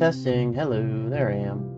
Testing. Hello, there I am.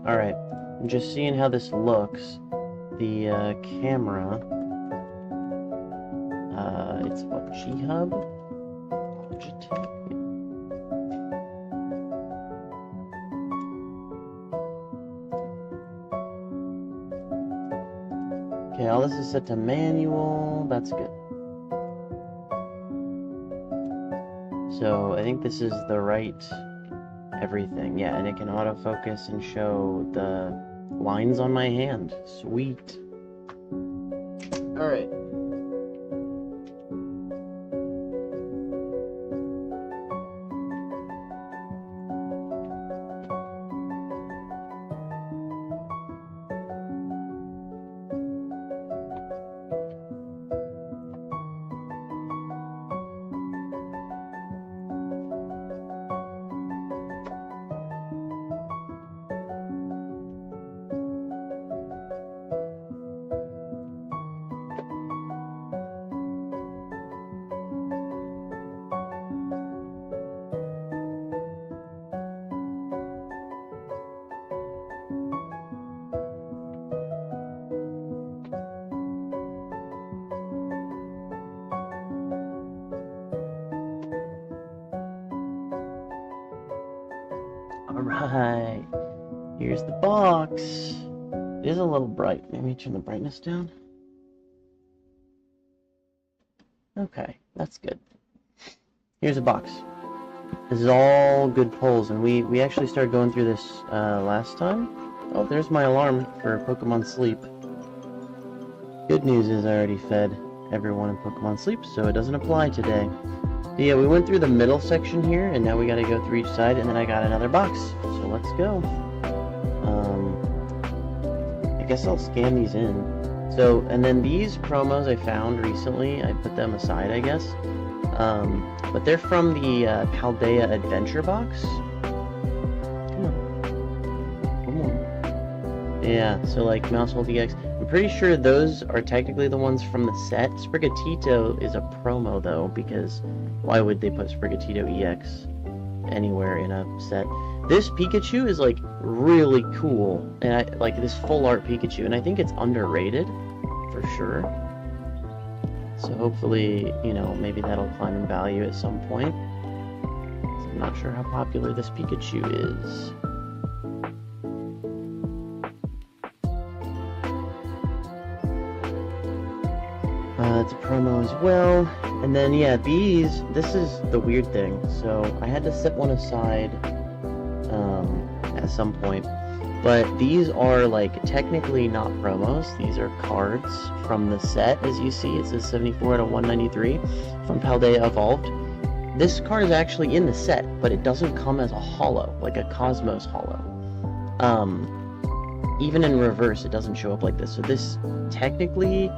Alright, I'm just seeing how this looks. The camera, it's what, G-Hub? Logitech. Okay, all this is set to manual, that's good. So, I think this is the right everything. Yeah, and it can autofocus and show the lines on my hand. Sweet. Alright. Alright, here's the box. It is a little bright. Maybe turn the brightness down. Okay, that's good. Here's a box. This is all good pulls, and we actually started going through this last time. Oh, there's my alarm for Pokemon Sleep. Good news is I already fed everyone in Pokemon Sleep, so it doesn't apply today. But yeah, we went through the middle section here, and now we gotta go through each side, and then I got another box. So let's go. I guess I'll scan these in. So, and then these promos I found recently, I put them aside, I guess. But they're from the Paldea Adventure box. Come on. Yeah, so like Mousehold EX. I'm pretty sure those are technically the ones from the set. Sprigatito is a promo though, because why would they put Sprigatito EX anywhere in a set? This Pikachu is like really cool, and I like this full art Pikachu, and I think it's underrated for sure. So hopefully, you know, maybe that'll climb in value at some point. So I'm not sure how popular this Pikachu is. It's a promo as well. And then, yeah, this is the weird thing. So I had to set one aside at some point. But these are, like, technically not promos. These are cards from the set, as you see. It says 74 out of 193 from Paldea Evolved. This card is actually in the set, but it doesn't come as a holo, like a Cosmos holo. Even in reverse, it doesn't show up like this. So this, technically,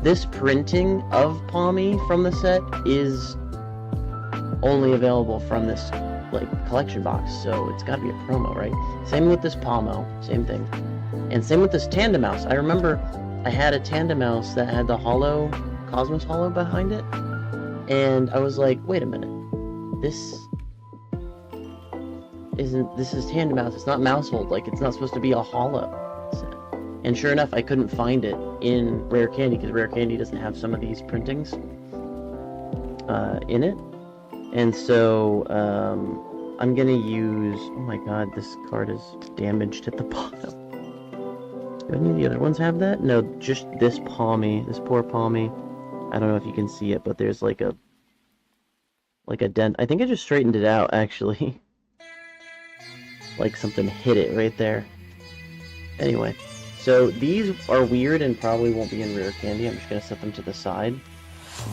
this printing of Palmy from the set is only available from this like collection box, so it's gotta be a promo, right? Same with this Palmo, same thing. And same with this Tandemouse. I remember I had a Tandemouse that had the holo, Cosmos holo behind it, and I was like, wait a minute, this is Tandemouse, it's not Mousehold, like it's not supposed to be a holo set. And sure enough, I couldn't find it in Rare Candy, because Rare Candy doesn't have some of these printings in it. And so, I'm gonna use... Oh my god, this card is damaged at the bottom. Do any of the other ones have that? No, just this Palmy, this poor Palmy. I don't know if you can see it, but there's like a dent. I think I just straightened it out, actually. Like something hit it right there. Anyway, so these are weird and probably won't be in Rare Candy. I'm just gonna set them to the side.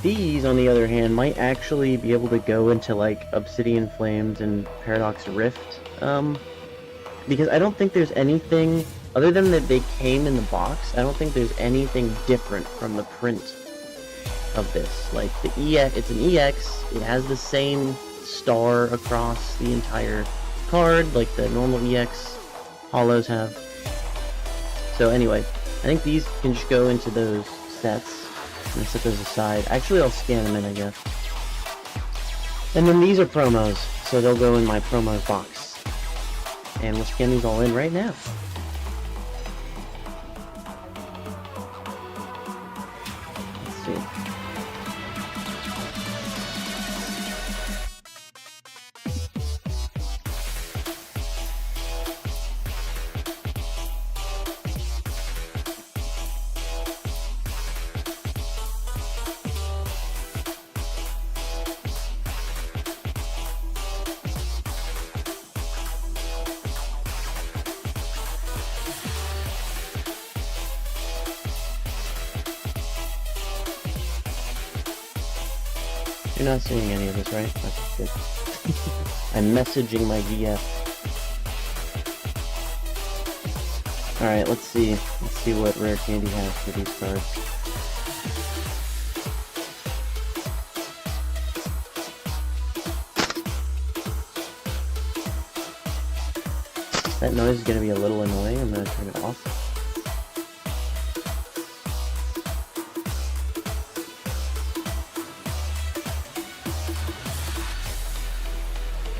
These, on the other hand, might actually be able to go into, like, Obsidian Flames and Paradox Rift, because I don't think there's anything, other than that they came in the box, I don't think there's anything different from the print of this. Like, the EX, it's an EX, it has the same star across the entire card, like the normal EX holos have. So anyway, I think these can just go into those sets. I'm gonna set those aside. Actually, I'll scan them in, I guess. And then these are promos, so they'll go in my promos box. And we'll scan these all in right now. Let's see. You're not seeing any of this, right? That's good. I'm messaging my VF. Alright, let's see. Let's see what Rare Candy has for these cards. That noise is going to be a little annoying. I'm going to turn it off.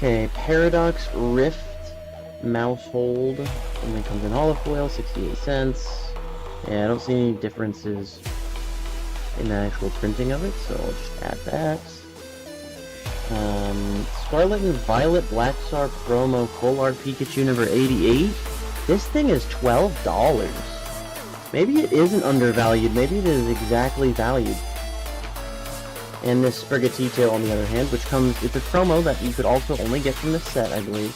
Okay, Paradox Rift Mousehold only comes in holofoil, 68 cents. Yeah, I don't see any differences in the actual printing of it, so I'll just add that. Scarlet and Violet Black Star promo Full Art Pikachu number 88. This thing is $12. Maybe it isn't undervalued, maybe it is exactly valued. And this Sprigatito, on the other hand, which comes, it's a promo that you could also only get from this set, I believe.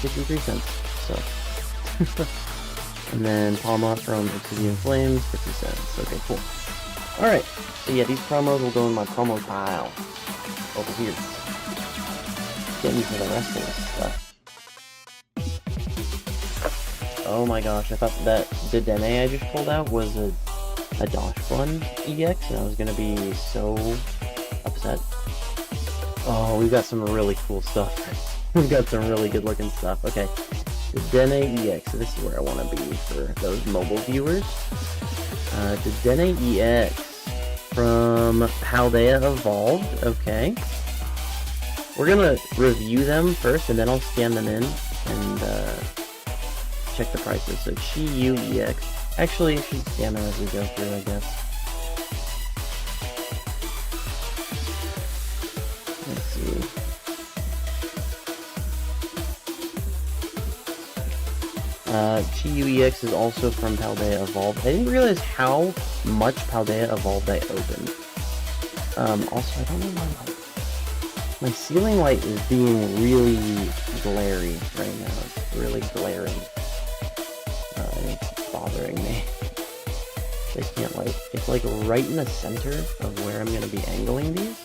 63 cents, so. And then Palma from Obsidian Flames, 50 cents. Okay, cool. Alright, so yeah, these promos will go in my promo pile. Over here. Getting to the rest of this stuff. Oh my gosh, I thought that the Dene I just pulled out was a Dosh Bun EX, and I was gonna be so upset. Oh, we've got some really cool stuff. We've got some really good looking stuff. Okay, the Dene EX, so this is where I want to be for those mobile viewers. The Dene EX from Paldea Evolved, okay. We're gonna review them first, and then I'll scan them in and check the prices. So Chi-Yu EX. Actually, I should scan them as we go through, I guess. Let's see. Chi-Yu EX is also from Paldea Evolved. I didn't realize how much Paldea Evolved I opened. Also, I don't know why my ceiling light is being really glary right now. It's really glaring. It's bothering me. I can't, like, it's like right in the center of where I'm gonna be angling these.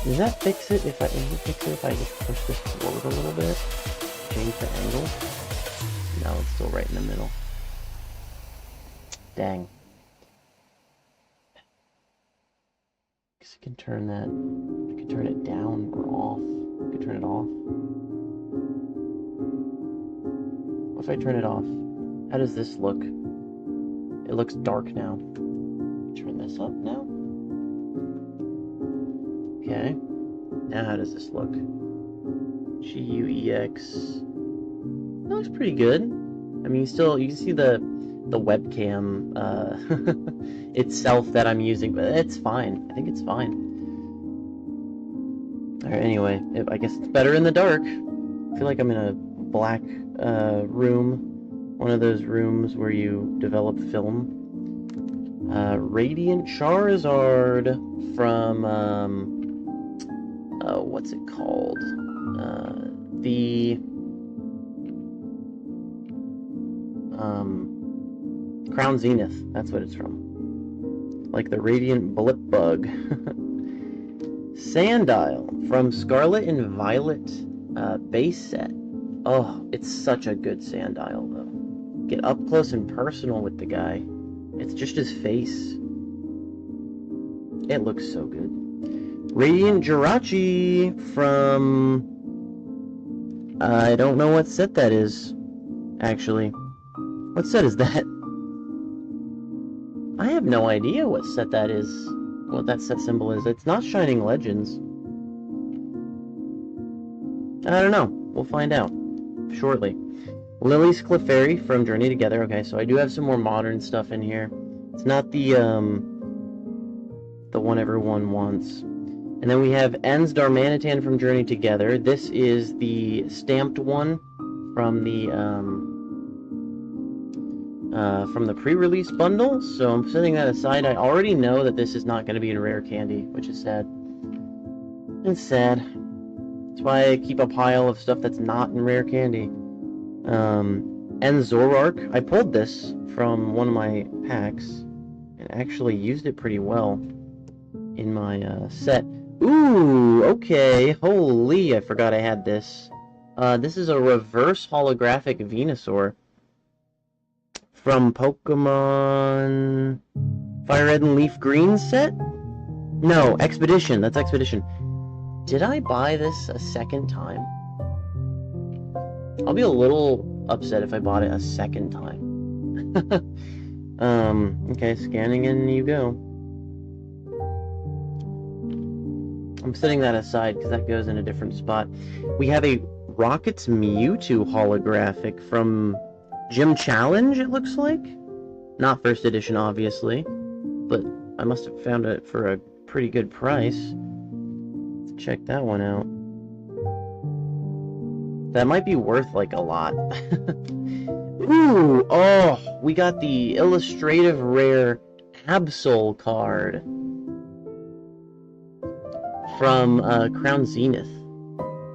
Does that fix it if I just push this forward a little bit? Change the angle? No, it's still right in the middle. Dang. I can turn that. I can turn it down or off. I can turn it off. What if I turn it off? How does this look? It looks dark now. Turn this up now. Okay. Now how does this look? Chi-Yu EX. That looks pretty good. I mean, still, you can see the webcam itself that I'm using, but it's fine. I think it's fine. Alright, anyway, I guess it's better in the dark. I feel like I'm in a black room. One of those rooms where you develop film. Radiant Charizard from, what's it called? The Crown Zenith, that's what it's from. Like the Radiant Blip Bug. Sandile from Scarlet and Violet base set. Oh, it's such a good Sandile, though. Get up close and personal with the guy. It's just his face. It looks so good. Radiant Jirachi from... I don't know what set that is, actually. What set is that? I have no idea what set that is. What that set symbol is. It's not Shining Legends. I don't know. We'll find out shortly. Lily's Clefairy from Journey Together. Okay, so I do have some more modern stuff in here. It's not the one everyone wants. And then we have En's Darmanitan from Journey Together. This is the stamped one from the pre-release bundle. So I'm setting that aside. I already know that this is not going to be in rare candy, which is sad. It's sad. That's why I keep a pile of stuff that's not in rare candy. And Zoroark. I pulled this from one of my packs and actually used it pretty well in my set. Ooh, okay. Holy, I forgot I had this. This is a reverse holographic Venusaur from Pokemon Fire Red and Leaf Green set? No, Expedition. That's Expedition. Did I buy this a second time? I'll be a little upset if I bought it a second time. Okay, scanning in you go. I'm setting that aside because that goes in a different spot. We have a Rocket's Mewtwo holographic from Gym Challenge, it looks like. Not first edition, obviously, but I must have found it for a pretty good price. Let's check that one out. That might be worth, like, a lot. Ooh! Oh! We got the illustrative rare Absol card from Crown Zenith.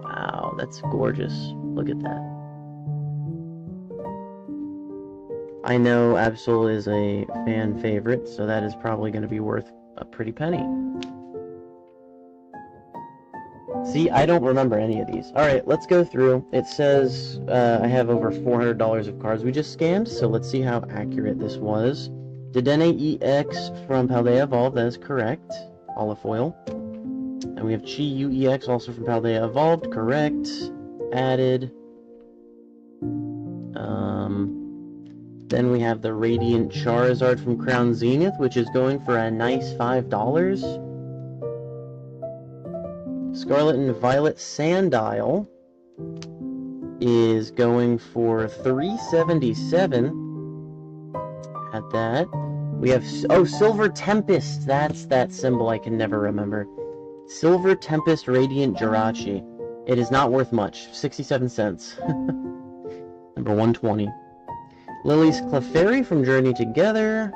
Wow, that's gorgeous. Look at that. I know Absol is a fan favorite, so that is probably going to be worth a pretty penny. See, I don't remember any of these. Alright, let's go through. It says I have over $400 of cards we just scanned, so let's see how accurate this was. Dedenne EX from Paldea Evolved, that is correct. Holofoil. And we have Chi U EX also from Paldea Evolved, correct. Added. Then we have the Radiant Charizard from Crown Zenith, which is going for a nice $5. Scarlet and Violet Sandile is going for $377. At that. We have, oh, Silver Tempest. That's that symbol I can never remember. Silver Tempest Radiant Jirachi. It is not worth much. 67 cents. Number 120. Lily's Clefairy from Journey Together.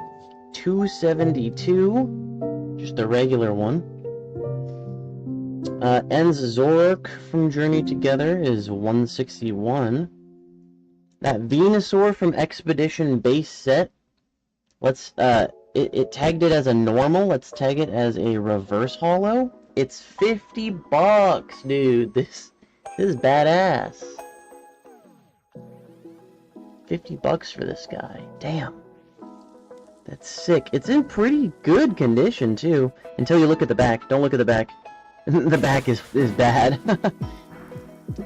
$272. Just a regular one. En's Zork from Journey Together is $161. That Venusaur from Expedition base set. Let's, it tagged it as a normal. Let's tag it as a reverse holo. It's $50, dude. This is badass. $50 for this guy. Damn. That's sick. It's in pretty good condition, too. Until you look at the back. Don't look at the back. The back is bad.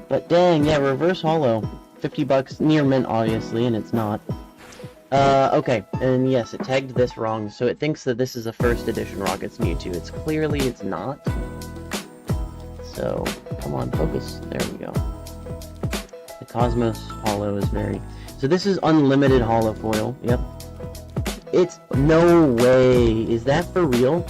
But dang, yeah, reverse holo. $50, near mint, obviously, and it's not. Okay, and yes, it tagged this wrong, so it thinks that this is a first edition Rockets Mewtwo. It's not. So, come on, focus. There we go. The Cosmos holo is very... So this is unlimited holo foil. Yep. It's... No way! Is that for real?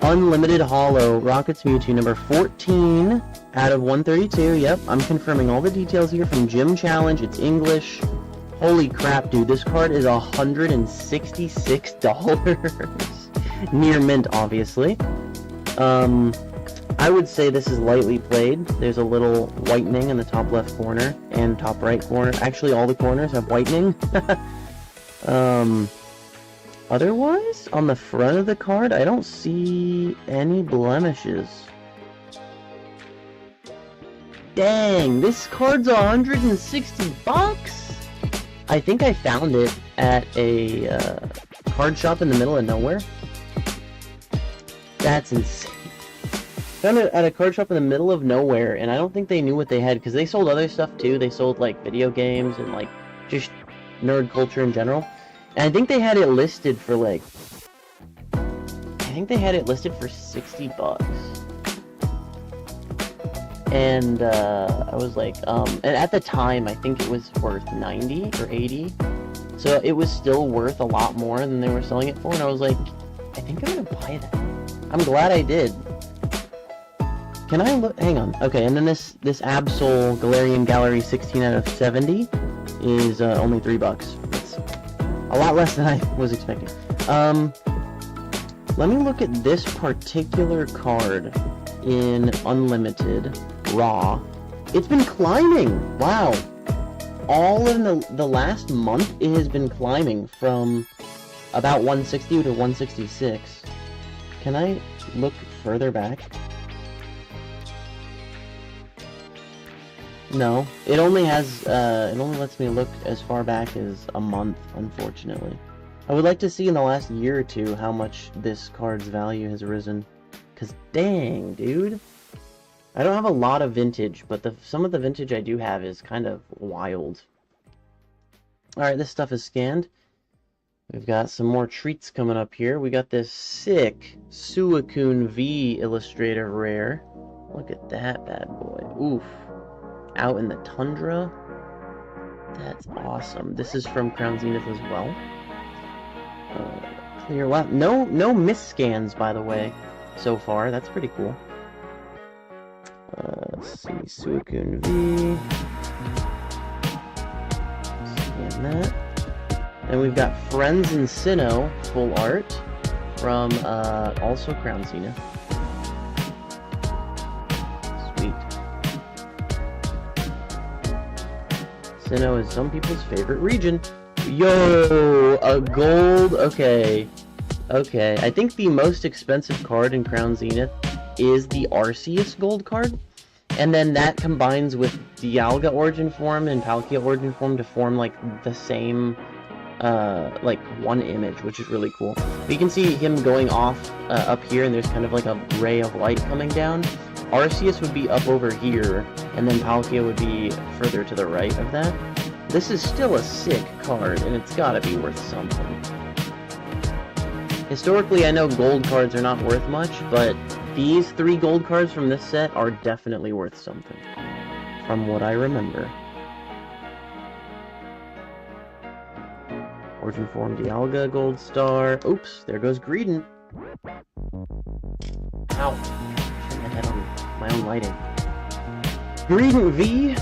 Unlimited holo Rockets Mewtwo number 14 out of 132. Yep, I'm confirming all the details here from Gym Challenge. It's English. Holy crap, dude. This card is $166. Near mint, obviously. I would say this is lightly played. There's a little whitening in the top left corner and top right corner. Actually, all the corners have whitening. Otherwise, on the front of the card, I don't see any blemishes. Dang, this card's $160? I think I found it at a card shop in the middle of nowhere. That's insane. Found it at a card shop in the middle of nowhere, and I don't think they knew what they had, because they sold other stuff too. They sold, like, video games and, like, just nerd culture in general. And I think they had it listed for, like... I think they had it listed for $60. And, I was like, and at the time, I think it was worth 90 or 80. So it was still worth a lot more than they were selling it for, and I was like, I think I'm gonna buy that. I'm glad I did. Can I look? Hang on. Okay, and then this Absol Galarian Gallery 16 out of 70 is only $3. It's a lot less than I was expecting. Let me look at this particular card in Unlimited Raw. It's been climbing! Wow! All in the last month, it has been climbing from about 160 to 166. Can I look further back? No, it only has, it only lets me look as far back as a month, unfortunately. I would like to see in the last year or two how much this card's value has risen. Cause dang, dude. I don't have a lot of vintage, but some of the vintage I do have is kind of wild. Alright, this stuff is scanned. We've got some more treats coming up here. We got this sick Suicune V Illustrator Rare. Look at that bad boy. Oof. Out in the tundra. That's awesome. This is from Crown Zenith as well. Clear. Wow. No misscans, by the way, so far. That's pretty cool. Let's see. Suicune V. Scan that. And we've got Friends in Sinnoh full art from also Crown Zenith. Sweet. Sinnoh is some people's favorite region. Yo, a gold. Okay. I think the most expensive card in Crown Zenith is the Arceus gold card, and then that combines with Dialga Origin Form and Palkia Origin Form to form like the same like one image, which is really cool. You can see him going off up here, and there's kind of like a ray of light coming down. Arceus would be up over here, and then Palkia would be further to the right of that. This is still a sick card, and it's gotta be worth something. Historically, I know gold cards are not worth much, but these 3 gold cards from this set are definitely worth something, from what I remember. Origin Form Dialga, Gold Star. Oops, there goes Greedent. Ow. Hit my head on my own lighting. Greedent V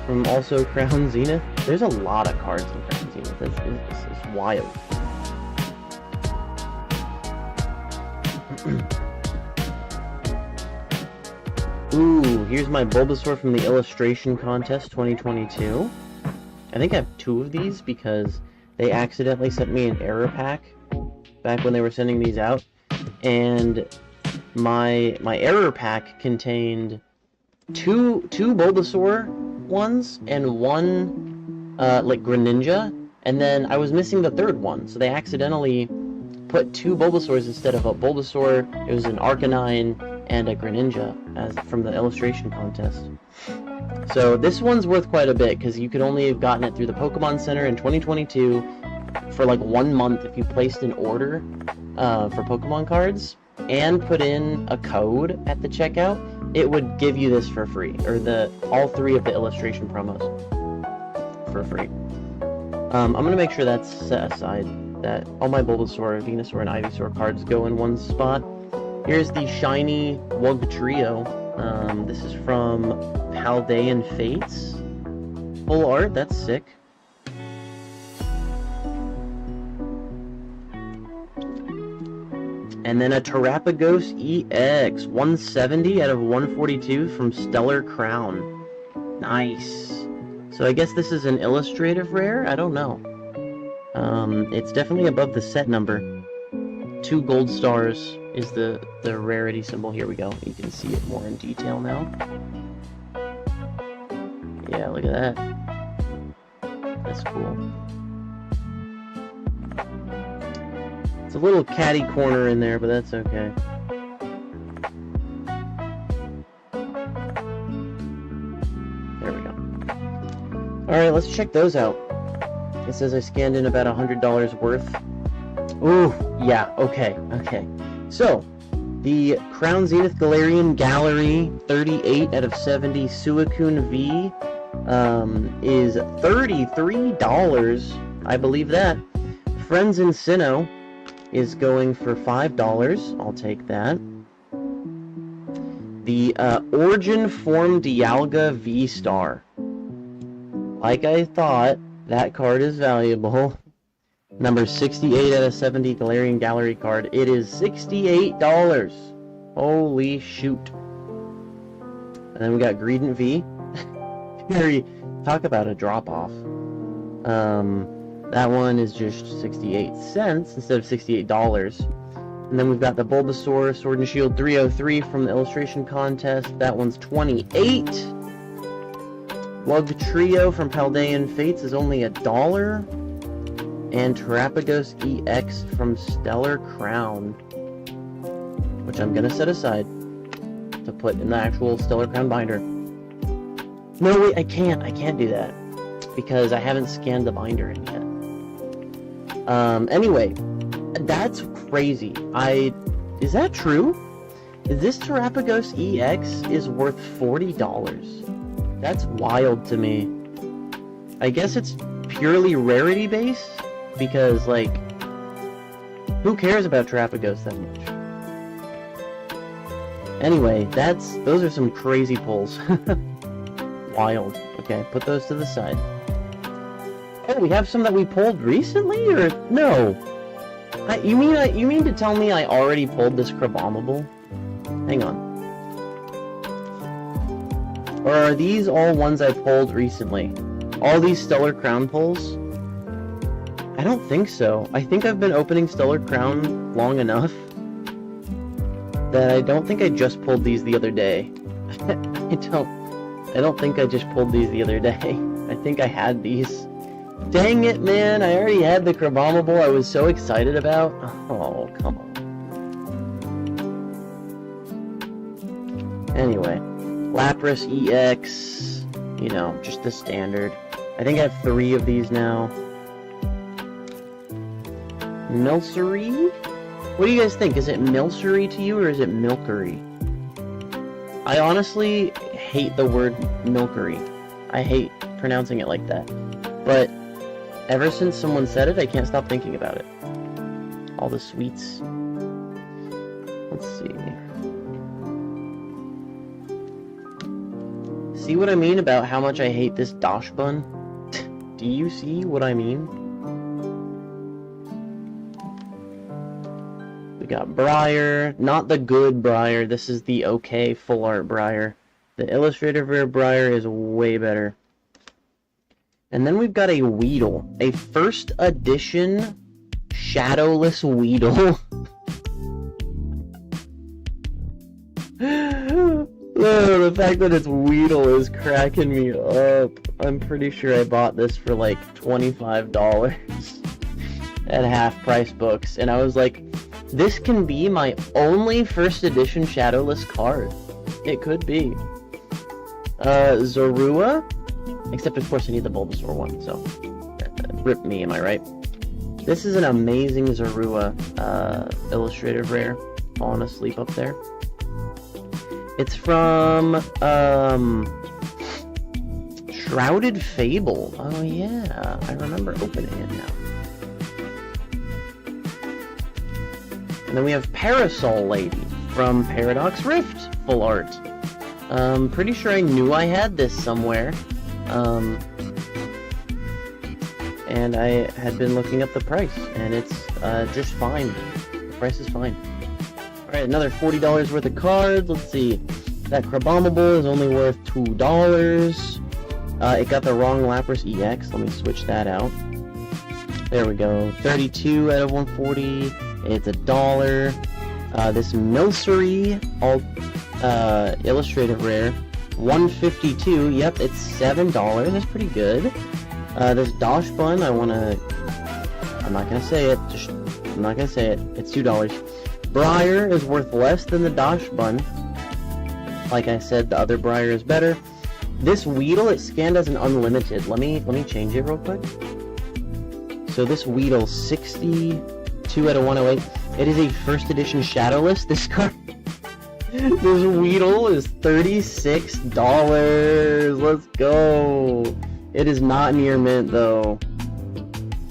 from also Crown Zenith. There's a lot of cards in Crown Zenith. It's wild. Ooh, here's my Bulbasaur from the Illustration Contest 2022. I think I have 2 of these because they accidentally sent me an error pack back when they were sending these out, and my error pack contained two Bulbasaur ones and 1 like Greninja, and then I was missing the 3rd one, so they accidentally put 2 Bulbasaurs instead of a Bulbasaur. It was an Arcanine and a Greninja as from the Illustration Contest. So this one's worth quite a bit because you could only have gotten it through the Pokemon Center in 2022 for like 1 month if you placed an order for Pokemon cards and put in a code at the checkout. It would give you this for free, or all 3 of the illustration promos for free. I'm gonna make sure that's set aside, that all my Bulbasaur, Venusaur, and Ivysaur cards go in one spot. Here's the shiny Wugtrio. This is from Paldean Fates. Full art, that's sick. And then a Terapagos EX, 170 out of 142 from Stellar Crown. Nice. So I guess this is an illustrative rare? I don't know. It's definitely above the set number. 2 gold stars is the rarity symbol. Here we go. You can see it more in detail now. Yeah, look at that. That's cool. It's a little catty corner in there, but that's okay. There we go. Alright, let's check those out. It says I scanned in about $100 worth. Ooh, yeah, okay. So, the Crown Zenith Galarian Gallery 38 out of 70 Suicune V is $33. I believe that. Friends in Sinnoh is going for $5. I'll take that. The Origin Form Dialga V-Star. Like I thought, that card is valuable. Number 68 out of 70 Galarian Gallery card. It is $68. Holy shoot. And then we got Greedent V. Talk about a drop-off. That one is just 68 cents instead of $68. And then we've got the Bulbasaur Sword and Shield 303 from the Illustration Contest. That one's 28. Wugtrio from Paldean Fates is only $1. And Terapagos EX from Stellar Crown, which I'm gonna set aside to put in the actual Stellar Crown binder. No, wait, I can't do that because I haven't scanned the binder in yet. Anyway, that's crazy. Is that true? This Terapagos EX is worth $40. That's wild to me. I guess it's purely rarity based, because, like, Who cares about Trapagos that much? Anyway, those are some crazy pulls. Wild. Okay, put those to the side. Oh, we have some that we pulled recently, or no? You mean to tell me I already pulled this Crabominable? Hang on. Or are these all ones I pulled recently? All these Stellar Crown pulls? I don't think so. I think I've been opening Stellar Crown long enough that I don't think I just pulled these the other day. I don't think I just pulled these the other day. I think I had these. Dang it, man! I already had the Crabominable I was so excited about. Oh, come on. Anyway, Lapras EX, you know, just the standard. I think I have 3 of these now. Milcery? What do you guys think? Is it Milcery to you, or is it Milkery? I honestly hate the word Milkery. I hate pronouncing it like that. But ever since someone said it, I can't stop thinking about it. All the sweets. Let's see. See what I mean about how much I hate this Dosh Bun? Do you see what I mean? We got Briar. Not the good Briar. This is the okay full art Briar. The illustrated rare Briar is way better. And then we've got a Weedle. A first edition shadowless Weedle. Oh, the fact that it's Weedle is cracking me up. I'm pretty sure I bought this for like $25 at half price books. And I was like, this can be my only first edition shadowless card. It could be. Zorua? Except, of course, I need the Bulbasaur one, so... rip me, am I right? This is an amazing Zorua illustrated rare. Falling asleep up there. It's from, Shrouded Fable. Oh, yeah. I remember opening it now. And then we have Parasol Lady from Paradox Rift full art. Pretty sure I knew I had this somewhere. And I had been looking up the price, and it's just fine. The price is fine. Alright, another $40 worth of cards. Let's see. That Crabominable is only worth $2. It got the wrong Lapras EX. Let me switch that out. There we go. 32 out of 140. It's $1. This Milcery, all illustrated rare, 152. Yep, it's $7. That's pretty good. This Dosh Bun, I'm not gonna say it. I'm not gonna say it. It's $2. Briar is worth less than the Dosh Bun. Like I said, the other Briar is better. This Weedle, it's scanned as an unlimited. Let me change it real quick. So this Weedle, 62 out of 108. It is a first edition shadowless. This card, this Weedle is $36. Let's go. It is not near mint though.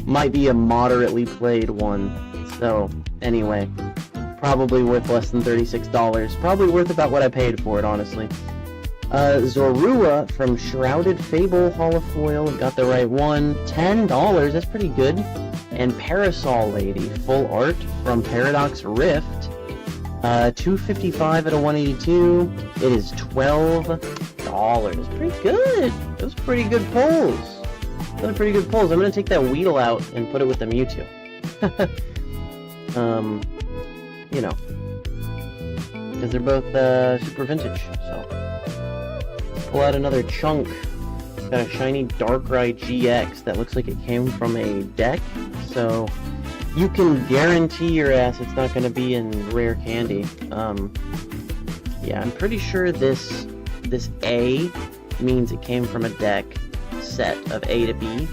Might be a moderately played one. So anyway, probably worth less than $36. Probably worth about what I paid for it, honestly. Zorua from Shrouded Fable Holofoil, got the right one. $10, that's pretty good. And Parasol Lady, full art from Paradox Rift. 255 out of 182. It is $12. Pretty good. Those are pretty good pulls. Those are pretty good pulls. I'm gonna take that Weedle out and put it with the Mewtwo. You know, because they're both super vintage. So pull out another chunk. Got a shiny Darkrai GX that looks like it came from a deck. So you can guarantee your ass it's not going to be in rare candy. Yeah, I'm pretty sure this A means it came from a deck set of A to B.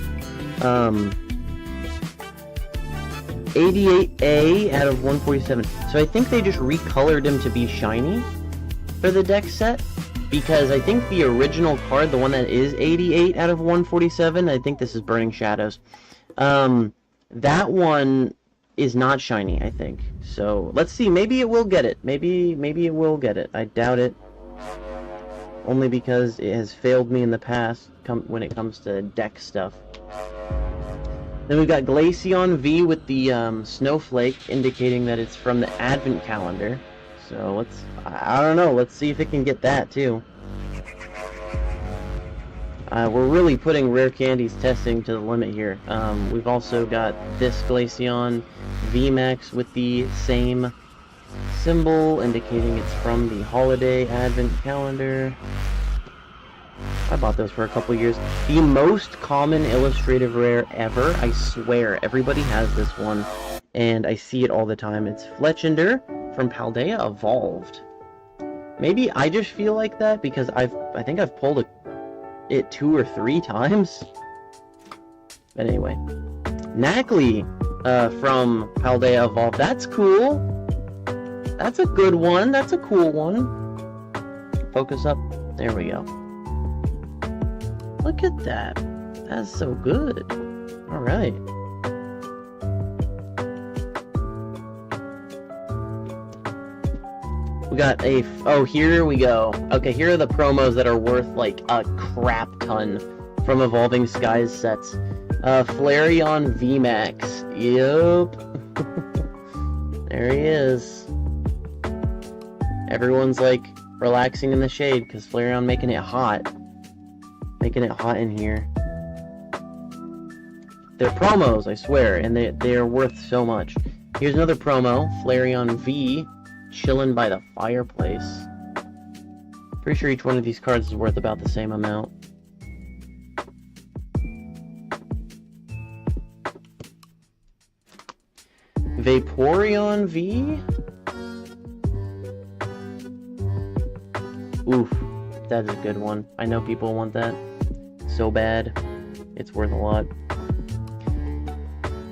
88A out of 147. So I think they just recolored him to be shiny for the deck set. Because I think the original card, the one that is 88 out of 147, I think this is Burning Shadows. That one, is not shiny, I think. So let's see. Maybe it will get it. Maybe it will get it. I doubt it. Only because it has failed me in the past when it comes to deck stuff. Then we've got Glaceon V with the snowflake, indicating that it's from the Advent calendar. So I don't know, let's see if it can get that too. We're really putting rare candies testing to the limit here. We've also got this Glaceon VMAX with the same symbol, indicating it's from the holiday Advent calendar. I bought those for a couple years. The most common illustrative rare ever, I swear. Everybody has this one, and I see it all the time. It's Fletchinder from Paldea Evolved. Maybe I just feel like that because I think I've pulled it 2 or 3 times. But anyway, Knackley from Paldea Evolved. That's cool. That's a good one. That's a cool one. Focus up. There we go. Look at that. That's so good. Alright. We got a... Oh, here we go. Okay, here are the promos that are worth, like, a crap ton from Evolving Skies sets. Flareon VMAX. Yup. There he is. Everyone's, like, relaxing in the shade because Flareon making it hot. Making it hot in here. They're promos, I swear, and they are worth so much. Here's another promo, Flareon V, chilling by the fireplace. Pretty sure each one of these cards is worth about the same amount. Vaporeon V? Oof, that's a good one. I know people want that so bad. It's worth a lot.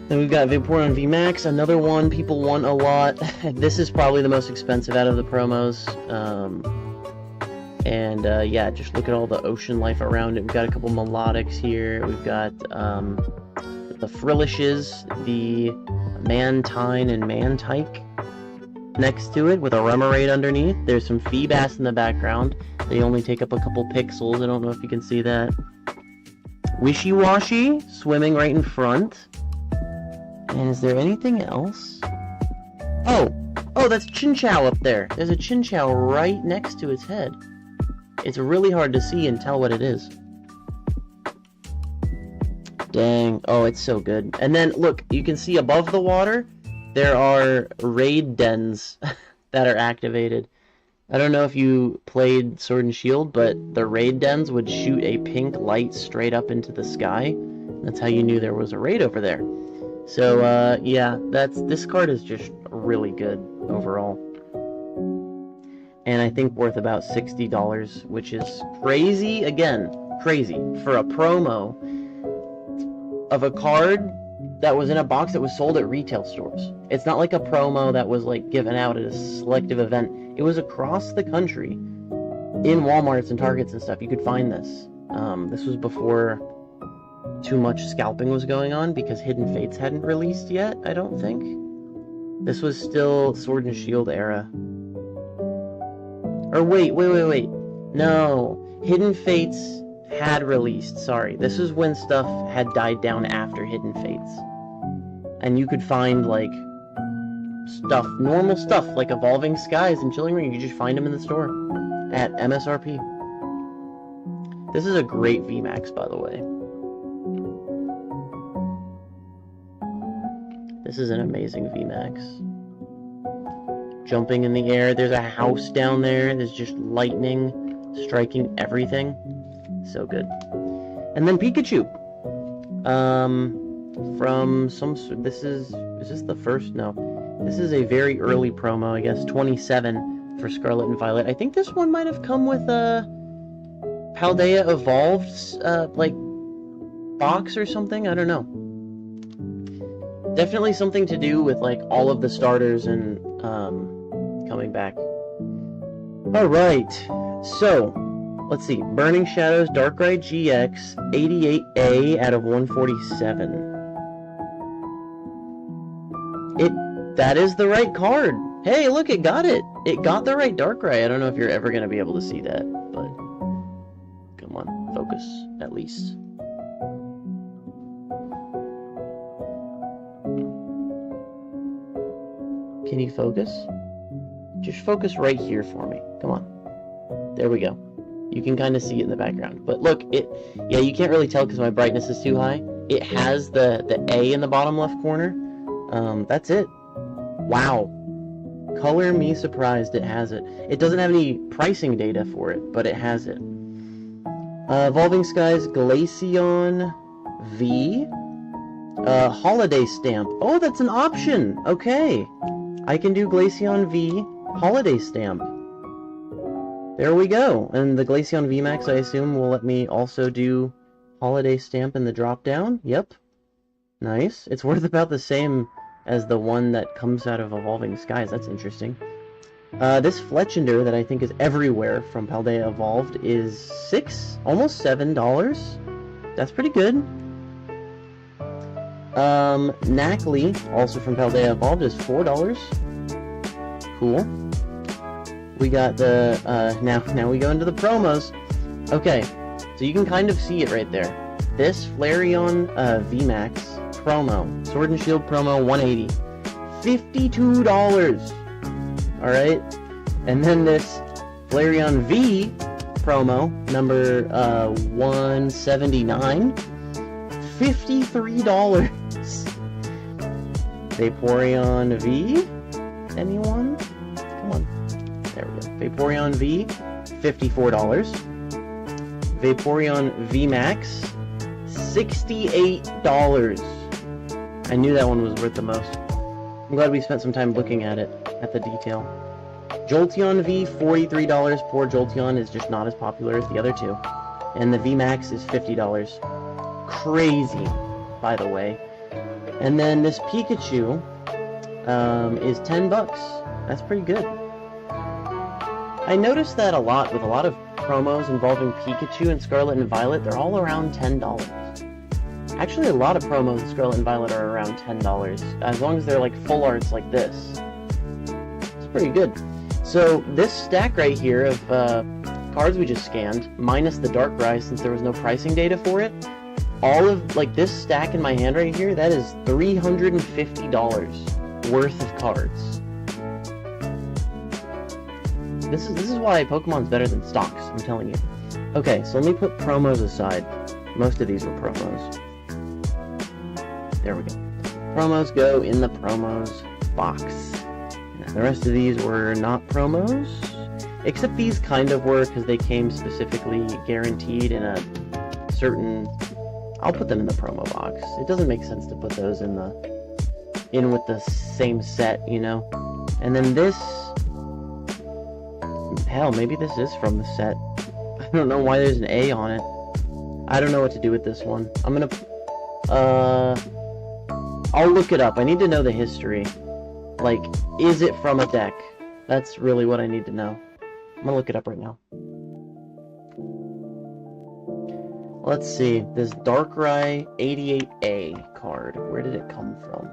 Then we've got Vaporeon VMAX, another one people want a lot. This is probably the most expensive out of the promos. Yeah, just look at all the ocean life around it. We've got a couple melodics here. We've got the Frillishes, the Mantine and Mantike next to it with a Remoraid underneath. There's some Feebas in the background. They only take up a couple pixels. I don't know if you can see that. Wishy-Washy swimming right in front. And is there anything else? Oh, that's Chinchou up there. There's a Chinchou right next to its head. It's really hard to see and tell what it is. Dang. Oh, it's so good. And then, look, you can see above the water, there are raid dens that are activated. I don't know if you played Sword and Shield, but the raid dens would shoot a pink light straight up into the sky. That's how you knew there was a raid over there. So, yeah, this card is just really good overall. And I think worth about $60, which is crazy, again, crazy, for a promo of a card that was in a box that was sold at retail stores. It's not like a promo that was, like, given out at a selective event. It was across the country, in Walmarts and Targets and stuff. You could find this. This was before too much scalping was going on, because Hidden Fates hadn't released yet, I don't think. This was still Sword and Shield era. Or wait. No. Hidden Fates had released, sorry. This is when stuff had died down after Hidden Fates. And you could find, like, stuff, normal stuff, like Evolving Skies and Chilling Reign. You could just find them in the store at MSRP. This is a great VMAX, by the way. This is an amazing VMAX. Jumping in the air. There's a house down there. There's just lightning striking everything. So good. And then Pikachu. From some... This is this the first? No. This is a very early promo, I guess. 27 for Scarlet and Violet. I think this one might have come with a Paldea Evolved, like, box or something. I don't know. Definitely something to do with, like, all of the starters and coming back. Alright, so let's see. Burning Shadows, Darkrai GX, 88A out of 147. That is the right card. Hey, look, it got it. It got the right Darkrai. I don't know if you're ever going to be able to see that, but come on, focus, at least. Can you focus? Just focus right here for me. Come on. There we go. You can kind of see it in the background. But look, yeah, you can't really tell because my brightness is too high. It has the A in the bottom left corner. That's it. Wow. Color me surprised it has it. It doesn't have any pricing data for it, but it has it. Evolving Skies Glaceon V. Holiday Stamp. Oh, that's an option! Okay. I can do Glaceon V Holiday Stamp. There we go. And the Glaceon VMAX, I assume, will let me also do Holiday Stamp in the drop-down. Yep. Nice. It's worth about the same as the one that comes out of Evolving Skies. That's interesting. This Fletchinder that I think is everywhere from Paldea Evolved is almost $7. That's pretty good. Knackley, also from Paldea Evolved, is $4. Cool. We got the, now we go into the promos. Okay, so you can kind of see it right there. This Flareon VMAX promo, Sword and Shield promo 180, $52. Alright, and then this Flareon V promo, number 179, $53. Vaporeon V? Anyone? Come on. There we go. Vaporeon V, $54. Vaporeon VMAX, $68. I knew that one was worth the most. I'm glad we spent some time looking at it, at the detail. Jolteon V, $43. Poor Jolteon is just not as popular as the other two. And the VMAX is $50. Crazy, by the way. And then this Pikachu is $10. That's pretty good. I noticed that a lot with a lot of promos involving Pikachu and Scarlet and Violet. They're all around $10. Actually, a lot of promos in Scarlet and Violet are around $10, as long as they're like full arts like this. It's pretty good. So this stack right here of cards we just scanned, minus the Darkrai since there was no pricing data for it, all of like this stack in my hand right here, that is $350 worth of cards. This is why Pokemon's better than stocks, I'm telling you. Okay, so let me put promos aside. Most of these were promos. There we go. Promos go in the promos box. And the rest of these were not promos. Except these kind of were, because they came specifically guaranteed in a certain... I'll put them in the promo box. It doesn't make sense to put those in with the same set, you know? And then this... Hell, maybe this is from the set. I don't know why there's an A on it. I don't know what to do with this one. I'm gonna... I'll look it up. I need to know the history. Like, is it from a deck? That's really what I need to know. I'm gonna look it up right now. Let's see. This Darkrai 88A card. Where did it come from?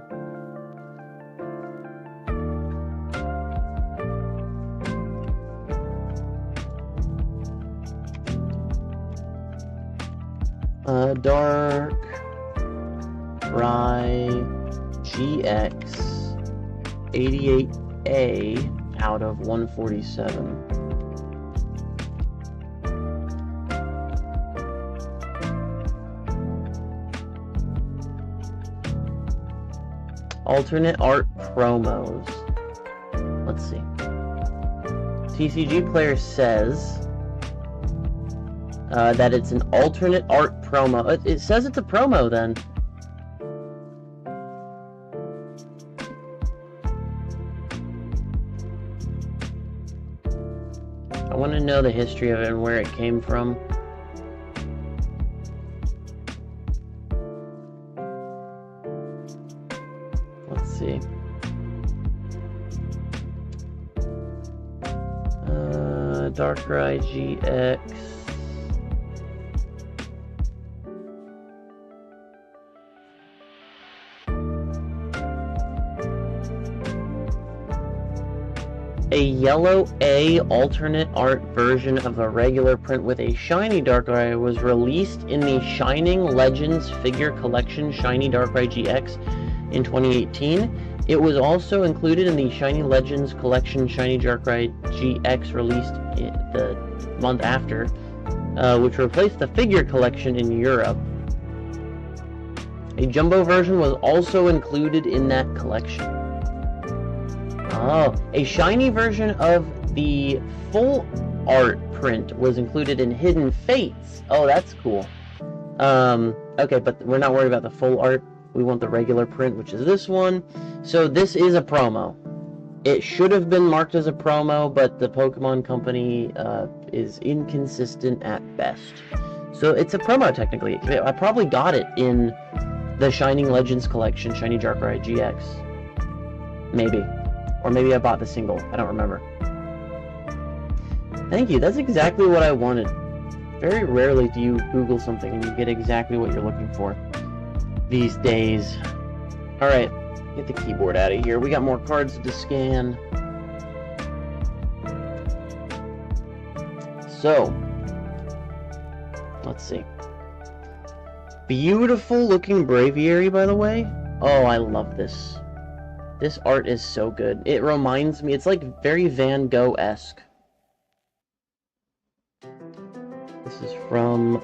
Darkrai GX 88A out of 147. Alternate art promos. Let's see. TCG player says that it's an alternate art promo. It says it's a promo then. I want to know the history of it and where it came from. Let's see. Darkrai GX. A yellow A alternate art version of a regular print with a shiny Darkrai was released in the Shining Legends figure collection Shiny Darkrai GX in 2018. It was also included in the Shiny Legends collection Shiny Darkrai GX released the month after, which replaced the figure collection in Europe. A jumbo version was also included in that collection. Oh, a shiny version of the full art print was included in Hidden Fates. Oh, that's cool. Okay, but we're not worried about the full art. We want the regular print, which is this one. So this is a promo. It should have been marked as a promo, but the Pokemon Company is inconsistent at best. So it's a promo, technically. I probably got it in the Shining Legends collection, Shiny Darkrai GX. Maybe. Or maybe I bought the single. I don't remember. Thank you. That's exactly what I wanted. Very rarely do you Google something and you get exactly what you're looking for these days. Alright, get the keyboard out of here. We got more cards to scan. So, let's see. Beautiful looking Braviary, by the way. Oh, I love this. This art is so good. It reminds me, it's like very Van Gogh-esque. This is from,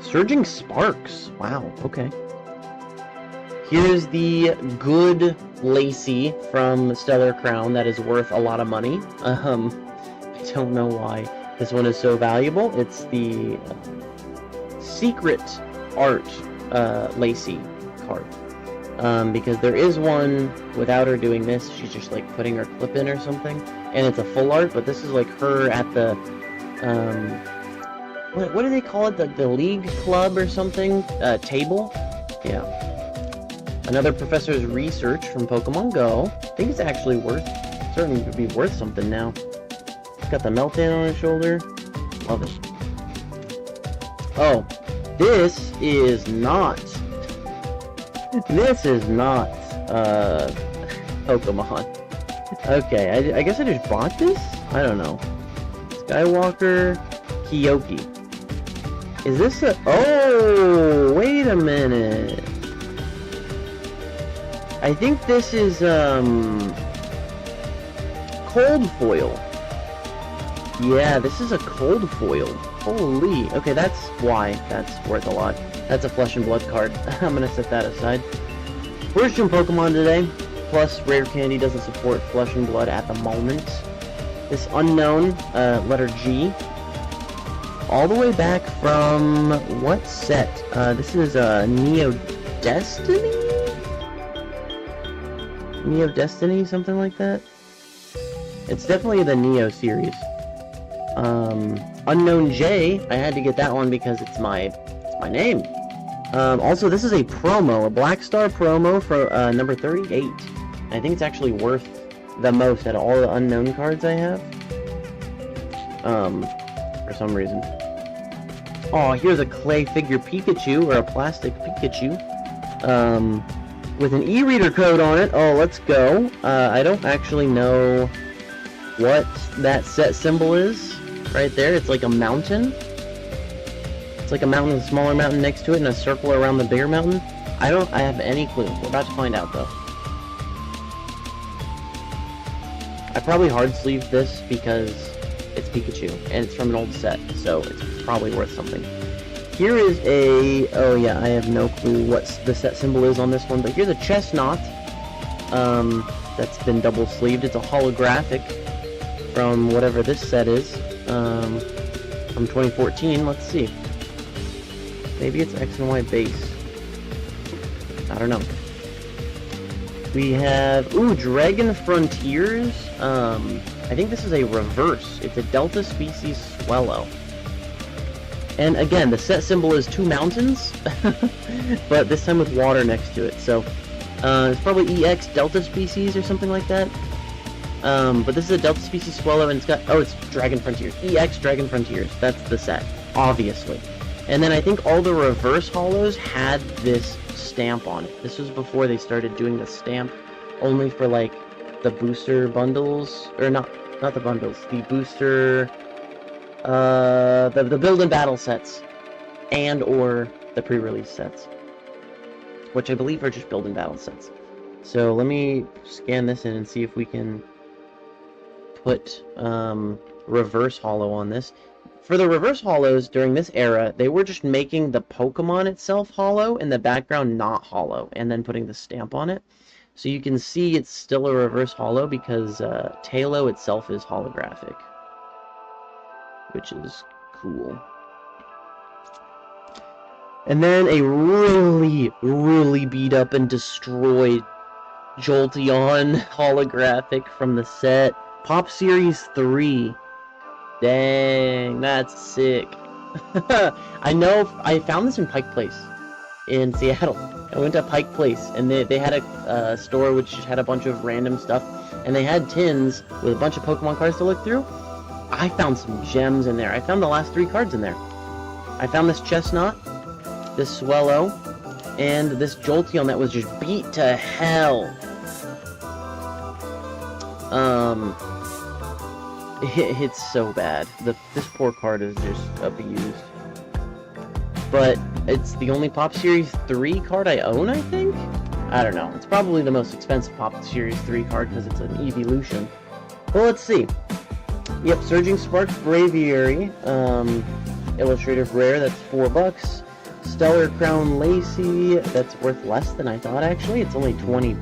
Surging Sparks. Wow, okay. Here's the good Lacey from Stellar Crown that is worth a lot of money. I don't know why this one is so valuable. It's the Secret Art Lacey card. Because there is one without her doing this. She's just like putting her clip in or something, and it's a full art. But this is like her at the what do they call it? The league club or something? Table? Yeah. Another professor's research from Pokemon Go. I think it's actually certainly would be worth something now. He's got the Meltan on his shoulder. Love it. Oh, this is not. This is not, Pokemon. Okay, I guess I just bought this? I don't know. Skywalker Kyoki. Is this a... Oh, wait a minute. I think this is, cold foil. Yeah, this is a cold foil. Holy. Okay, that's why that's worth a lot. That's a Flesh and Blood card. I'm gonna set that aside. First Gym Pokemon today. Plus, Rare Candy doesn't support Flesh and Blood at the moment. This unknown, letter G. All the way back from... what set? This is, Neo Destiny? Neo Destiny? Something like that? It's definitely the Neo series. Unknown J. I had to get that one because it's my name. Also, this is a promo, a Black Star promo for number 38. I think it's actually worth the most out of all the unknown cards I have. For some reason. Oh, here's a clay figure Pikachu, or a plastic Pikachu, with an e-reader code on it. Oh, let's go. I don't actually know what that set symbol is right there. It's like a mountain. It's like a mountain, a smaller mountain next to it, and a circle around the bigger mountain. I have any clue. We're about to find out, though. I probably hard sleeved this because it's Pikachu, and it's from an old set, so it's probably worth something. Here is a... oh yeah, I have no clue what the set symbol is on this one, but here's a Chestnut that's been double sleeved. It's a holographic from whatever this set is, from 2014. Let's see. Maybe it's X and Y base. I don't know. We have... ooh, Dragon Frontiers. I think this is a reverse. It's a Delta Species Swellow. And again, the set symbol is two mountains, but this time with water next to it. So, it's probably EX Delta Species or something like that. But this is a Delta Species Swellow, and it's got... oh, it's Dragon Frontiers. EX Dragon Frontiers. That's the set, obviously. And then I think all the reverse holos had this stamp on it. This was before they started doing the stamp only for, like, the booster bundles, or not the bundles, the booster, the build and battle sets, and or the pre-release sets, which I believe are just build and battle sets. So let me scan this in and see if we can put reverse holo on this. For the reverse holos during this era, they were just making the Pokemon itself holo and the background not holo, and then putting the stamp on it. So you can see it's still a reverse holo because Tailo itself is holographic, which is cool. And then a really, really beat up and destroyed Jolteon holographic from the set. Pop Series 3. Dang, that's sick. I know, I found this in Pike Place in Seattle. I went to Pike Place, and they had a store which had a bunch of random stuff, and they had tins with a bunch of Pokemon cards to look through. I found some gems in there. I found the last 3 cards in there. I found this Chestnut, this Swellow, and this Jolteon that was just beat to hell. It's so bad. This poor card is just abused. But it's the only Pop Series 3 card I own, I think? I don't know. It's probably the most expensive Pop Series 3 card because it's an evolution. Well, let's see. Yep, Surging Sparks Braviary. Illustrative Rare, that's $4. Stellar Crown Lacey, that's worth less than I thought, actually. It's only $20,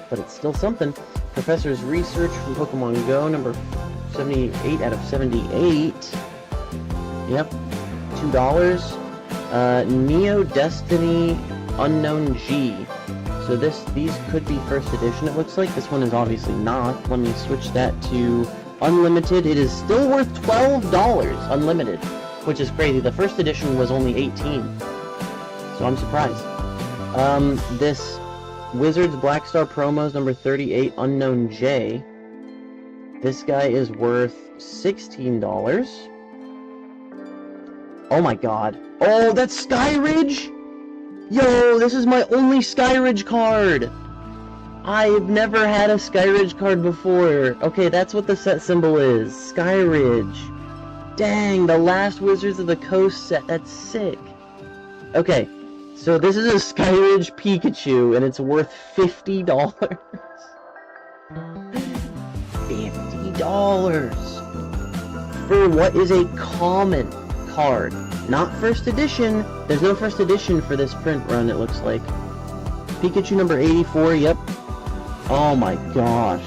but it's still something. Professor's Research from Pokemon Go, number 78 out of 78. Yep, $2. Neo Destiny Unknown G. So these could be first edition, it looks like. This one is obviously not. Let me switch that to Unlimited. It is still worth $12, Unlimited, which is crazy. The first edition was only $18, so I'm surprised. This Wizards Black Star Promos number 38, Unknown J. This guy is worth $16. Oh my god. Oh, that's Skyridge! Yo, this is my only Skyridge card! I've never had a Skyridge card before. Okay, that's what the set symbol is. Skyridge. Dang, the last Wizards of the Coast set. That's sick. Okay, so this is a Skyridge Pikachu, and it's worth $50. $50 for what is a common card. Not first edition. There's no first edition for this print run, it looks like. Pikachu number 84, yep. Oh my gosh.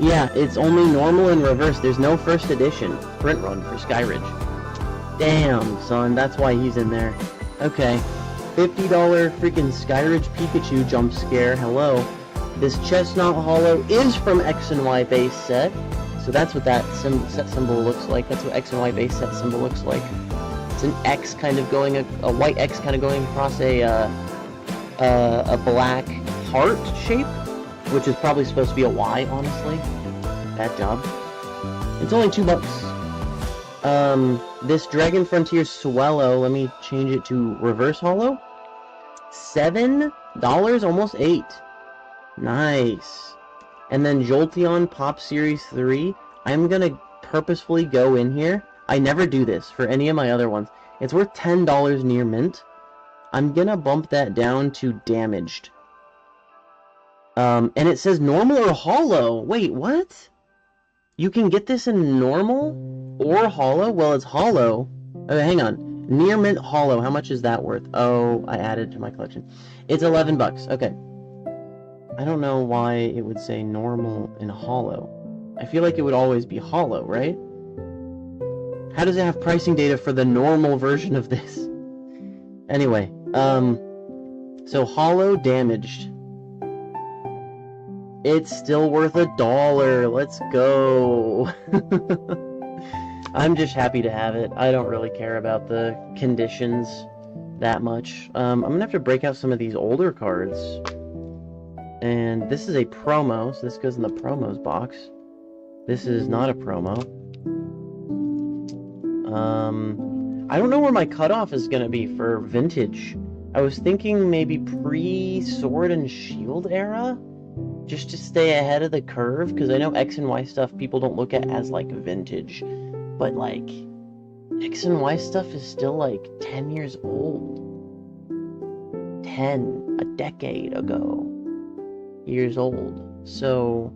Yeah, it's only normal and reverse. There's no first edition print run for Skyridge. Damn, son, that's why he's in there. Okay, $50 freaking Skyridge Pikachu jump scare. Hello. This Chestnut Holo is from X and Y base set, so that's what that set symbol looks like. That's what X and Y base set symbol looks like. It's an X kind of going, a white X kind of going across a black heart shape, which is probably supposed to be a Y, honestly. Bad job. It's only $2. This Dragon Frontier Swellow, let me change it to reverse holo. $7, almost $8. Nice. And then Jolteon Pop Series 3. I'm gonna purposefully go in here. I never do this for any of my other ones. It's worth $10 near mint. I'm gonna bump that down to damaged. And it says normal or holo. Wait, what? You can get this in normal or holo? Well, it's holo. Oh, hang on. Near mint holo. How much is that worth? Oh, I added to my collection. It's $11. Okay. I don't know why it would say normal and holo. I feel like it would always be holo, right? How does it have pricing data for the normal version of this? Anyway, so holo damaged. It's still worth $1. Let's go. I'm just happy to have it. I don't really care about the conditions that much. I'm gonna have to break out some of these older cards. And this is a promo, so this goes in the promos box. This is not a promo. I don't know where my cutoff is gonna be for vintage I was thinking maybe pre-Sword and Shield era, just to stay ahead of the curve, because I know X and Y stuff people don't look at as, like, vintage, but, like, X and Y stuff is still, like, 10 years old. 10, a decade ago. Years old. So,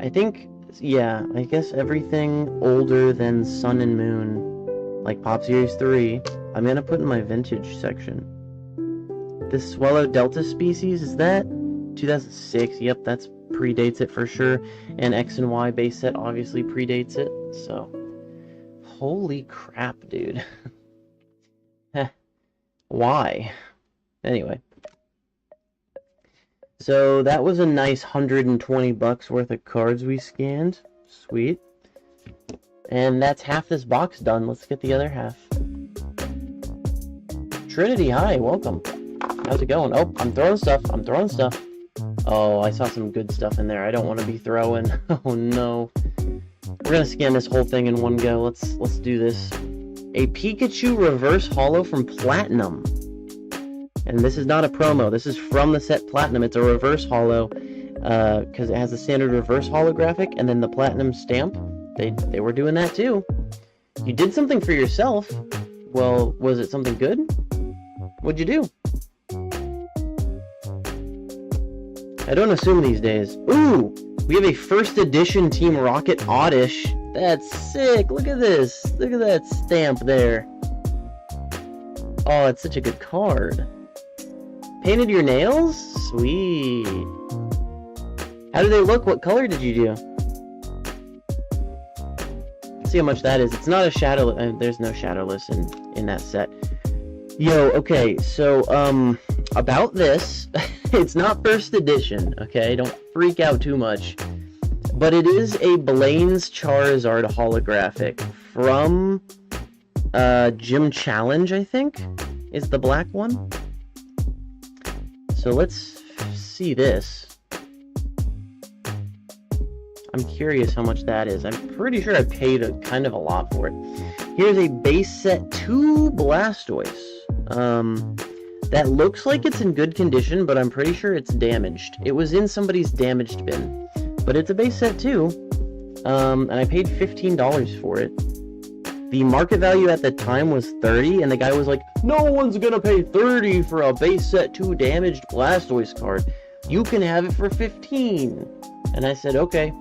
I think, yeah, I guess everything older than Sun and Moon, like Pop Series 3, I'm gonna put in my vintage section. This Swallow Delta species, is that 2006? Yep, that's predates it for sure. And X and Y base set obviously predates it, so. Holy crap, dude. Why? Anyway. So that was a nice $120 worth of cards we scanned. Sweet. And that's half this box done. Let's get the other half. Trinity, hi, welcome. How's it going? Oh, I'm throwing stuff. I'm throwing stuff. Oh, I saw some good stuff in there. I don't want to be throwing. Oh no. We're gonna scan this whole thing in one go. Let's do this. A Pikachu reverse holo from Platinum. And this is not a promo. This is from the set Platinum. It's a reverse holo, because it has the standard reverse holographic and then the Platinum stamp. They were doing that too. You did something for yourself. Well, was it something good? What'd you do? I don't assume these days. Ooh! We have a first edition Team Rocket Oddish. That's sick. Look at this. Look at that stamp there. Oh, it's such a good card. Painted your nails? Sweet. How do they look? What color did you do? Let's see how much that is. It's not a shadow. There's no shadowless in that set. Yo, okay, so, about this, it's not first edition, okay? Don't freak out too much. But it is a Blaine's Charizard holographic from, Gym Challenge, I think, is the black one. So let's see this. I'm curious how much that is. I'm pretty sure I paid kind of a lot for it. Here's a base set 2 Blastoise. That looks like it's in good condition, but I'm pretty sure it's damaged. It was in somebody's damaged bin. But it's a base set 2. And I paid $15 for it. The market value at the time was $30, and the guy was like, no one's gonna pay $30 for a base set 2 damaged Blastoise card. You can have it for $15. And I said, okay.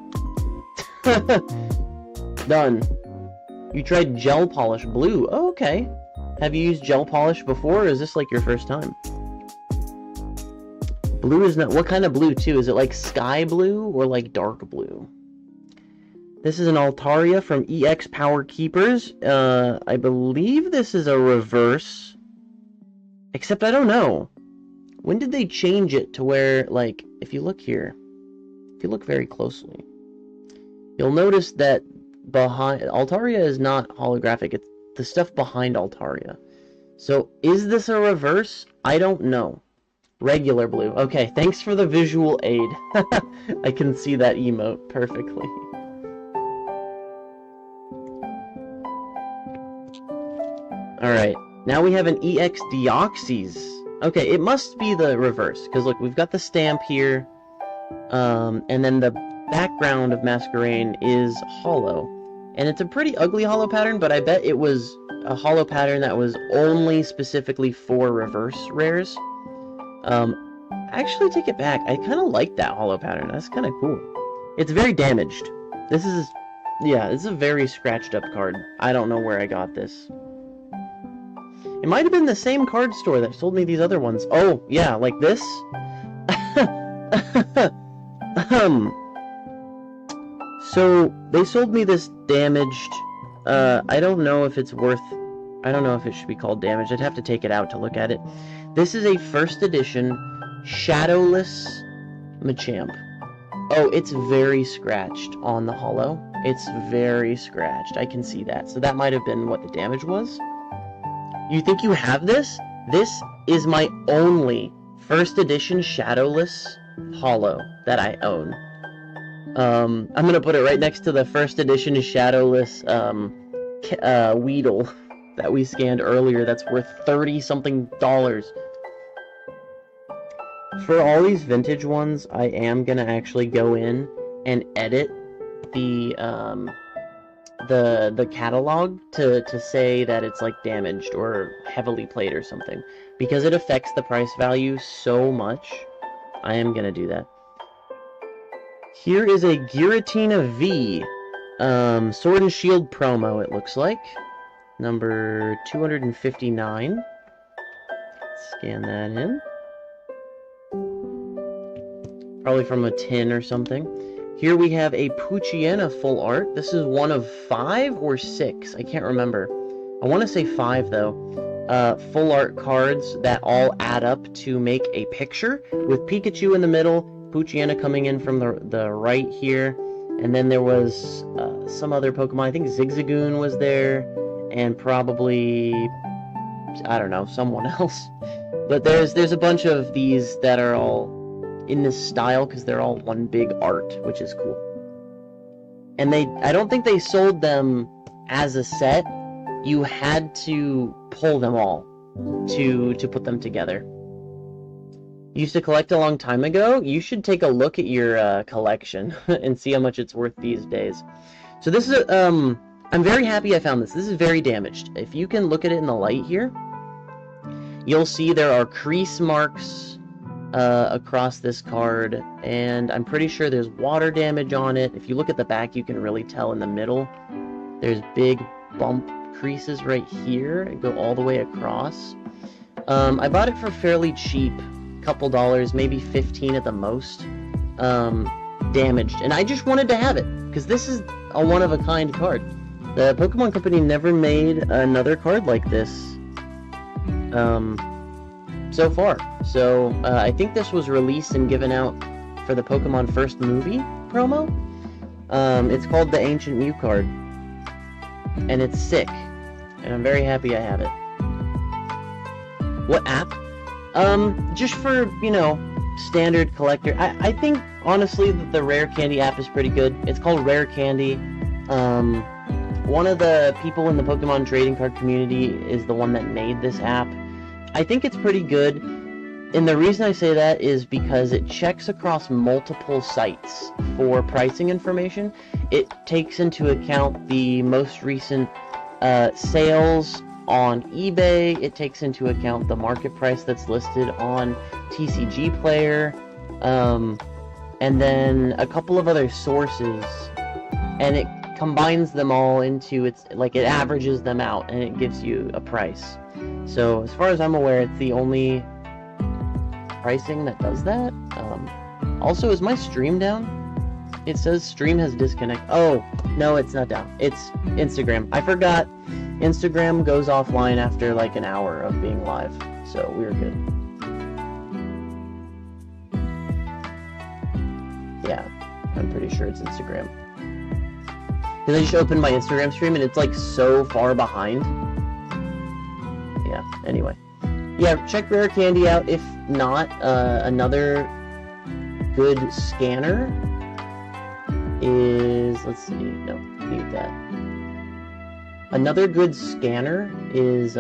Done. You tried Gel Polish Blue. Oh, okay. Have you used Gel Polish before, or is this like your first time? Blue is not... What kind of blue, too? Is it like sky blue or like dark blue? This is an Altaria from EX Power Keepers. I believe this is a reverse. Except I don't know. When did they change it to where, like, if you look here, if you look very closely, you'll notice that behind... Altaria is not holographic. It's the stuff behind Altaria. So, is this a reverse? I don't know. Regular blue. Okay, thanks for the visual aid. I can see that emote perfectly. Alright, now we have an EX Deoxys. Okay, it must be the reverse, because look, we've got the stamp here, and then the background of Masquerain is hollow. And it's a pretty ugly hollow pattern, but I bet it was a hollow pattern that was only specifically for reverse rares. Actually take it back, I kind of like that hollow pattern, that's kind of cool. It's very damaged. This is, yeah, this is a very scratched up card. I don't know where I got this. It might have been the same card store that sold me these other ones. Oh, yeah, like this? So, they sold me this damaged... I don't know if it's worth... I don't know if it should be called damaged. I'd have to take it out to look at it. This is a first edition Shadowless Machamp. Oh, it's very scratched on the holo. It's very scratched. I can see that. So that might have been what the damage was. You think you have this? This is my only first edition Shadowless holo that I own. I'm gonna put it right next to the first edition Shadowless Weedle that we scanned earlier that's worth $30-something. For all these vintage ones, I am gonna actually go in and edit the catalog to say that it's like damaged or heavily played or something, because it affects the price value so much. I am gonna do that. Here is a Giratina V Sword and Shield promo, it looks like. Number 259. Scan that in. Probably from a tin or something. Here we have a Poochyena full art. This is one of 5 or 6. I can't remember. I want to say 5, though. Full art cards that all add up to make a picture, with Pikachu in the middle, Poochyena coming in from the right here, and then there was some other Pokemon. I think Zigzagoon was there, and probably, I don't know, someone else. But there's a bunch of these that are all in this style because they're all one big art, which is cool. And I don't think they sold them as a set. You had to pull them all to put them together. Used to collect a long time ago. You should take a look at your collection and see how much it's worth these days. So this is I'm very happy I found this. This is very damaged. If you can look at it in the light here, you'll see there are crease marks across this card, and I'm pretty sure there's water damage on it. If you look at the back, you can really tell in the middle. There's big bump creases right here and go all the way across. I bought it for fairly cheap, couple dollars, maybe 15 at the most. Damaged, and I just wanted to have it because this is a one-of-a-kind card. The Pokemon Company never made another card like this so far. So I think this was released and given out for the Pokemon First movie promo. It's called the Ancient Mew card, and it's sick, and I'm very happy I have it. What app? Just for, you know, standard collector. I think, honestly, that the Rare Candy app is pretty good. It's called Rare Candy. One of the people in the Pokemon trading card community is the one that made this app. I think it's pretty good, and the reason I say that is because it checks across multiple sites for pricing information. It takes into account the most recent sales on eBay. It takes into account the market price that's listed on TCG Player, and then a couple of other sources, and it combines them all into it averages them out, and it gives you a price. So as far as I'm aware, it's the only pricing that does that. Also, is my stream down? It says stream has disconnect. Oh, no, it's not down. It's Instagram. I forgot Instagram goes offline after like an hour of being live, so we're good. Yeah, I'm pretty sure it's Instagram. Because I just opened my Instagram stream and it's like so far behind. Yeah, anyway. Yeah, check Rare Candy out. If not, another good scanner is... Let's see. No, mute that. Another good scanner is...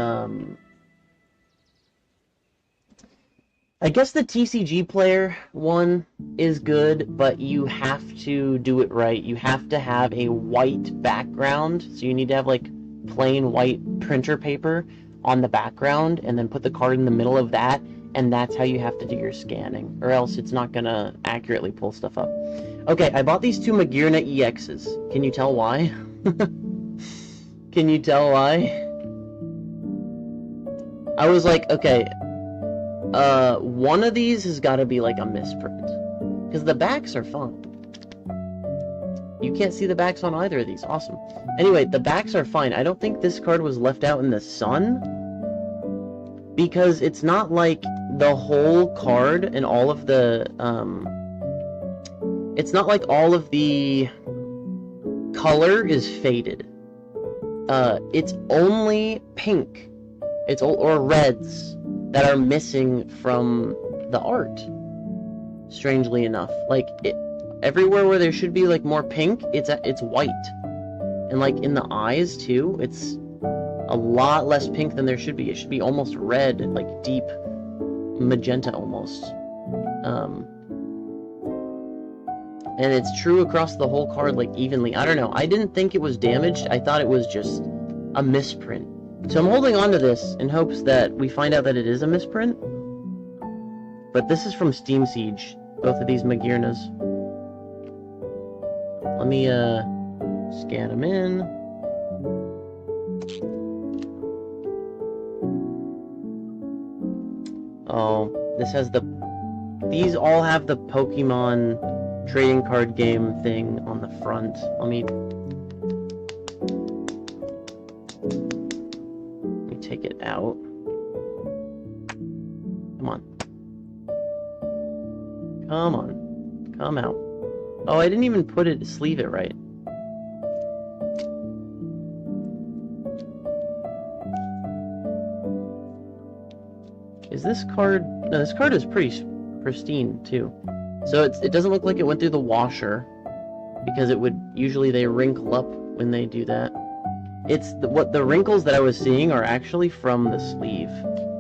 I guess the TCG Player one is good, but you have to do it right. You have to have a white background, so you need to have like plain white printer paper on the background, and then put the card in the middle of that, and that's how you have to do your scanning, or else it's not gonna accurately pull stuff up. Okay, I bought these two Magearna EXs. Can you tell why? Can you tell why? I was like, okay, one of these has got to be like a misprint, because the backs are fine. You can't see the backs on either of these. Awesome. Anyway, the backs are fine. I don't think this card was left out in the sun, because it's not like the whole card and all of the it's not like all of the color is faded. It's only pink, or reds that are missing from the art, strangely enough. Like, everywhere where there should be like more pink, it's white. And like in the eyes too, it's a lot less pink than there should be. It should be almost red, like deep magenta almost. And it's true across the whole card, like, evenly. I don't know. I didn't think it was damaged. I thought it was just a misprint. So I'm holding on to this in hopes that we find out that it is a misprint. But this is from Steam Siege, both of these Magirnas. Let me, scan them in. Oh, this has the... These all have the Pokemon trading card game thing on the front. Let me take it out. Come on. Come on. Come out. Oh, I didn't even put it, sleeve it right. Is this card... No, this card is pretty pristine, too. So it doesn't look like it went through the washer, because it would... Usually they wrinkle up when they do that. It's... What the wrinkles that I was seeing are actually from the sleeve,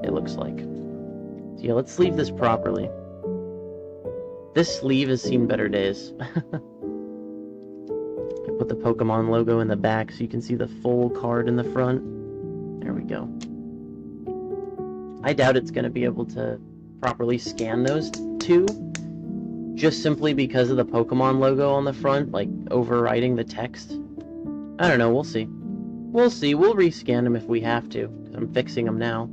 it looks like. So yeah, let's sleeve this properly. This sleeve has seen better days. Put the Pokemon logo in the back so you can see the full card in the front. There we go. I doubt it's going to be able to properly scan those two, just simply because of the Pokemon logo on the front, like, overriding the text. I don't know, we'll see. We'll see, we'll rescan them if we have to, because I'm fixing them now.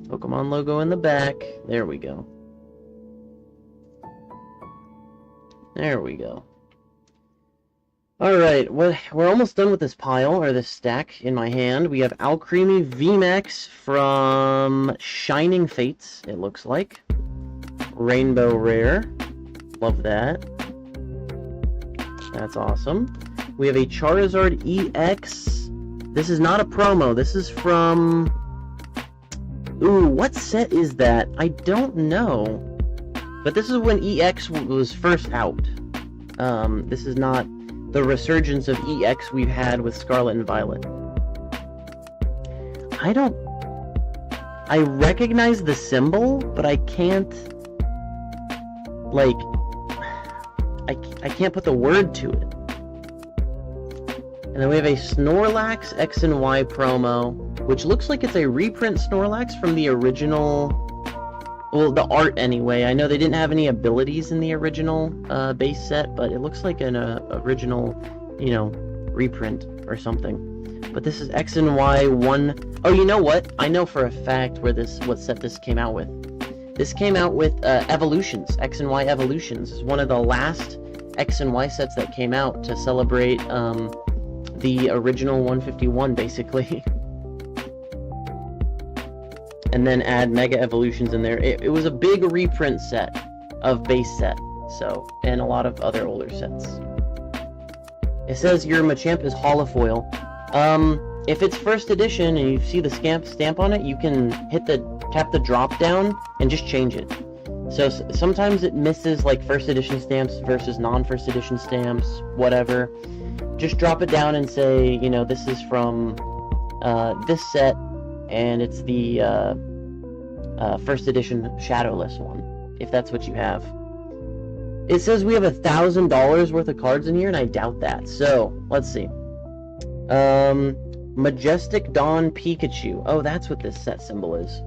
Pokemon logo in the back. There we go. There we go. Alright, well, we're almost done with this pile, or this stack in my hand. We have Alcremie VMAX from Shining Fates, it looks like. Rainbow Rare. Love that. That's awesome. We have a Charizard EX. This is not a promo. This is from... Ooh, what set is that? I don't know. But this is when EX was first out. This is not the resurgence of EX we've had with Scarlet and Violet. I recognize the symbol, but I can't... Like... I can't put the word to it. And then we have a Snorlax X and Y promo, which looks like it's a reprint Snorlax from the original... Well, the art anyway. I know they didn't have any abilities in the original base set, but it looks like an original, you know, reprint or something. But this is X and Y 1... Oh, you know what? I know for a fact what set this came out with. This came out with Evolutions. X and Y Evolutions is one of the last X and Y sets that came out to celebrate the original 151, basically. And then add Mega Evolutions in there. It was a big reprint set of base set, so, and a lot of other older sets. It says your Machamp is holofoil. If it's first edition and you see the stamp on it, you can tap the drop down and just change it. So sometimes it misses like first edition stamps versus non-first edition stamps, whatever. Just drop it down and say, you know, this is from this set, and it's the first edition Shadowless one, if that's what you have. It says we have $1,000 worth of cards in here, and I doubt that. So, let's see. Majestic Dawn Pikachu. Oh, that's what this set symbol is.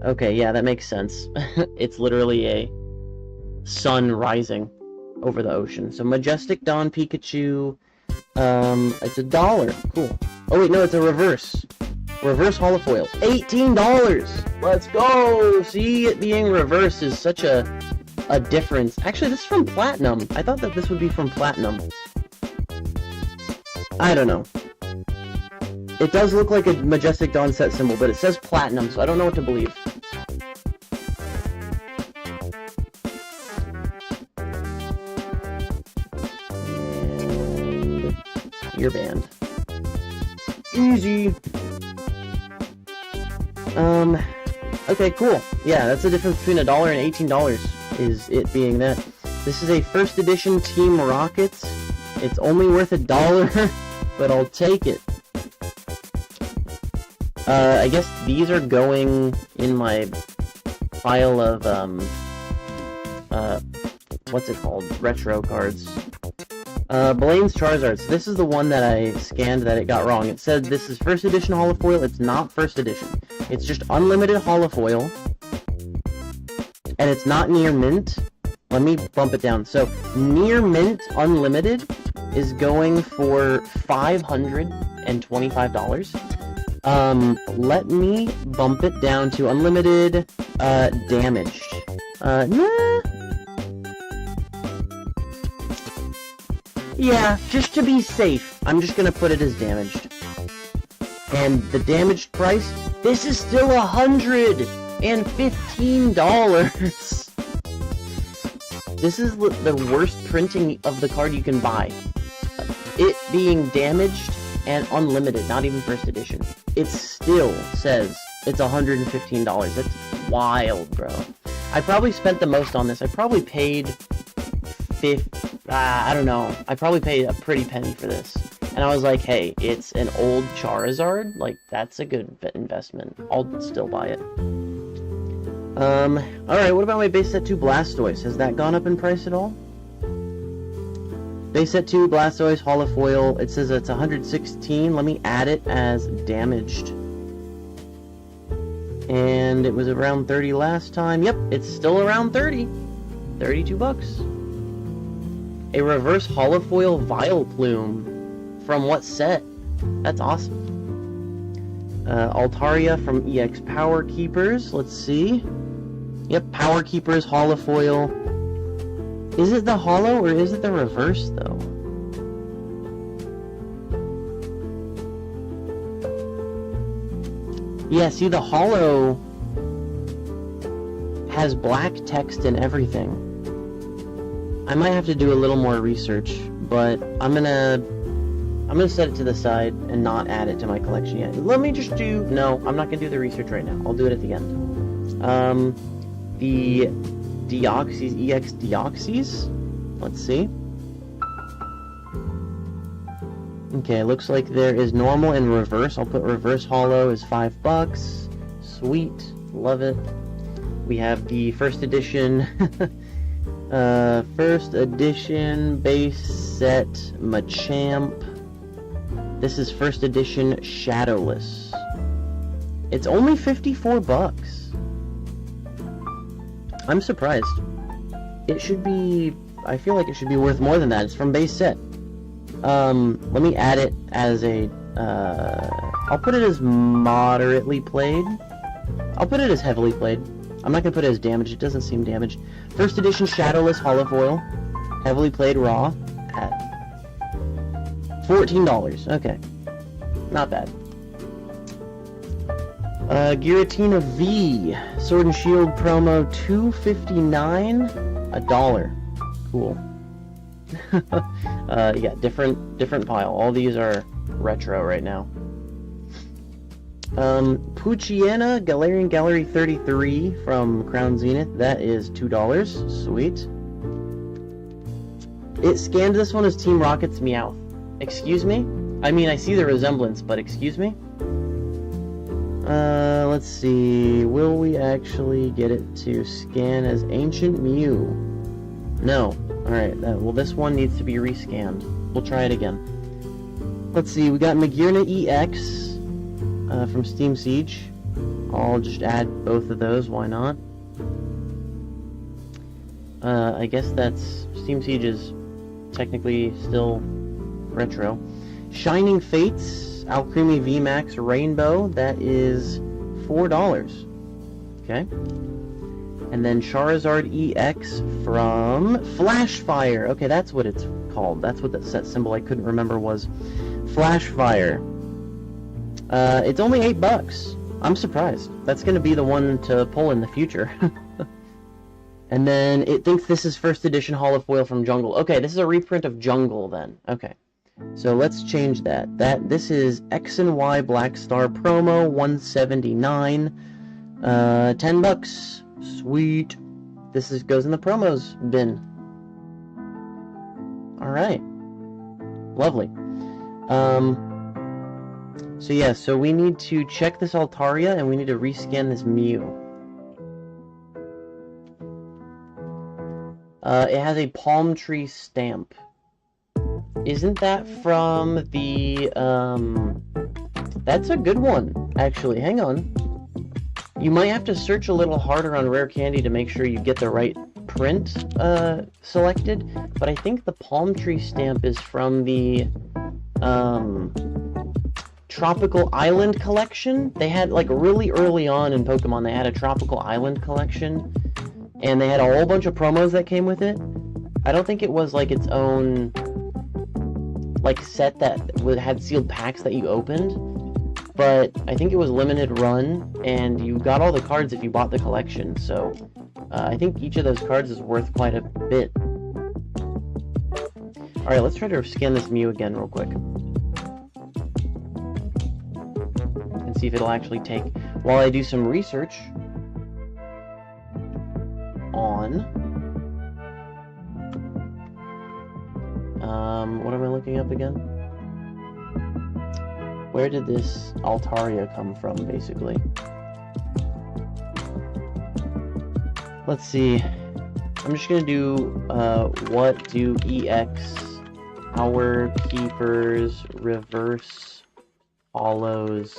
Okay, yeah, that makes sense. It's literally a sun rising over the ocean. So, Majestic Dawn Pikachu. It's $1. Cool. Oh, wait, no, it's a reverse. Reverse holofoil. $18! Let's go! See, it being reverse is such a difference. Actually, this is from Platinum. I thought that this would be from Platinum. I don't know. It does look like a Majestic Dawn set symbol, but it says Platinum, so I don't know what to believe. And... You're banned. Easy! Okay, cool. Yeah, that's the difference between $1 and $18, is it being that. This is a first edition Team Rockets. It's only worth $1, but I'll take it. I guess these are going in my pile of, what's it called? Retro cards. Blaine's Charizard. So this is the one that I scanned that it got wrong. It said this is first edition holofoil. It's not first edition. It's just unlimited holofoil. And it's not near mint. Let me bump it down. So, near mint unlimited is going for $525. Let me bump it down to unlimited, damaged. Nah. Yeah, just to be safe, I'm just gonna put it as damaged. And the damaged price, this is still $115. This is the worst printing of the card you can buy. It being damaged and unlimited, not even first edition. It still says it's $115. That's wild, bro. I probably spent the most on this. I probably paid I don't know. I probably paid a pretty penny for this. And I was like, hey, it's an old Charizard. Like, that's a good investment. I'll still buy it. Alright, what about my base set 2 Blastoise? Has that gone up in price at all? Base set 2 Blastoise holofoil. It says it's 116. Let me add it as damaged. And it was around 30 last time. Yep, it's still around 30. 32 bucks. A reverse holofoil Vileplume. From what set? That's awesome. Altaria from EX Power Keepers. Let's see. Yep, Power Keepers, holofoil. Is it the holo or is it the reverse, though? Yeah, see, the holo has black text and everything. I might have to do a little more research, but I'm gonna set it to the side and not add it to my collection yet. Let me just do... No, I'm not gonna do the research right now. I'll do it at the end. The Deoxys, EX Deoxys? Let's see. Okay, looks like there is normal and reverse. I'll put reverse holo is $5. Sweet. Love it. We have the first edition... first edition base set Machamp. This is first edition Shadowless. It's only 54 bucks. I'm surprised. It should be... I feel like it should be worth more than that. It's from base set. Let me add it as a... I'll put it as moderately played. I'll put it as heavily played. I'm not gonna put it as damaged. It doesn't seem damaged. First edition Shadowless holofoil. Heavily played raw. At $14. Okay. Not bad. Giratina V. Sword and Shield promo $2.59. $1. Cool. Yeah, different pile. All these are retro right now. Poochyena Galarian Gallery 33 from Crown Zenith. That is $2. Sweet. It scanned this one as Team Rocket's Meowth. Excuse me? I mean, I see the resemblance, but excuse me? Let's see. Will we actually get it to scan as Ancient Mew? No. Alright, well, this one needs to be rescanned. We'll try it again. Let's see. We got Magearna EX from Steam Siege. I'll just add both of those. Why not? I guess that's... Steam Siege is technically still retro. Shining Fates, Alcremie VMAX Rainbow, that is $4. Okay. And then Charizard EX from Flashfire. Okay, that's what it's called. That's what that set symbol I couldn't remember was. Flashfire. It's only $8. I'm surprised. That's going to be the one to pull in the future. And then it thinks this is first edition holofoil from Jungle. Okay, this is a reprint of Jungle then. Okay. So let's change that. This is X and Y Black Star promo, $179. $10. Sweet. This goes in the promos bin. Alright. Lovely. So yeah, so we need to check this Altaria, and we need to rescan this Mew. It has a palm tree stamp. Isn't that from the, That's a good one, actually. Hang on. You might have to search a little harder on Rare Candy to make sure you get the right print, selected, but I think the palm tree stamp is from the, Tropical Island collection. They had, like, really early on in Pokemon, they had a Tropical Island collection, and they had a whole bunch of promos that came with it. I don't think it was, like, its own, like, set that had sealed packs that you opened, but I think it was limited run, and you got all the cards if you bought the collection, so I think each of those cards is worth quite a bit. Alright, let's try to scan this Mew again real quick. And see if it'll actually take, while I do some research on... what am I looking up again? Where did this Altaria come from, basically? Let's see. I'm just gonna do, what do EX Power Keepers Reverse Hollows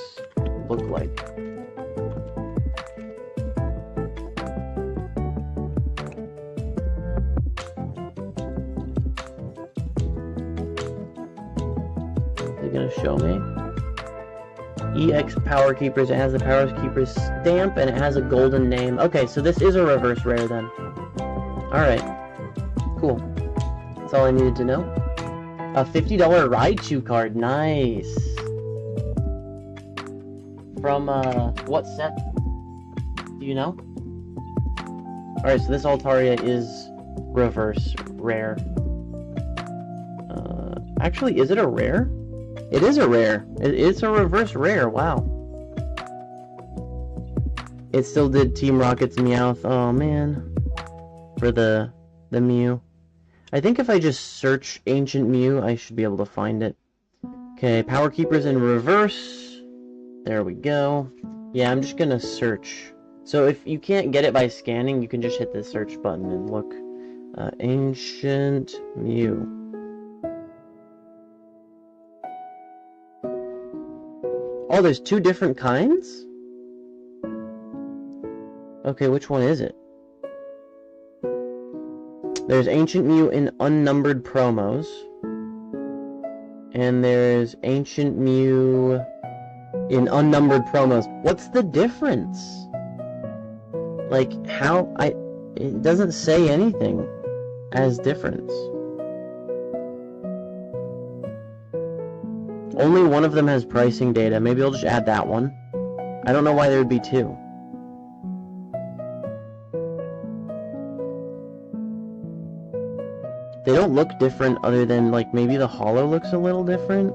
look like? Is it gonna show me? EX Power Keepers, it has the Power Keepers stamp, and it has a golden name. Okay, so this is a reverse rare then. Alright. Cool. That's all I needed to know. A $50 Raichu card, nice! From, what set? Do you know? Alright, so this Altaria is reverse rare. Actually, is it a rare? It is a rare. It's a reverse rare, wow. It still did Team Rocket's Meowth, oh man. For the Mew. I think if I just search Ancient Mew, I should be able to find it. Okay, Power Keepers in reverse. There we go. Yeah, I'm just gonna search. So if you can't get it by scanning, you can just hit the search button and look. Ancient Mew. Oh, there's two different kinds? Okay, which one is it? There's Ancient Mew in unnumbered promos. And there's Ancient Mew in unnumbered promos. What's the difference? Like, how it doesn't say anything as difference. Only one of them has pricing data. Maybe I'll just add that one. I don't know why there would be two. They don't look different other than, like, maybe the holo looks a little different.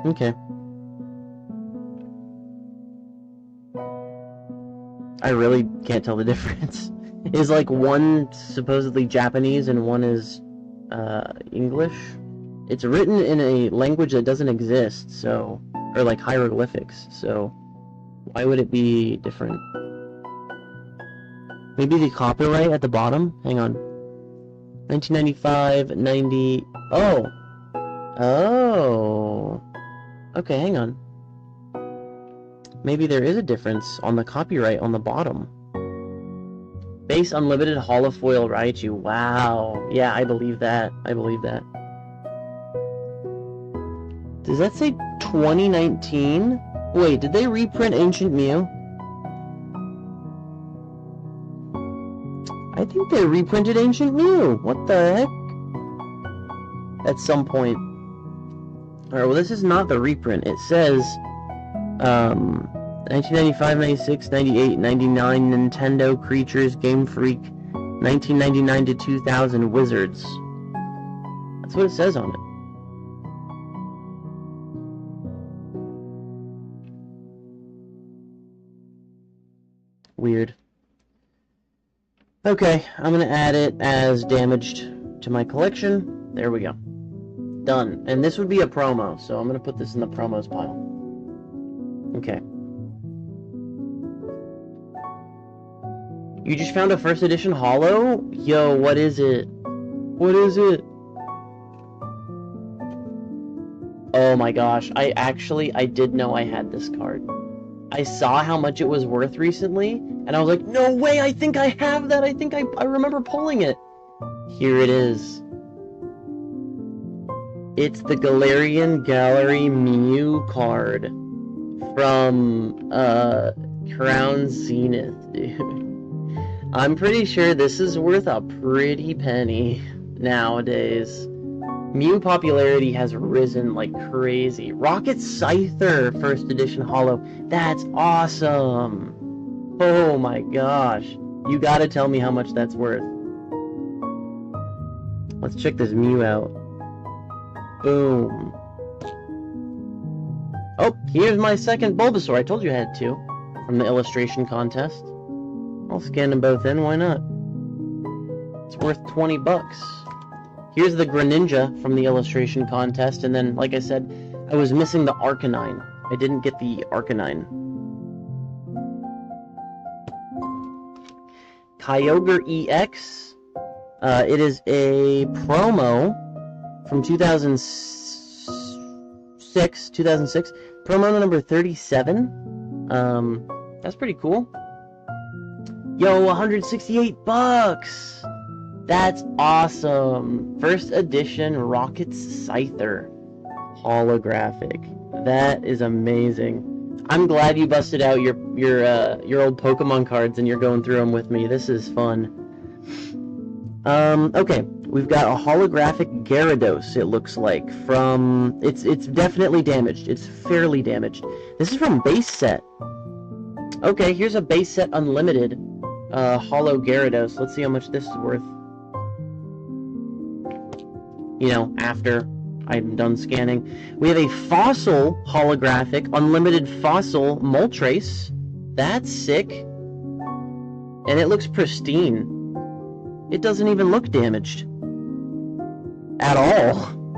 Okay. I really can't tell the difference. Is, like, one supposedly Japanese and one is, English? It's written in a language that doesn't exist, so... Or, like, hieroglyphics, so... Why would it be different? Maybe the copyright at the bottom? Hang on. 1995, 90... Oh! Oh! Okay, hang on. Maybe there is a difference on the copyright on the bottom. Base Unlimited Holofoil Raichu. Wow. Yeah, I believe that. I believe that. Does that say 2019? Wait, did they reprint Ancient Mew? I think they reprinted Ancient Mew. What the heck? At some point. Alright, well this is not the reprint. It says, 1995, 96, 98, 99, Nintendo Creatures, Game Freak, 1999 to 2000, Wizards. That's what it says on it. Weird. Okay, I'm gonna add it as damaged to my collection. There we go. Done. And this would be a promo, so I'm gonna put this in the promos pile. Okay. You just found a first edition holo? Yo, what is it? What is it? Oh my gosh, I did know I had this card. I saw how much it was worth recently, and I was like, no way, I think I have that, I think I remember pulling it. Here it is. It's the Galarian Gallery Mew card from, Crown Zenith, dude. I'm pretty sure this is worth a pretty penny nowadays. Mew popularity has risen like crazy. Rocket Scyther first edition holo. That's awesome. Oh my gosh. You gotta tell me how much that's worth. Let's check this Mew out. Boom. Oh, here's my second Bulbasaur. I told you I had two from the illustration contest. I'll scan them both in, why not? It's worth 20 bucks. Here's the Greninja from the illustration contest, and then, like I said, I was missing the Arcanine. I didn't get the Arcanine. Kyogre EX. It is a promo from 2006. Promo number 37. That's pretty cool. Yo, 168 bucks! That's awesome! First edition Rocket Scyther. Holographic. That is amazing. I'm glad you busted out your old Pokemon cards and you're going through them with me. This is fun. Okay. We've got a holographic Gyarados, it looks like, from... It's definitely damaged. It's fairly damaged. This is from base set. Okay, here's a base set unlimited. Holo Gyarados. Let's see how much this is worth. You know, after I'm done scanning. We have a Fossil holographic, unlimited Fossil Moltres. That's sick. And it looks pristine. It doesn't even look damaged. At all.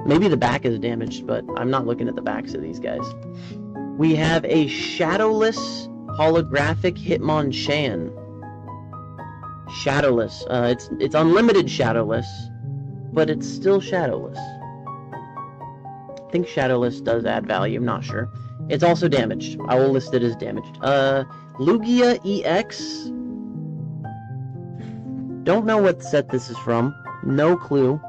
Maybe the back is damaged, but I'm not looking at the backs of these guys. We have a Shadowless holographic Hitmonchan. Shadowless. It's unlimited Shadowless, but it's still Shadowless. I think Shadowless does add value, I'm not sure. It's also damaged. I will list it as damaged. Lugia EX. Don't know what set this is from. No clue.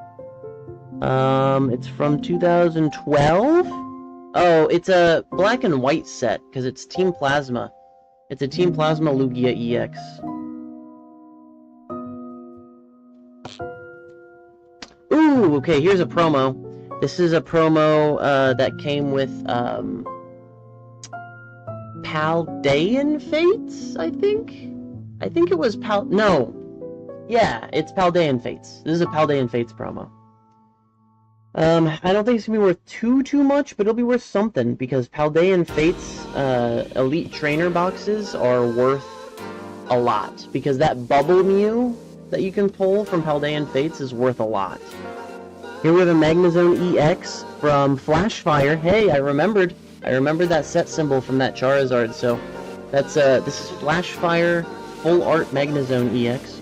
It's from 2012? Oh, it's a black and white set, because it's Team Plasma. It's a Team Plasma Lugia EX. Ooh, okay, here's a promo. This is a promo that came with Paldean Fates, I think? I think it was no. Yeah, it's Paldean Fates. This is a Paldean Fates promo. I don't think it's gonna be worth too much, but it'll be worth something, because Paldean Fates Elite Trainer boxes are worth a lot, because that Bubble Mew that you can pull from Paldean Fates is worth a lot. Here we have a Magnezone EX from Flashfire. Hey, I remembered that set symbol from that Charizard, so that's this is Flashfire Full Art Magnezone EX.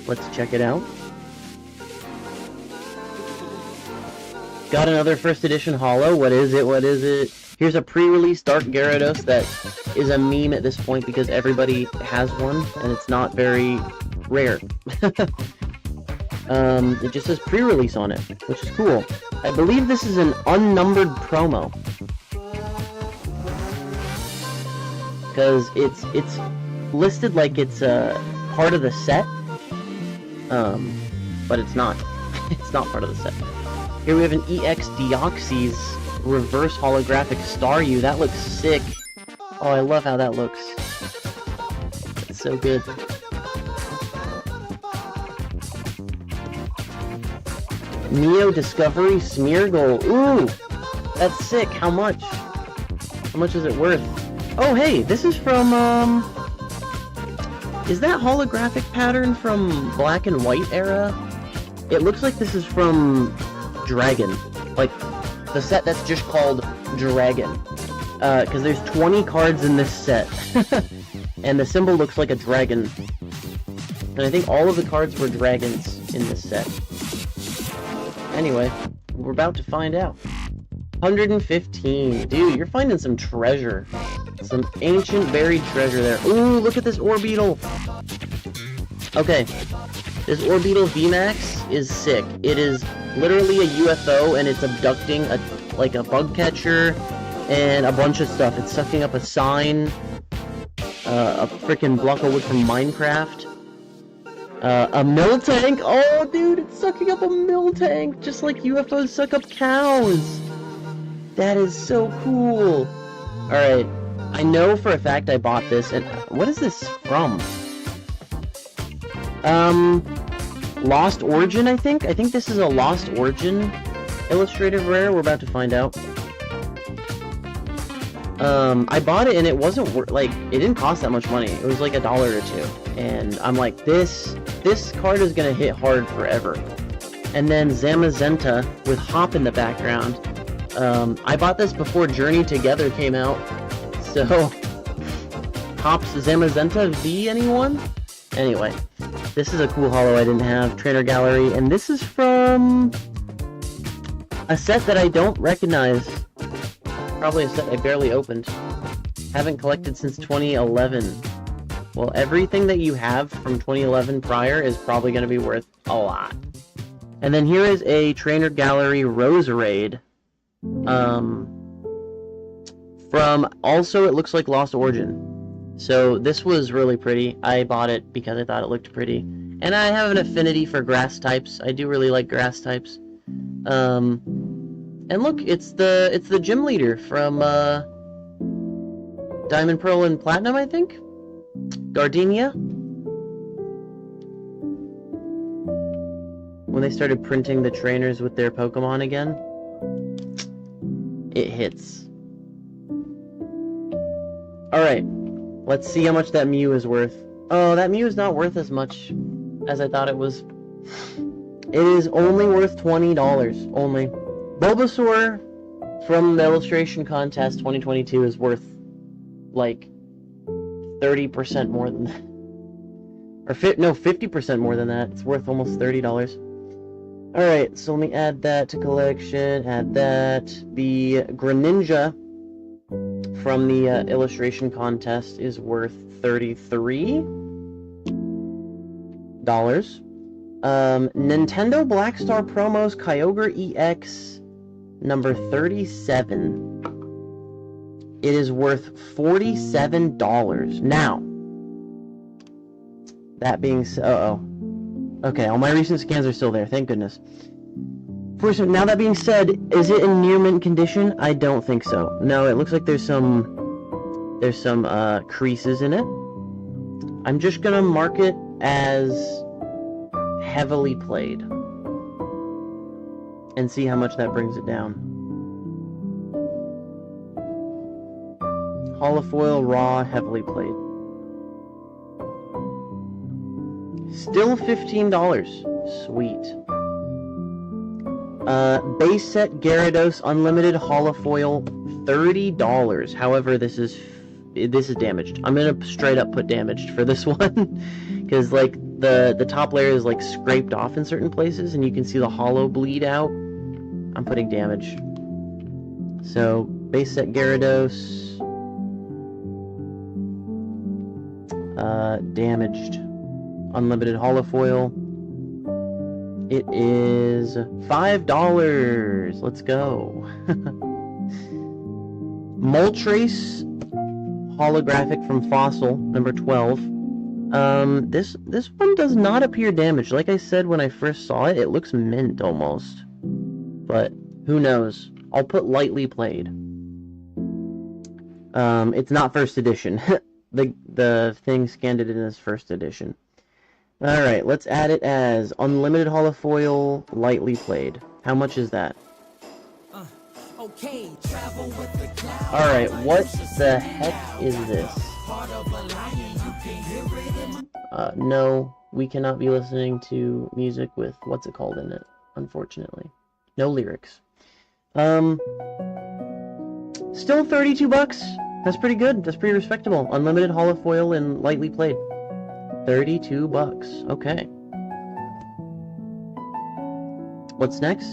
Let's check it out. Got another first edition holo. What is it? What is it? Here's a pre-release Dark Gyarados that is a meme at this point because everybody has one and it's not very rare. It just says pre-release on it, which is cool. I believe this is an unnumbered promo. Because it's listed like it's part of the set. But it's not. It's not part of the set. Here we have an EX Deoxys reverse holographic Staryu. That looks sick. Oh, I love how that looks. It's so good. Neo Discovery Smeargle. Ooh! That's sick. How much? How much is it worth? Oh, hey! This is from, Is that holographic pattern from Black and White era? It looks like this is from Dragon. Like, the set that's just called Dragon. Because there's 20 cards in this set. And the symbol looks like a dragon. And I think all of the cards were dragons in this set. Anyway, we're about to find out. 115. Dude, you're finding some treasure. Some ancient buried treasure there. Ooh, look at this Orbeetle! Okay. This Orbeetle VMAX is sick. It is literally a UFO, and it's abducting a bug catcher and a bunch of stuff. It's sucking up a sign, a freaking block of wood from Minecraft, a mill tank. Oh, dude, it's sucking up a mill tank, just like UFOs suck up cows. That is so cool. Alright, I know for a fact I bought this, and what is this from? Lost Origin, I think? I think this is a Lost Origin illustrated rare. We're about to find out. I bought it and it wasn't like, it didn't cost that much money. It was like $1 or $2. And I'm like, this card is gonna hit hard forever. And then Zamazenta with Hop in the background. I bought this before Journey Together came out. So, Hop's Zamazenta V, anyone? Anyway, this is a cool holo I didn't have. Trainer Gallery, and this is from a set that I don't recognize. Probably a set I barely opened. Haven't collected since 2011. Well, everything that you have from 2011 prior is probably going to be worth a lot. And then here is a Trainer Gallery Roserade. From, also it looks like Lost Origin. So this was really pretty. I bought it because I thought it looked pretty. And I have an affinity for grass types. I do really like grass types. And look, it's the gym leader from Diamond, Pearl, and Platinum, I think? Gardenia? When they started printing the trainers with their Pokemon again, it hits. Alright, let's see how much that Mew is worth. Oh, that Mew is not worth as much as I thought it was. It is only worth $20. Only. Bulbasaur from the illustration contest 2022 is worth like 30% more than that. Or 50% more than that. It's worth almost $30. Alright, so let me add that to collection. Add that. The Greninja from the illustration contest is worth $33. Nintendo Black Star Promos Kyogre EX number 37. It is worth $47. Now, that being said, okay, all my recent scans are still there, thank goodness. First, now that being said, is it in near mint condition? I don't think so. No, it looks like there's some creases in it. I'm just gonna mark it as heavily played and see how much that brings it down. Holofoil raw heavily played. Still $15. Sweet. Base set Gyarados Unlimited Holofoil $30. However, this is damaged. I'm gonna straight up put damaged for this one because like the top layer is like scraped off in certain places and you can see the holo bleed out. I'm putting damage. So base set Gyarados damaged. Unlimited Holofoil. It is $5. Let's go. Moltres holographic from Fossil number 12. This one does not appear damaged. Like I said when I first saw it, it looks mint almost. But who knows? I'll put lightly played. It's not first edition. The thing scanned it in as first edition. Alright, let's add it as Unlimited Holofoil, lightly played. How much is that? Alright, what the heck is this? No, we cannot be listening to music with what's it called in it, unfortunately. No lyrics. Still 32 bucks. That's pretty good. That's pretty respectable. Unlimited holofoil and lightly played. 32 bucks. Okay. What's next?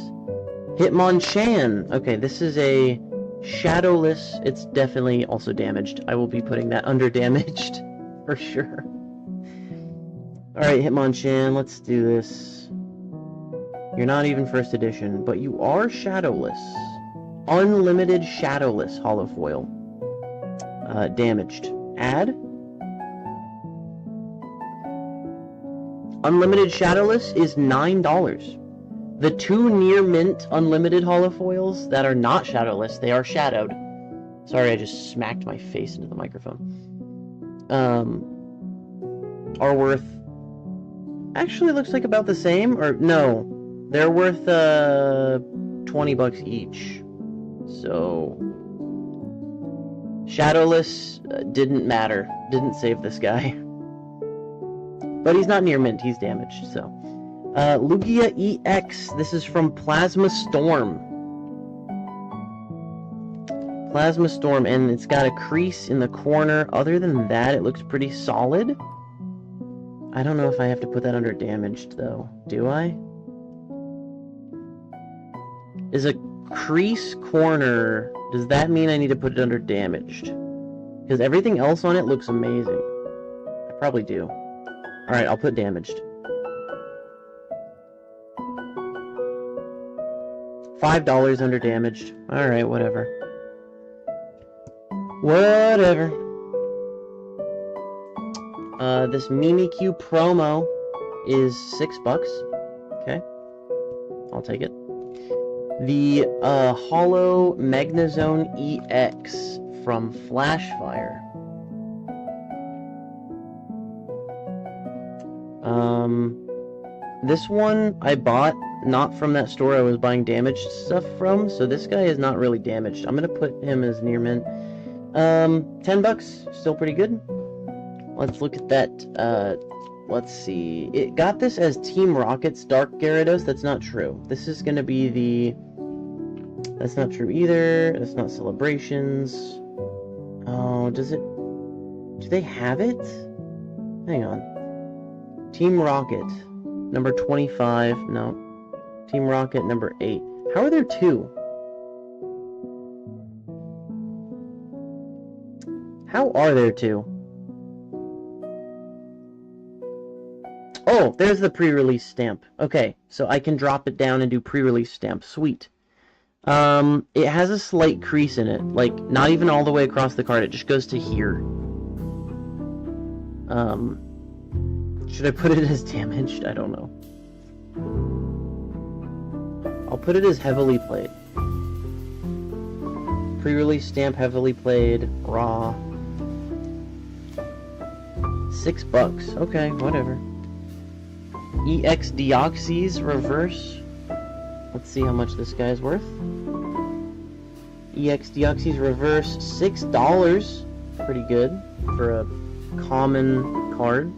Hitmonchan. Okay, this is a shadowless. It's definitely also damaged. I will be putting that under damaged for sure. Alright, Hitmonchan, let's do this. You're not even first edition, but you are shadowless. Unlimited shadowless holofoil. Damaged. Add. Unlimited shadowless is $9. The two near mint unlimited holofoils that are not shadowless, they are shadowed. Sorry, I just smacked my face into the microphone. Are worth, actually looks like about the same, or no, they're worth 20 bucks each. So shadowless didn't matter, didn't save this guy. But he's not near mint, he's damaged, so. Lugia EX, this is from Plasma Storm. Plasma Storm, and it's got a crease in the corner. Other than that, it looks pretty solid. I don't know if I have to put that under damaged, though. Do I? Is a crease corner, does that mean I need to put it under damaged? Because everything else on it looks amazing. I probably do. Alright, I'll put damaged. $5 under damaged. Alright, whatever. Whatever. This Mimikyu promo is $6. Okay. I'll take it. The Holo Magnezone EX from Flashfire. This one I bought not from that store I was buying damaged stuff from, so this guy is not really damaged. I'm gonna put him as near mint. $10, still pretty good. Let's look at that. Let's see. It got this as Team Rocket's Dark Gyarados. That's not true. This is gonna be the... That's not true either. That's not Celebrations. Oh, does it... Do they have it? Hang on. Team Rocket. Number 25. No. Team Rocket, number 8. How are there two? How are there two? Oh, there's the pre-release stamp. Okay, so I can drop it down and do pre-release stamp. Sweet. It has a slight crease in it. Like, not even all the way across the card. It just goes to here. Should I put it as damaged? I don't know. I'll put it as heavily played. Pre-release stamp, heavily played, raw. $6. Okay, whatever. EX Deoxys reverse. Let's see how much this guy's worth. EX Deoxys reverse, $6. Pretty good for a common card.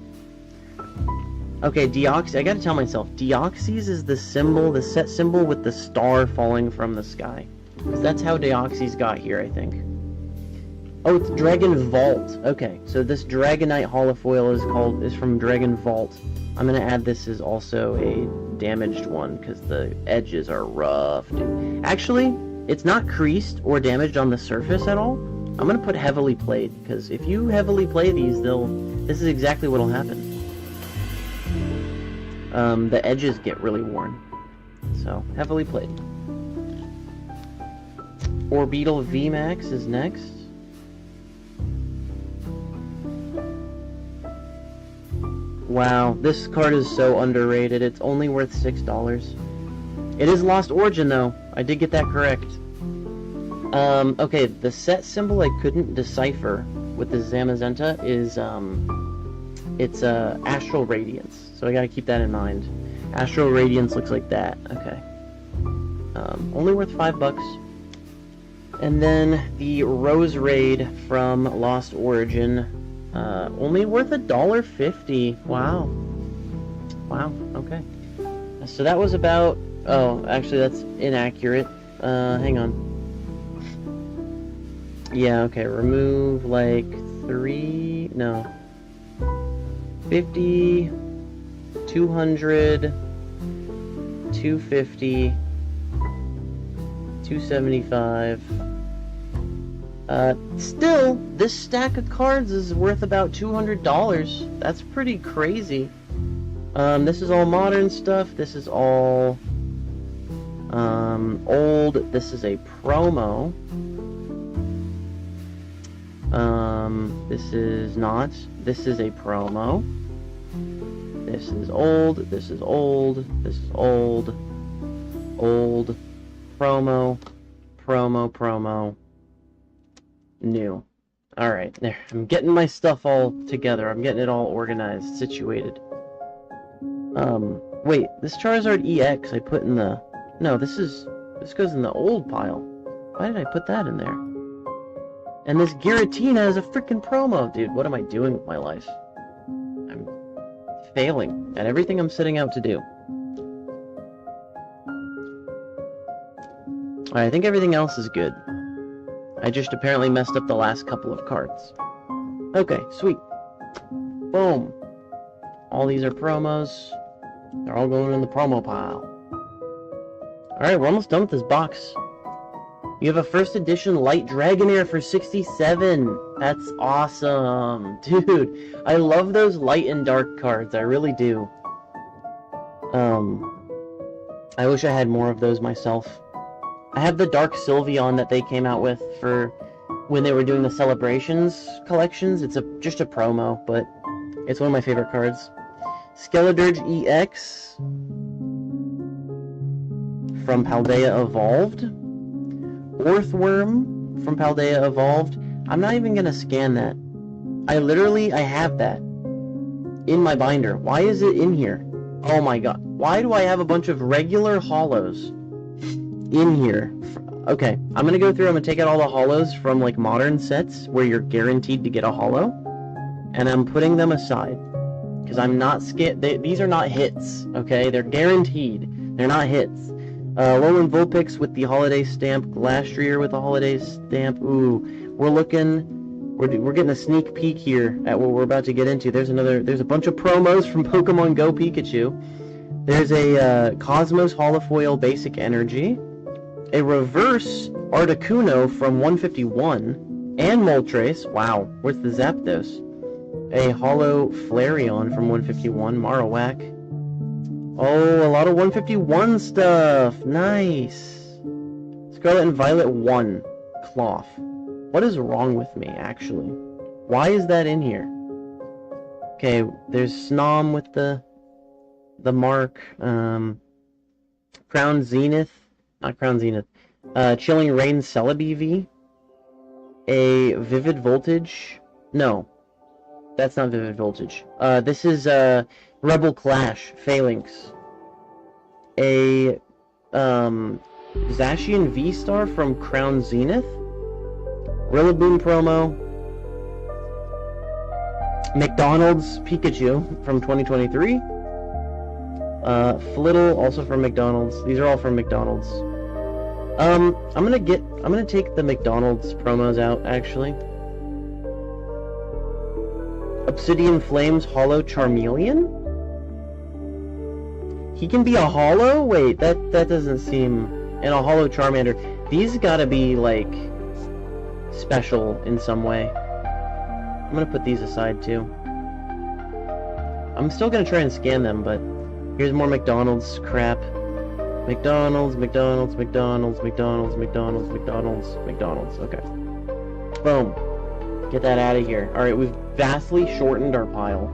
Okay, Deoxys, I gotta tell myself, Deoxys is the symbol, the set symbol with the star falling from the sky. Because that's how Deoxys got here, I think. Oh, it's Dragon Vault. Okay, so this Dragonite holofoil is from Dragon Vault. I'm gonna add this as also a damaged one, because the edges are rough, dude. Actually, it's not creased or damaged on the surface at all. I'm gonna put heavily played, because if you heavily play these, this is exactly what'll happen. The edges get really worn. So, heavily played. Orbeetle VMAX is next. Wow, this card is so underrated. It's only worth $6. It is Lost Origin, though. I did get that correct. Okay, the set symbol I couldn't decipher with the Zamazenta is, it's Astral Radiance. So I gotta keep that in mind. Astral Radiance looks like that. Okay. Only worth $5. And then the Rose Raid from Lost Origin. Only worth $1.50. Wow. Wow, okay. So that was about... Oh, actually that's inaccurate. Hang on. Yeah, okay, remove like 3... No. 50... 200... 250... 275... Still, this stack of cards is worth about $200. That's pretty crazy. This is all modern stuff. This is all old. This is a promo. This is not. This is a promo. This is old. This is old. This is old. Old. Promo. Promo. New. Alright, there. I'm getting my stuff all together. I'm getting it all organized, situated. Wait, this Charizard EX I put in the... No, this goes in the old pile. Why did I put that in there? And this Giratina is a freaking promo, dude. What am I doing with my life? I'm failing at everything I'm setting out to do. Alright, I think everything else is good. I just apparently messed up the last couple of cards. Okay, sweet. Boom. All these are promos. They're all going in the promo pile. Alright, we're almost done with this box. You have a first edition Light Dragonair for 67. That's awesome. Dude, I love those light and dark cards. I really do. I wish I had more of those myself. I have the Dark Sylveon that they came out with for when they were doing the Celebrations collections. It's just a promo, but it's one of my favorite cards. Skeledirge EX from Paldea Evolved. Orthworm from Paldea Evolved. I'm not even gonna scan that. I have that in my binder. Why is it in here? Oh my god. Why do I have a bunch of regular holos in here? Okay, I'm gonna go through, I'm gonna take out all the holos from like modern sets where you're guaranteed to get a holo, and I'm putting them aside because I'm not scared. These are not hits, okay? They're guaranteed. They're not hits. Alolan Vulpix with the holiday stamp, Glastrier with the holiday stamp. Ooh, we're getting a sneak peek here at what we're about to get into. There's a bunch of promos from Pokemon Go Pikachu. There's a Cosmos Holofoil Basic Energy, a reverse Articuno from 151, and Moltres. Wow, where's the Zapdos? A Holo Flareon from 151, Marowak. Oh, a lot of 151 stuff. Nice. Scarlet and Violet 1, Cloth. What is wrong with me, actually? Why is that in here? Okay, there's Snom with the mark. Crown Zenith. Not Crown Zenith. Chilling Rain Celebi V. A Vivid Voltage. No. That's not Vivid Voltage. This is Rebel Clash Phalanx. A Zacian V-Star from Crown Zenith. Rillaboom promo. McDonald's Pikachu from 2023. Flittle, also from McDonald's. These are all from McDonald's. I'm gonna take the McDonald's promos out, actually. Obsidian Flames Holo Charmeleon? He can be a holo? Wait, that doesn't seem... And a holo Charmander. These gotta be, like, special in some way. I'm gonna put these aside, too. I'm still gonna try and scan them, but... Here's more McDonald's crap. McDonald's. Okay. Boom. Get that out of here. Alright, we've vastly shortened our pile.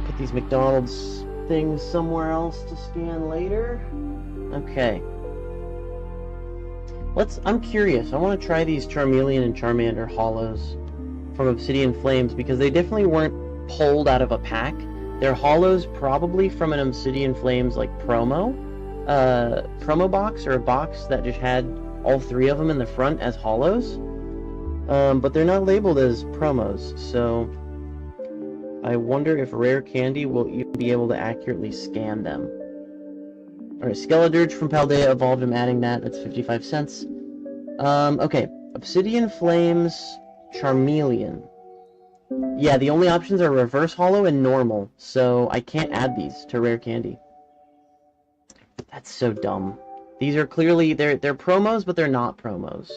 Put these McDonald's things somewhere else to scan later. Okay. I'm curious. I want to try these Charmeleon and Charmander holos from Obsidian Flames because they definitely weren't pulled out of a pack. They're holos probably from an Obsidian Flames like promo box, or a box that just had all three of them in the front as holos. But they're not labeled as promos, so I wonder if Rare Candy will even be able to accurately scan them. Alright, Skeledirge from Paldea evolved. I'm adding that. That's 55 cents. Okay. Obsidian Flames, Charmeleon. Yeah, the only options are Reverse Hollow and Normal, so I can't add these to Rare Candy. That's so dumb. These are clearly, they're promos, but they're not promos.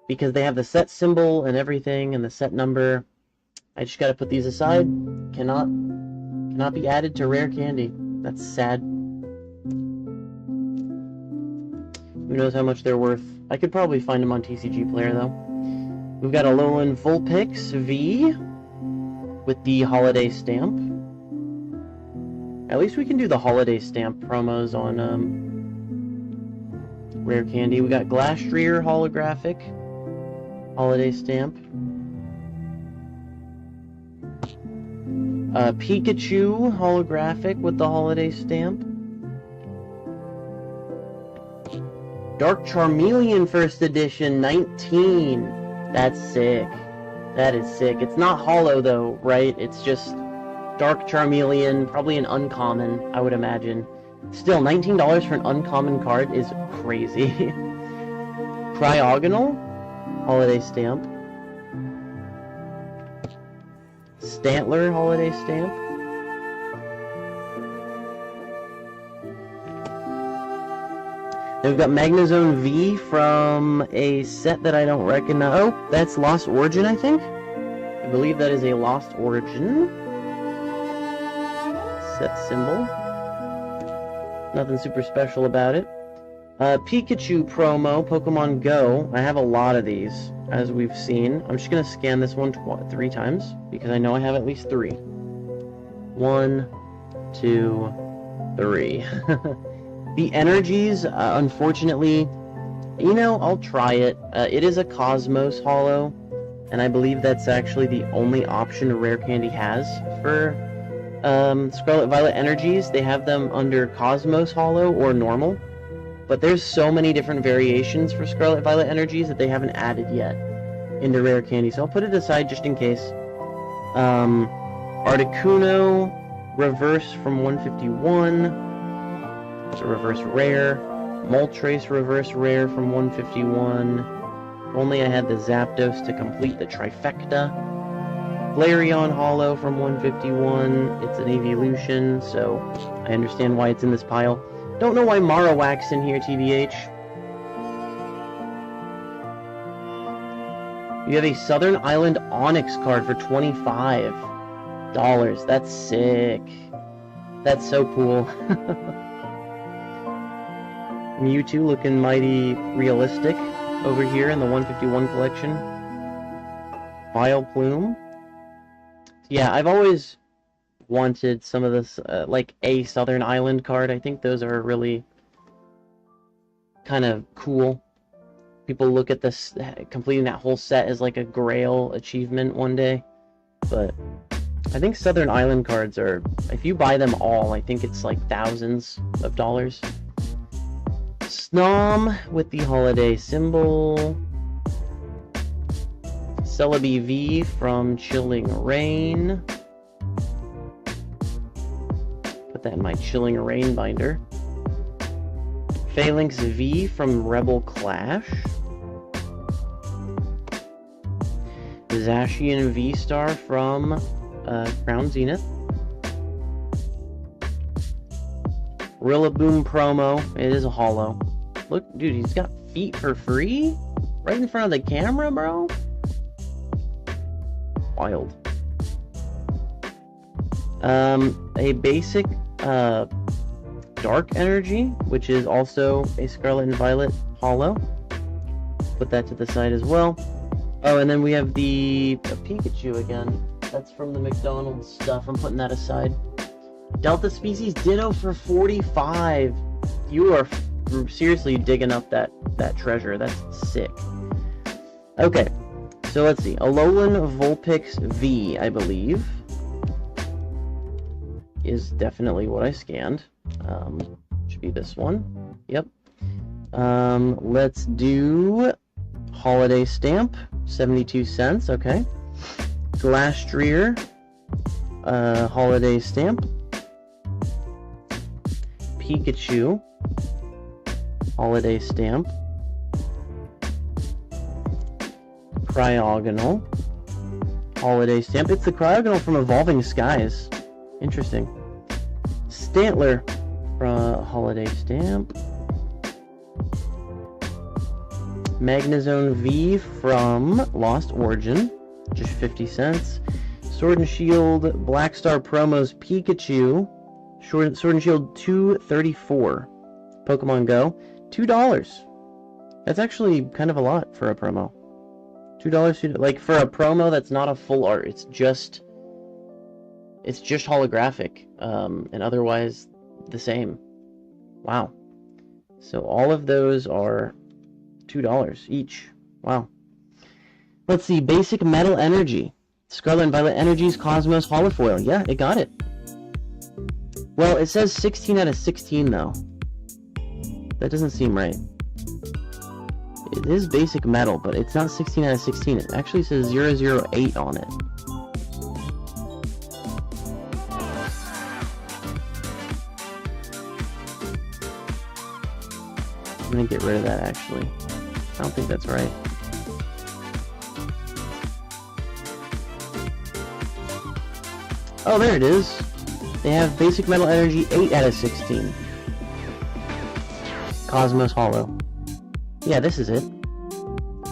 Because they have the set symbol and everything, and the set number. I just gotta put these aside. Cannot be added to Rare Candy. That's sad. Who knows how much they're worth. I could probably find them on TCG Player, though. We've got Alolan Vulpix V with the holiday stamp. At least we can do the holiday stamp promos on Rare Candy. We got Glastrier holographic holiday stamp. Pikachu holographic with the holiday stamp. Dark Charmeleon first edition 19. That's sick. That is sick. It's not hollow though, right? It's just Dark Charmeleon, probably an uncommon, I would imagine. Still, $19 for an uncommon card is crazy. Cryogonal holiday stamp. Stantler holiday stamp. Then we've got Magnezone V from a set that I don't recognize. Oh, that's Lost Origin, I think? I believe that is a Lost Origin set symbol. Nothing super special about it. Pikachu promo, Pokemon Go. I have a lot of these, as we've seen. I'm just going to scan this one 3 times, because I know I have at least 3. 1, 2, 3. The energies, unfortunately, you know, I'll try it. It is a Cosmos Hollow, and I believe that's actually the only option Rare Candy has for Scarlet Violet energies. They have them under Cosmos Hollow or normal, but there's so many different variations for Scarlet Violet energies that they haven't added yet into Rare Candy, so I'll put it aside just in case. Articuno, reverse from 151. It's a reverse rare. Moltres reverse rare from 151. If only I had the Zapdos to complete the trifecta. Flareon Hollow from 151. It's an evolution, so I understand why it's in this pile. Don't know why Marowak's in here, TBH. You have a Southern Island Onyx card for $25. That's sick. That's so cool. Mewtwo looking mighty realistic over here in the 151 collection. Vileplume. Yeah, I've always wanted some of this, like a Southern Island card. I think those are really kind of cool. People look at this, completing that whole set as like a grail achievement one day. But I think Southern Island cards are, if you buy them all, I think it's like thousands of dollars. Snom with the holiday symbol. Celebi V from Chilling Rain. Put that in my Chilling Rain binder. Phalanx V from Rebel Clash. Zacian V-Star from Crown Zenith. Rillaboom promo. It is a hollow. Look, dude, he's got feet for free? Right in front of the camera, bro? Wild. A basic Dark Energy, which is also a Scarlet and Violet hollow. Put that to the side as well. Oh, and then we have the Pikachu again. That's from the McDonald's stuff. I'm putting that aside. Delta Species Ditto for 45. You are seriously digging up that treasure. That's sick. Okay, so let's see. Alolan Vulpix V, I believe, is definitely what I scanned. Should be this one. Yep. Let's do Holiday Stamp, 72 cents, okay. Glastrier, Holiday Stamp. Pikachu, Holiday Stamp. Cryogonal, Holiday Stamp. It's the Cryogonal from Evolving Skies. Interesting. Stantler, Holiday Stamp. Magnezone V from Lost Origin, just 50 cents. Sword and Shield Black Star Promos Pikachu, Sword and Shield 234. Pokemon Go, $2. That's actually kind of a lot for a promo. $2, like for a promo that's not a full art. It's just holographic, and otherwise the same. Wow. So all of those are $2 each. Wow. Let's see. Basic Metal Energy. Scarlet and Violet Energies Cosmos Holofoil. Yeah, it got it. Well, it says 16 out of 16 though. That doesn't seem right. It is Basic Metal, but it's not 16 out of 16. It actually says 008 on it. I'm gonna get rid of that actually. I don't think that's right. Oh, there it is. They have Basic Metal Energy 8 out of 16. Cosmos Holo. Yeah, this is it.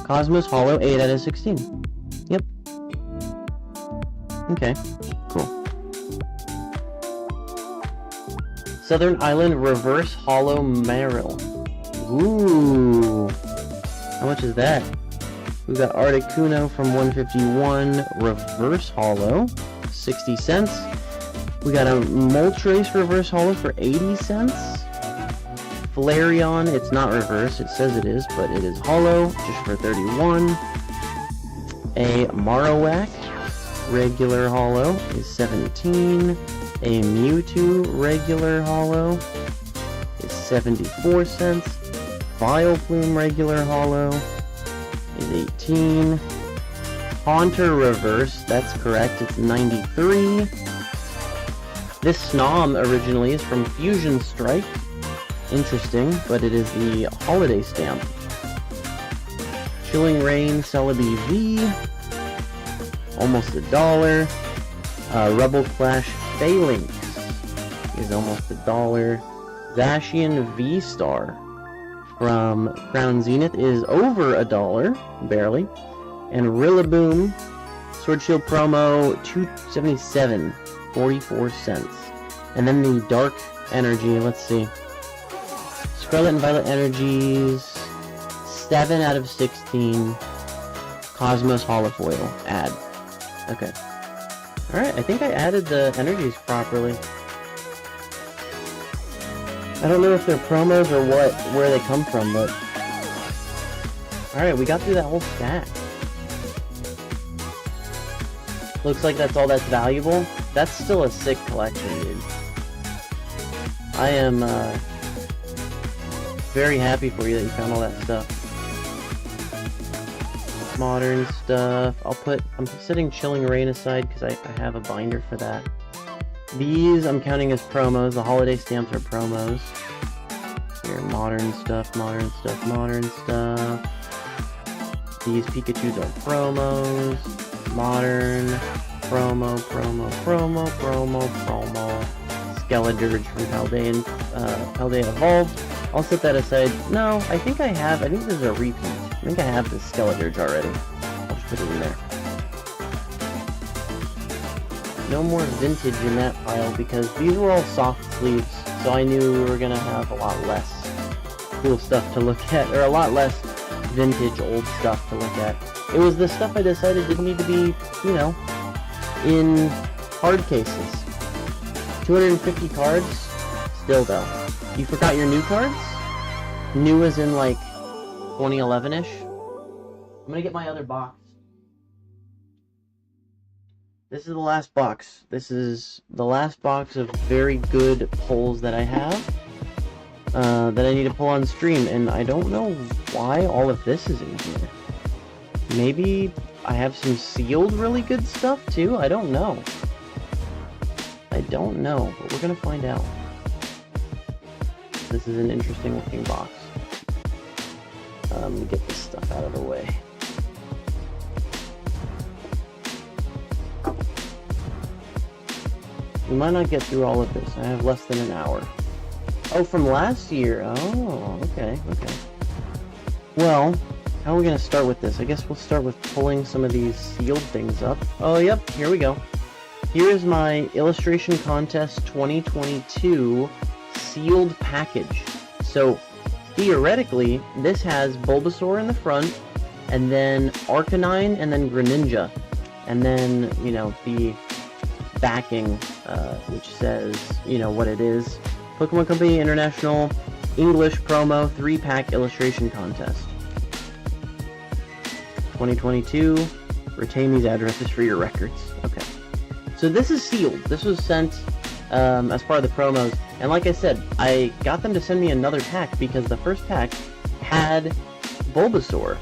Cosmos Holo 8 out of 16. Yep. Okay, cool. Southern Island Reverse Holo Marill. Ooh. How much is that? We got Articuno from 151 Reverse Holo, 60 cents. We got a Moltres Reverse Holo for 80 cents. Flareon, it's not reverse, it says it is, but it is holo, just for 31. A Marowak regular holo is 17. A Mewtwo regular holo is 74 cents. Vileplume regular holo is 18. Haunter reverse, that's correct, it's 93. This Snom originally is from Fusion Strike. Interesting, but it is the Holiday Stamp. Chilling Rain Celebi V, almost $1. Rebel Clash Phalanx is almost $1. Zacian V-Star from Crown Zenith is over $1, barely. And Rillaboom Sword Shield promo, $277, 44 cents. And then the Dark Energy, let's see. Scarlet and Violet Energies, 7 out of 16. Cosmos Holofoil, add. Okay. Alright, I think I added the energies properly. I don't know if they're promos or what, where they come from, but... Alright, we got through that whole stack. Looks like that's all that's valuable. That's still a sick collection, dude. I am, very happy for you that you found all that stuff. Modern stuff. I'm setting Chilling Rain aside because I have a binder for that. These I'm counting as promos. The holiday stamps are promos. Here, modern stuff, modern stuff, modern stuff. These Pikachus are promos. Modern, promo, promo, promo, promo, promo. Skeledirge from Paldea Evolved. I'll set that aside. No, I think this is a repeat. I think I have the Skeledirge already. I'll just put it in there. No more vintage in that pile because these were all soft sleeves, so I knew we were gonna have a lot less cool stuff to look at, or a lot less vintage old stuff to look at. It was the stuff I decided didn't need to be, you know, in hard cases. 250 cards? Still though. You forgot your new cards? New as in like 2011-ish? I'm gonna get my other box. This is the last box. This is the last box of very good pulls that I have. That I need to pull on stream, and I don't know why all of this is in here. Maybe I have some sealed really good stuff too? I don't know. I don't know, but we're gonna find out. This is an interesting looking box. Get this stuff out of the way. We might not get through all of this. I have less than an hour. Oh, from last year. Oh, okay, okay. Well, how are we going to start with this? I guess we'll start with pulling some of these sealed things up. Oh, yep, here we go. Here is my Illustration Contest 2022 sealed package. So, theoretically, this has Bulbasaur in the front, and then Arcanine, and then Greninja. And then, you know, the backing, which says, you know, what it is. Pokemon Company International English Promo 3-Pack Illustration Contest. 2022. Retain these addresses for your records. Okay. So this is sealed. This was sent as part of the promos. And like I said, I got them to send me another pack because the first pack had Bulbasaur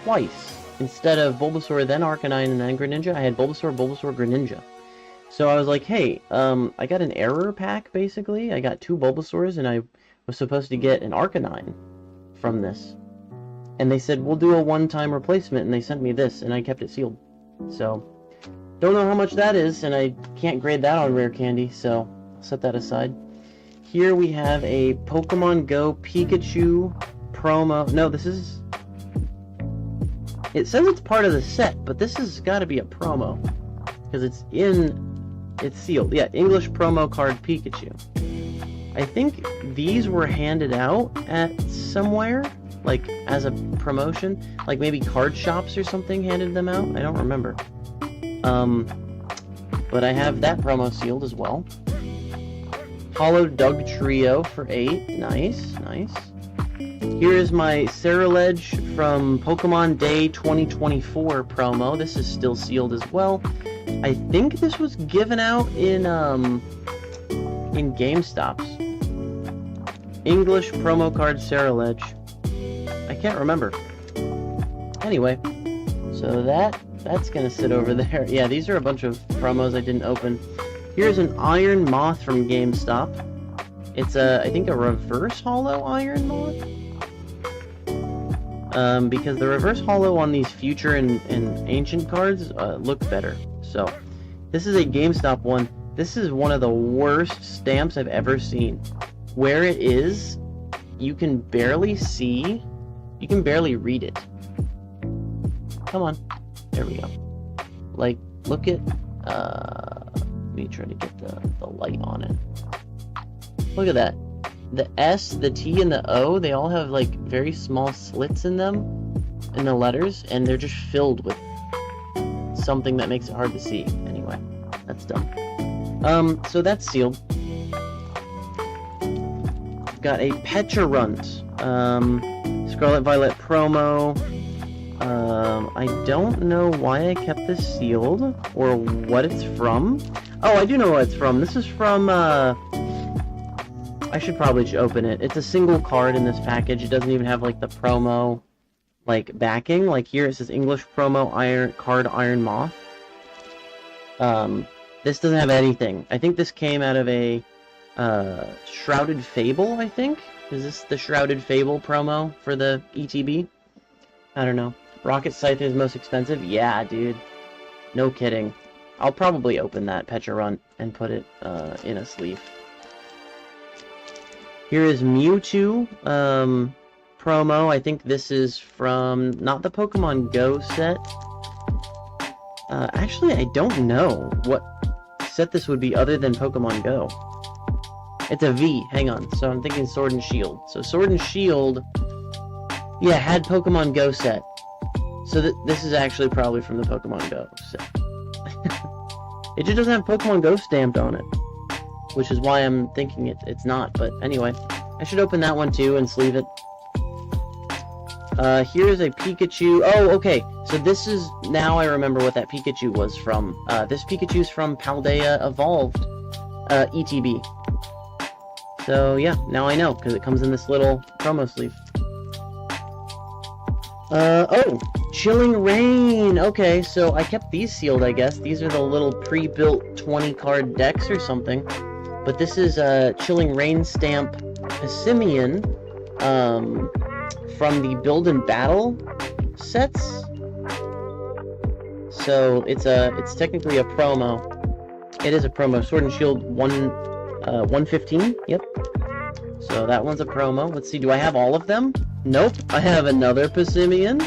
twice. Instead of Bulbasaur, then Arcanine, and then Greninja, I had Bulbasaur, Greninja. So I was like, hey, I got an error pack, basically. I got 2 Bulbasaurs, and I was supposed to get an Arcanine from this. And they said, we'll do a one-time replacement, and they sent me this, and I kept it sealed. So, don't know how much that is, and I can't grade that on Rare Candy, so I'll set that aside. Here we have a Pokemon Go Pikachu promo. No, this is... It says it's part of the set, but this has got to be a promo. Because it's sealed. Yeah, English promo card Pikachu. I think these were handed out at somewhere, like as a promotion. Like maybe card shops or something handed them out. I don't remember. But I have that promo sealed as well. Hollow Doug Trio for 8. Nice, nice. Here is my Ceruledge from Pokemon Day 2024 promo. This is still sealed as well. I think this was given out in GameStops. English promo card Ceruledge. I can't remember. Anyway, so that's gonna sit over there. Yeah, these are a bunch of promos I didn't open. Here's an Iron Moth from GameStop. It's I think a reverse holo Iron Moth. Because the reverse holo on these future and ancient cards look better. So, this is a GameStop one. This is one of the worst stamps I've ever seen. Where it is, you can barely see, you can barely read it. Come on. There we go. Like, look at, let me try to get the light on it. Look at that. The S, the T, and the O, they all have, like, very small slits in them, in the letters, and they're just filled with something that makes it hard to see. Anyway, that's dumb. So that's sealed. Got a Pecharunt, Scarlet Violet promo. I don't know why I kept this sealed, or what it's from. Oh, I do know what it's from. This is from, I should probably open it. It's a single card in this package. It doesn't even have, like, the promo, like, backing. Like, here it says English promo Iron Moth. This doesn't have anything. I think this came out of a, Shrouded Fable, I think? Is this the Shrouded Fable promo for the ETB? I don't know. Rocket Scythe is most expensive? Yeah, dude. No kidding. I'll probably open that Pecharunt and put it, in a sleeve. Here is Mewtwo, promo. I think this is from, not the Pokemon Go set. Actually, I don't know what set this would be other than Pokemon Go. It's a V, hang on. So I'm thinking Sword and Shield. So Sword and Shield, yeah, had Pokemon Go set. So this is actually probably from the Pokemon Go set. It just doesn't have Pokemon Go stamped on it, which is why I'm thinking it's not. But anyway, I should open that one too and sleeve it. Here's a Pikachu. Oh, okay. So this is, now I remember what that Pikachu was from. This Pikachu's from Paldea Evolved ETB. So yeah, now I know, because it comes in this little promo sleeve. Oh, Chilling Rain. Okay, so I kept these sealed, I guess. These are the little pre-built 20-card decks or something. But this is Chilling Rain stamp Pessimian from the Build and Battle sets. So it's technically a promo. It is a promo. Sword and Shield 115. Yep. So that one's a promo. Let's see. Do I have all of them? Nope. I have another Pessimian.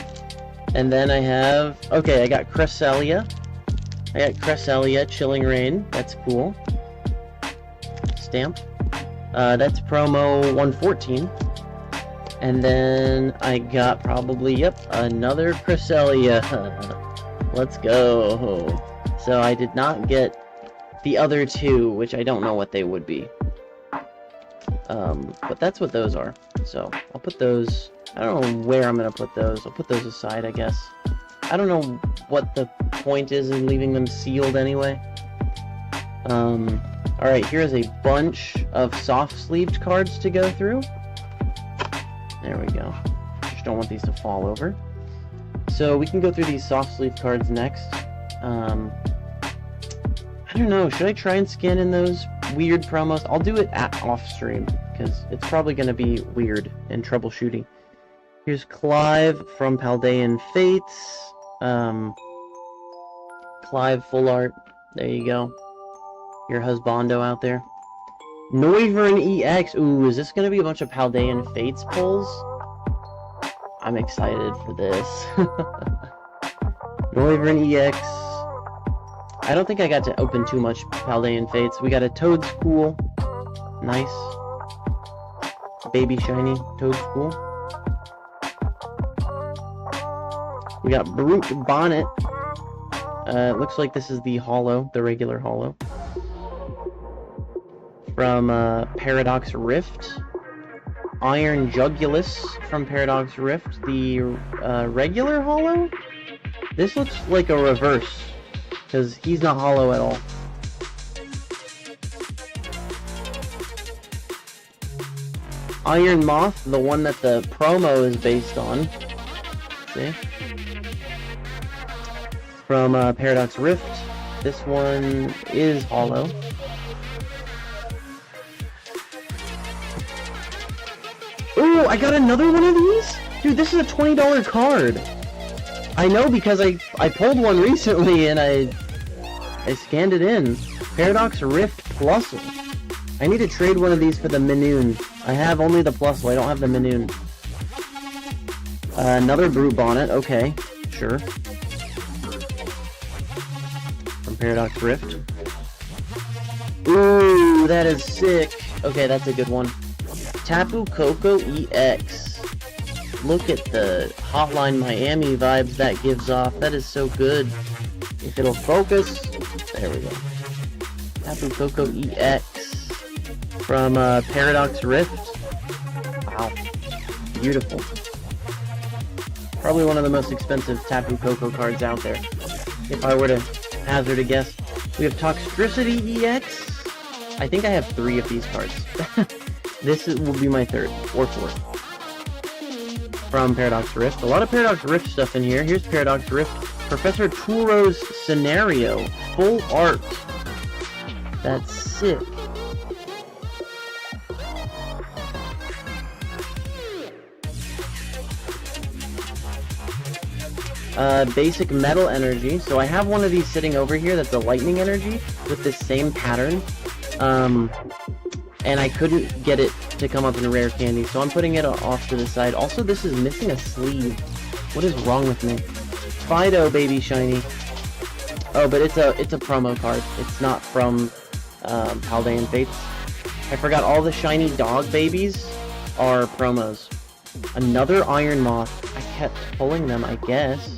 And then I have... Okay, I got Cresselia. Chilling Rain. That's cool. Stamp. That's promo 114. And then I got probably, yep, another Cresselia. Let's go. So I did not get the other two, which I don't know what they would be. But that's what those are. So I'll put those... I don't know where I'm going to put those. I'll put those aside, I guess. I don't know what the point is in leaving them sealed anyway. Alright, here's a bunch of soft-sleeved cards to go through. There we go. Just don't want these to fall over. So we can go through these soft-sleeved cards next. I don't know, should I try and scan in those weird promos? I'll do it off-stream, because it's probably going to be weird and troubleshooting. Here's Clive from Paldean Fates. Clive full art. There you go. Your husbando out there. Noivern EX. Ooh, is this going to be a bunch of Paldean Fates pulls? I'm excited for this. Noivern EX. I don't think I got to open too much Paldean Fates. We got a Toad School. Nice. Baby shiny Toad School. We got Brute Bonnet. It looks like this is the holo, the regular holo. From Paradox Rift. Iron Jugulus from Paradox Rift. The regular holo? This looks like a reverse, because he's not holo at all. Iron Moth, the one that the promo is based on. See? From Paradox Rift. This one is holo. Ooh, I got another one of these? Dude, this is a $20 card. I know because I pulled one recently and I scanned it in. Paradox Rift Plusle. I need to trade one of these for the Minoon. I have only the Plusle, I don't have the Minoon. Another Brute Bonnet, okay, sure. From Paradox Rift. Ooh, that is sick. Okay, that's a good one. Tapu Koko EX. Look at the Hotline Miami vibes that gives off. That is so good. If it'll focus. There we go. Tapu Koko EX. From Paradox Rift. Wow. Beautiful. Probably one of the most expensive Tapu Koko cards out there. If I were to hazard a guess. We have Toxtricity EX. I think I have 3 of these cards. This will be my 3rd or 4th. From Paradox Rift. A lot of Paradox Rift stuff in here. Here's Paradox Rift. Professor Turo's Scenario. Full art. That's sick. Basic Metal Energy. So I have one of these sitting over here that's a Lightning Energy with this same pattern. And I couldn't get it to come up in a rare candy, so I'm putting it off to the side. Also, this is missing a sleeve. What is wrong with me? Fido Baby Shiny. Oh, but it's a promo card. It's not from Paldean Fates. I forgot all the shiny dog babies are promos. Another Iron Moth. I kept pulling them, I guess.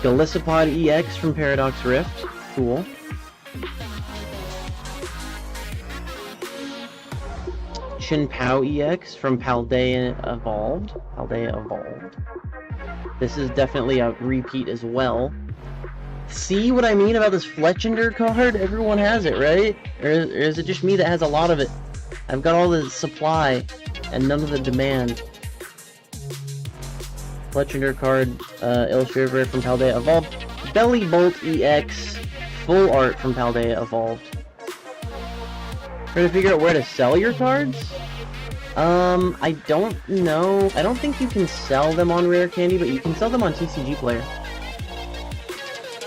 Golisopod EX from Paradox Rift. Cool. Chinpao EX from Paldea Evolved. This is definitely a repeat as well. See what I mean about this Fletchinder card? Everyone has it, right? Or is it just me that has a lot of it? I've got all the supply. and none of the demand. Legendary card, illustrated rare from Paldea Evolved. Belly Bolt EX, full art from Paldea Evolved. Trying to figure out where to sell your cards? I don't know. I don't think you can sell them on Rare Candy, but you can sell them on TCG Player.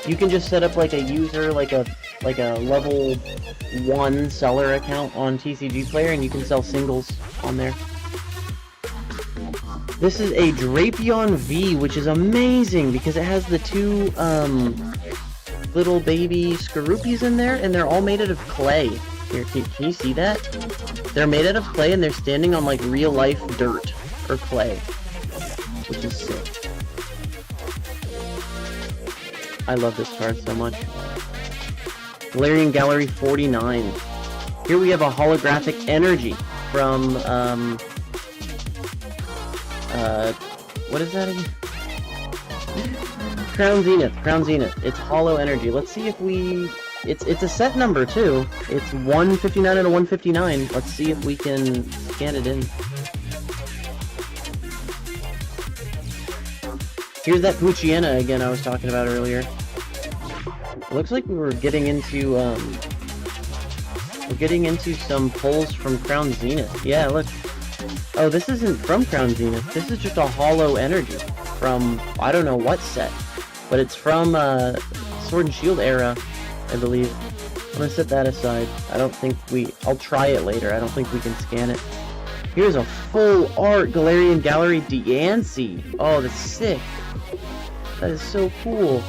You can just set up like a user, like a level 1 seller account on TCG Player, and you can sell singles on there. This is a Drapion V, which is amazing because it has the two little baby Skorupies in there, and they're all made out of clay. Here, can you see that? They're made out of clay, and they're standing on like real life dirt or clay, which is sick. I love this card so much. Galarian Gallery 49. Here we have a holographic energy from what is that again? Crown Zenith. It's hollow energy. Let's see if we... It's a set number, too. It's 159 out of 159. Let's see if we can scan it in. Here's that Poochyena again I was talking about earlier. It looks like we were getting into, some pulls from Crown Zenith. Yeah, look. Oh, this isn't from Crown Zenith. This is just a hollow energy from, I don't know what set. But it's from, Sword and Shield era, I believe. I'm gonna set that aside. I'll try it later. I don't think we can scan it. Here's a full art Galarian Gallery Diancie. Oh, that's sick. That is so cool.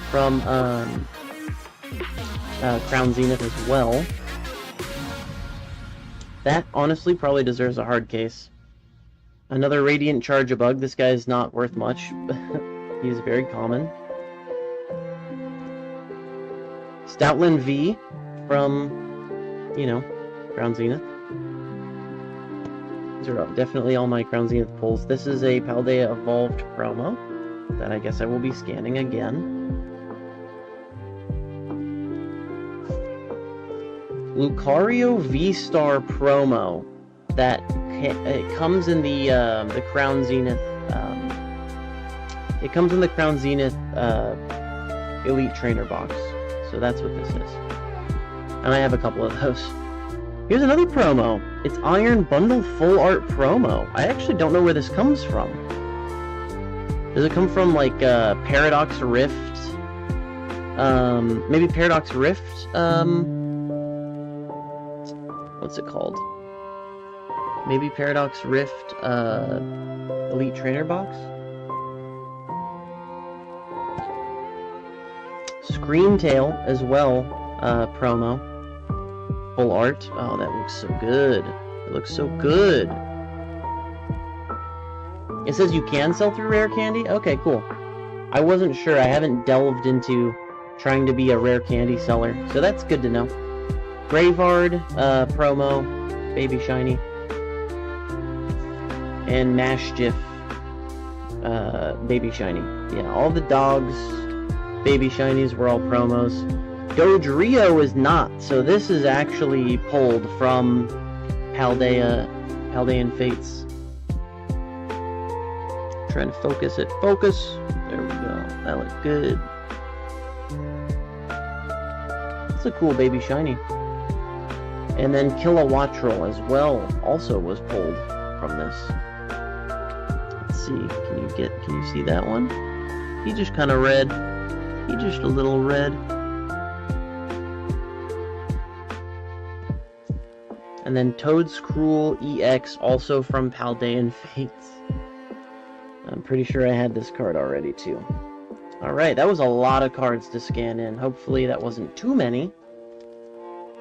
From, Crown Zenith as well. That, honestly, probably deserves a hard case. Another Radiant Charge-a-Bug. This guy is not worth much. He's very common. Stoutland V from, Crown Zenith. These are definitely all my Crown Zenith pulls. This is a Paldea Evolved promo that I guess I will be scanning again. Lucario V-Star promo that it comes in the Crown Zenith. It comes in the Crown Zenith Elite Trainer box. So that's what this is. And I have a couple of those. Here's another promo. It's Iron Bundle Full Art promo. I actually don't know where this comes from. Does it come from like Paradox Rift? Maybe Paradox Rift? What's it called? Maybe Paradox Rift Elite Trainer box? Screamtail as well, promo. Full art. Oh, that looks so good. It looks so good. It says you can sell through Rare Candy? Okay, cool. I wasn't sure. I haven't delved into trying to be a Rare Candy seller, so that's good to know. Graveyard, promo, Baby Shiny. And Mashgiff, Baby Shiny. Yeah, all the dogs, Baby Shinies were all promos. Dodrio is not, so this is actually pulled from Paldean Fates. Trying to focus it. Focus! There we go. That looks good. It's a cool Baby Shiny. And then Kilowattrel as well also was pulled from this. Let's see, can you see that one? He just kind of red. He just a little red. And then Toad's Cruel EX, also from Paldean Fates. I'm pretty sure I had this card already too. Alright, that was a lot of cards to scan in. Hopefully that wasn't too many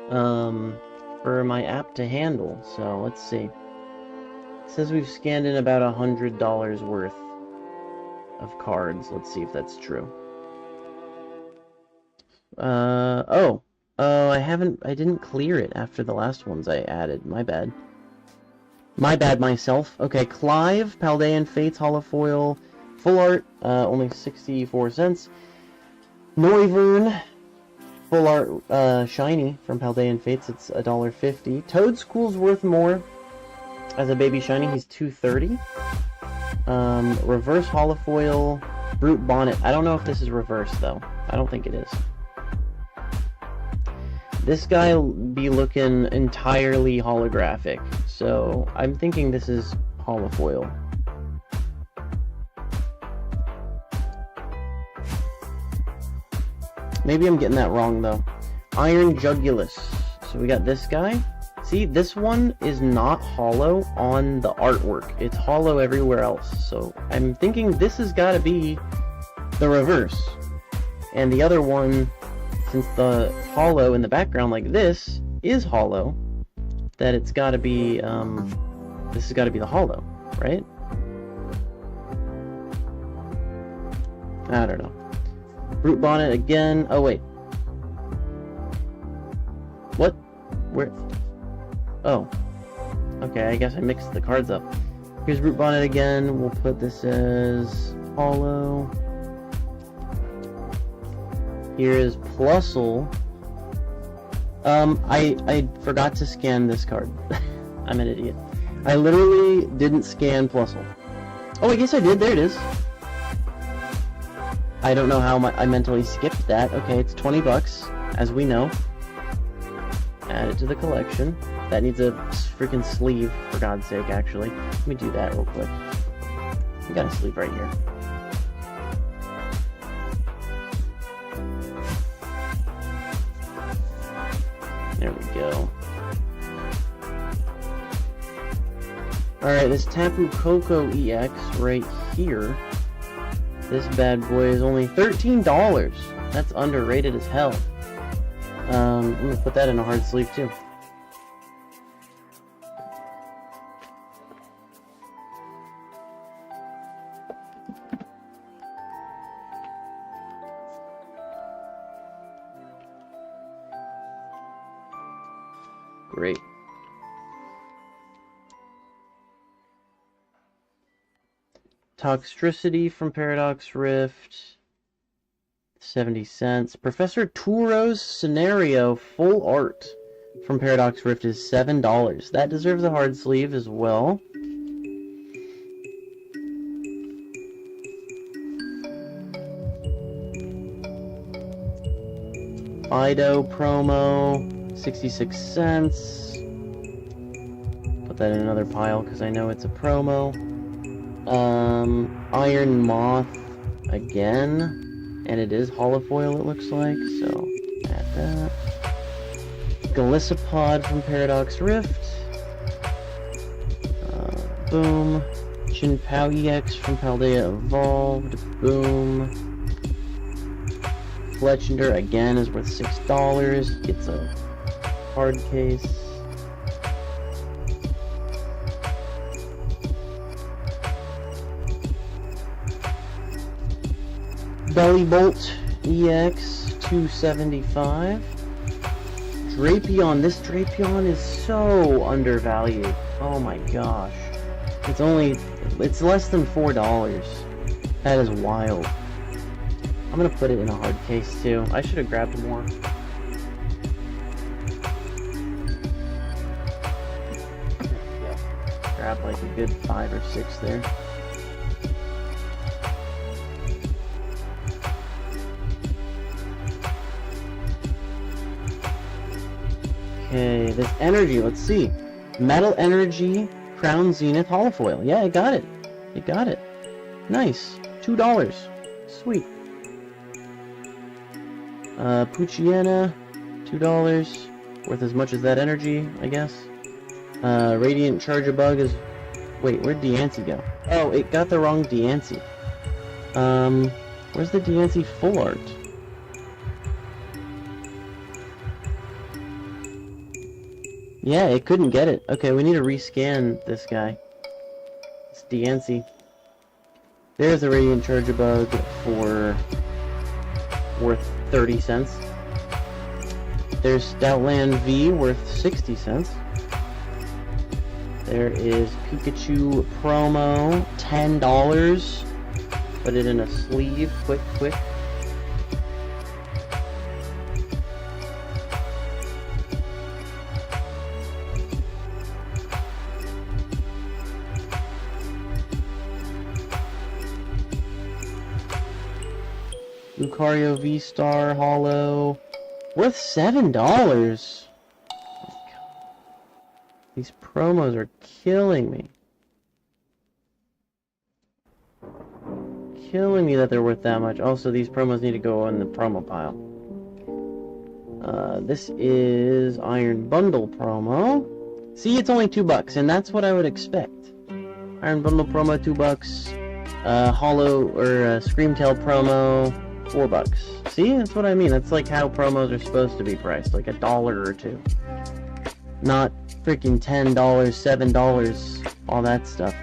for my app to handle. So let's see. It says we've scanned in about $100 worth of cards. Let's see if that's true. I didn't clear it after the last ones I added. My bad. My bad myself. Okay, Clive, Paldean Fates, Holofoil, Full Art, only 64 cents. Noivern, Full Art, Shiny from Paldean Fates, it's $1.50. Toad's Cool's worth more. As a baby shiny, he's 230. Reverse holofoil, Brute Bonnet. I don't know if this is reverse, though. I don't think it is. This guy will be looking entirely holographic, so I'm thinking this is holofoil. Maybe I'm getting that wrong, though. Iron Jugulus. So we got this guy. See, this one is not hollow on the artwork. It's hollow everywhere else. So I'm thinking this has got to be the reverse. And the other one, since the hollow in the background like this is hollow, that it's got to be, this has got to be the hollow, right? I don't know. Brute Bonnet again. Oh, wait. What? Where? Oh. Okay, I guess I mixed the cards up. Here's Brute Bonnet again. We'll put this as hollow. Here is Plusle. I forgot to scan this card. I'm an idiot. I literally didn't scan Plusle. Oh, I guess I did. There it is. I don't know how I mentally skipped that. Okay, it's 20 bucks, as we know. Add it to the collection. That needs a freaking sleeve, for God's sake, actually. Let me do that real quick. We got a sleeve right here. There we go. Alright, this Tapu Koko EX right here. This bad boy is only $13. That's underrated as hell. I'm gonna put that in a hard sleeve too. Great. Toxtricity from Paradox Rift, 70 cents. Professor Turo's Scenario Full Art from Paradox Rift is $7. That deserves a hard sleeve as well. Fido promo, 66 cents. Put that in another pile because I know it's a promo. Iron Moth again, and it is holofoil it looks like, so add that. Galissapod from Paradox Rift. Boom. Chinpao EX from Paldea Evolved. Boom. Fletchender again is worth $6. Gets a hard case. Bellybolt EX, $2.75. Drapion. This Drapion is so undervalued. Oh my gosh. It's less than $4. That is wild. I'm gonna put it in a hard case too. I should have grabbed more. Yeah. Grab like a good 5 or 6 there. Okay, this energy, let's see. Metal Energy Crown Zenith Holofoil. Yeah, I got it. You got it. Nice. $2. Sweet. Poochyena, $2. Worth as much as that energy, I guess. Radiant Charjabug is... Wait, where'd Deancey go? Oh, it got the wrong Deancey. Where's the Deancey Full Art? Yeah, it couldn't get it. Okay, we need to rescan this guy. It's Deancey. There's the Radiant Charjabug for worth 30 cents. There's Stoutland V worth 60 cents. There is Pikachu promo, $10. Put it in a sleeve, quick. Lucario V-Star Holo. Worth $7! These promos are killing me. Killing me that they're worth that much. Also, these promos need to go in the promo pile. This is Iron Bundle promo. See, it's only $2, and that's what I would expect. Iron Bundle promo, $2. Holo or Screamtail promo, $4. See, that's what I mean. That's like how promos are supposed to be priced, like $1 or $2. Not freaking $10, $7, all that stuff.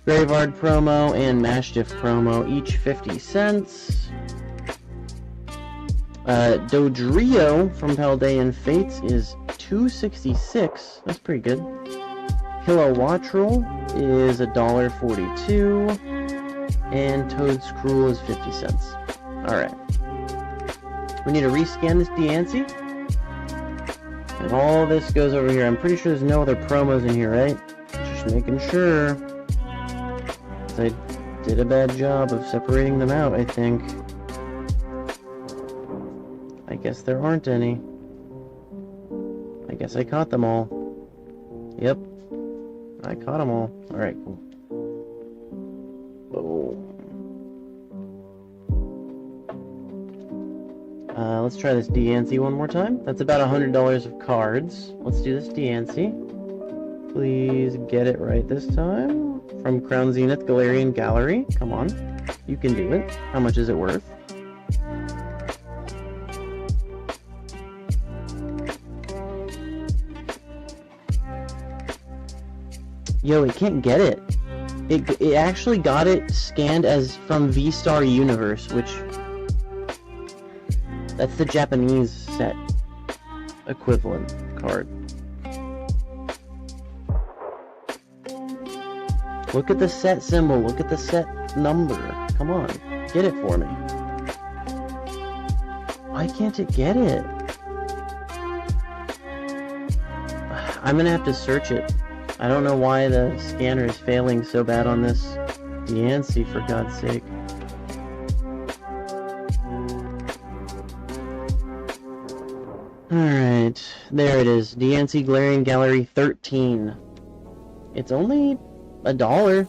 Graveyard promo and Mastiff promo, each 50 cents. Dodrio from Paldean Fates is $2.66. That's pretty good. Kilowattrel is $1.42. And Toad's Cruel is 50 cents. Alright. We need to rescan this Diancie. And all this goes over here. I'm pretty sure there's no other promos in here, right? Just making sure. I did a bad job of separating them out, I think. I guess there aren't any. I guess I caught them all. Yep. I caught them all. Alright, cool. Let's try this Diancie one more time. That's about $100 of cards. Let's do this Diancie. Please get it right this time. From Crown Zenith Galarian Gallery. Come on. You can do it. How much is it worth? Yo, it can't get it. It actually got it scanned as from V-Star Universe, which... That's the Japanese set equivalent card. Look at the set symbol. Look at the set number. Come on. Get it for me. Why can't it get it? I'm gonna have to search it. I don't know why the scanner is failing so bad on this Diancie, for God's sake. Alright, there it is. Diancie Galarian Gallery 13. It's only $1.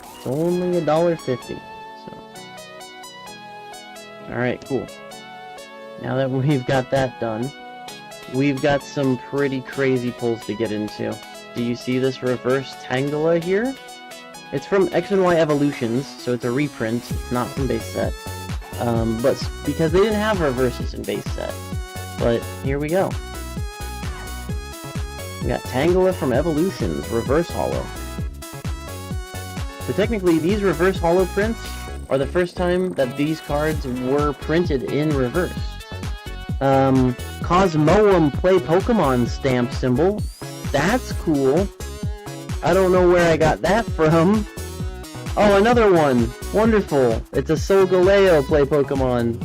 It's only $1.50. So, alright, cool. Now that we've got that done, we've got some pretty crazy pulls to get into. Do you see this reverse Tangela here? It's from X and Y Evolutions, so it's a reprint. It's not from base set. But because they didn't have reverses in base set. But here we go. We got Tangela from Evolutions, reverse holo. So technically, these reverse holo prints are the first time that these cards were printed in reverse. Cosmoem Play Pokemon stamp symbol. That's cool. I don't know where I got that from. Oh, another one. Wonderful. It's a Solgaleo Play Pokemon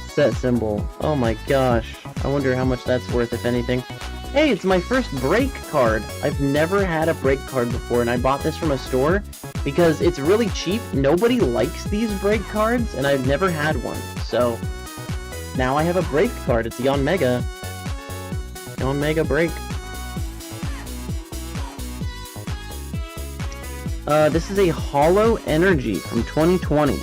set symbol. Oh my gosh. I wonder how much that's worth, if anything. Hey, it's my first break card. I've never had a break card before, and I bought this from a store because it's really cheap. Nobody likes these break cards, and I've never had one. So, now I have a break card. It's the Mega. Mega break. This is a Holo Energy from 2020.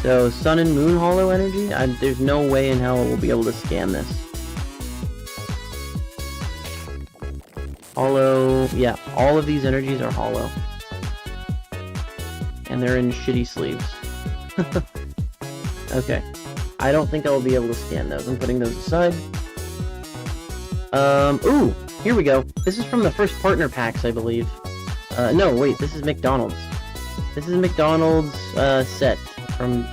So, Sun and Moon Holo Energy? There's no way in hell we'll be able to scan this. Holo, yeah, all of these energies are holo. And they're in shitty sleeves. Okay. I don't think I'll be able to scan those. I'm putting those aside. Ooh, here we go. This is from the first partner packs, I believe. No, wait, this is McDonald's. This is McDonald's, set from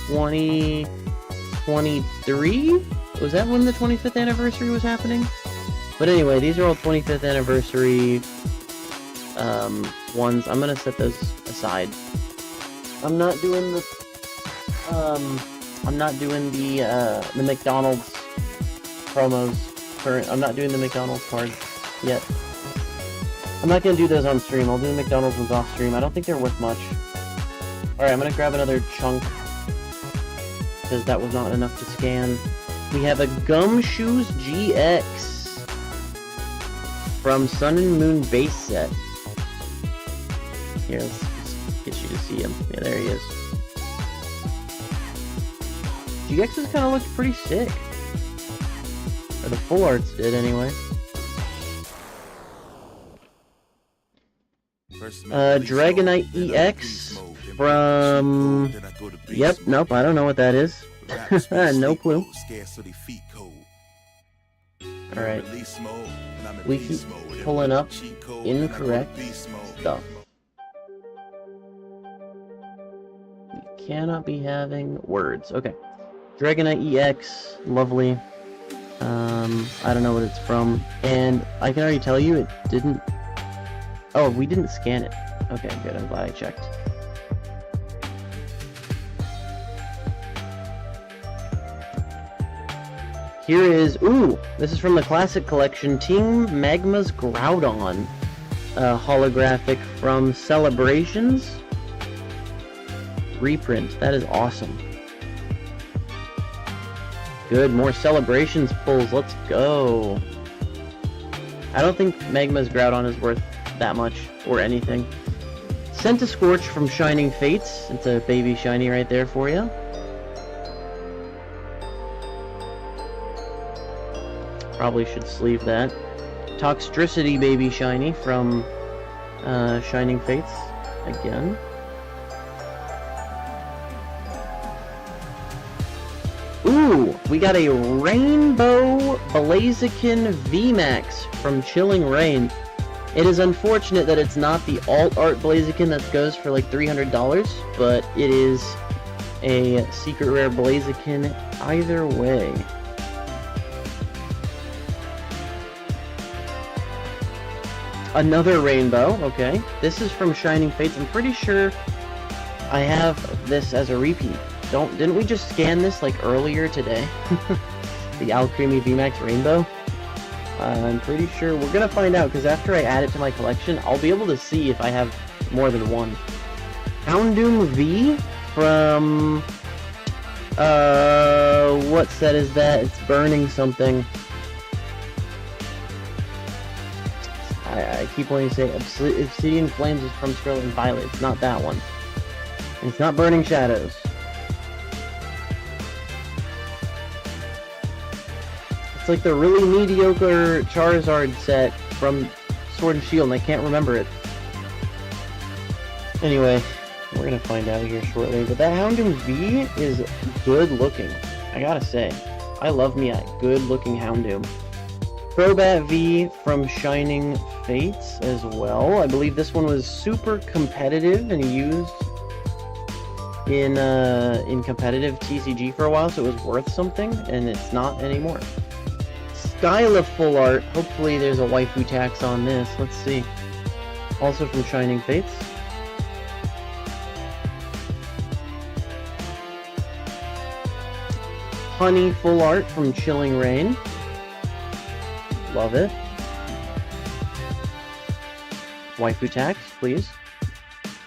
2023? Was that when the 25th anniversary was happening? But anyway, these are all 25th anniversary ones. I'm gonna set those aside. I'm not doing the McDonald's promos. I'm not doing the McDonald's cards yet. I'm not gonna do those on stream. I'll do the McDonald's ones off stream. I don't think they're worth much. Alright, I'm gonna grab another chunk, because that was not enough to scan. We have a Gumshoes GX from Sun and Moon base set. Here, let's get you to see him. Yeah, there he is. GX's kind of looked pretty sick. Or the full arts did, anyway. Dragonite EX from... Yep, nope, I don't know what that is. No clue. Alright. We keep pulling up incorrect stuff. You cannot be having words. Okay. Dragonite EX, lovely. I don't know what it's from. And I can already tell you it didn't... Oh, we didn't scan it. Okay, good, I'm glad I checked. Here is, ooh, this is from the Classic Collection, Team Magma's Groudon, holographic from Celebrations. Reprint, that is awesome. Good, more Celebrations pulls, let's go. I don't think Magma's Groudon is worth that much, or anything. Scorch from Shining Fates, it's a baby shiny right there for you. Probably should sleeve that. Toxtricity baby shiny from Shining Fates again. Ooh, we got a Rainbow Blaziken VMAX from Chilling Reign. It is unfortunate that it's not the alt art Blaziken that goes for like $300, but it is a secret rare Blaziken either way. Another rainbow, okay. This is from Shining Fates. I'm pretty sure I have this as a repeat. Didn't we just scan this like earlier today? The Alcremie VMAX Rainbow? I'm pretty sure we're gonna find out, because after I add it to my collection, I'll be able to see if I have more than one. Houndoom V from what set is that? It's burning something. I keep wanting to say Obsidian Flames is from Sterling Violet. It's not that one. And it's not Burning Shadows. It's like the really mediocre Charizard set from Sword and Shield, and I can't remember it. Anyway, we're gonna find out here shortly. But that Houndoom V is good looking. I gotta say. I love me a good looking Houndoom. Crobat V from Shining Fates as well. I believe this one was super competitive and used in competitive TCG for a while, so it was worth something, and it's not anymore. Skyla Full Art. Hopefully there's a waifu tax on this. Let's see. Also from Shining Fates. Honey Full Art from Chilling Reign. Love it. Waifu tax, please.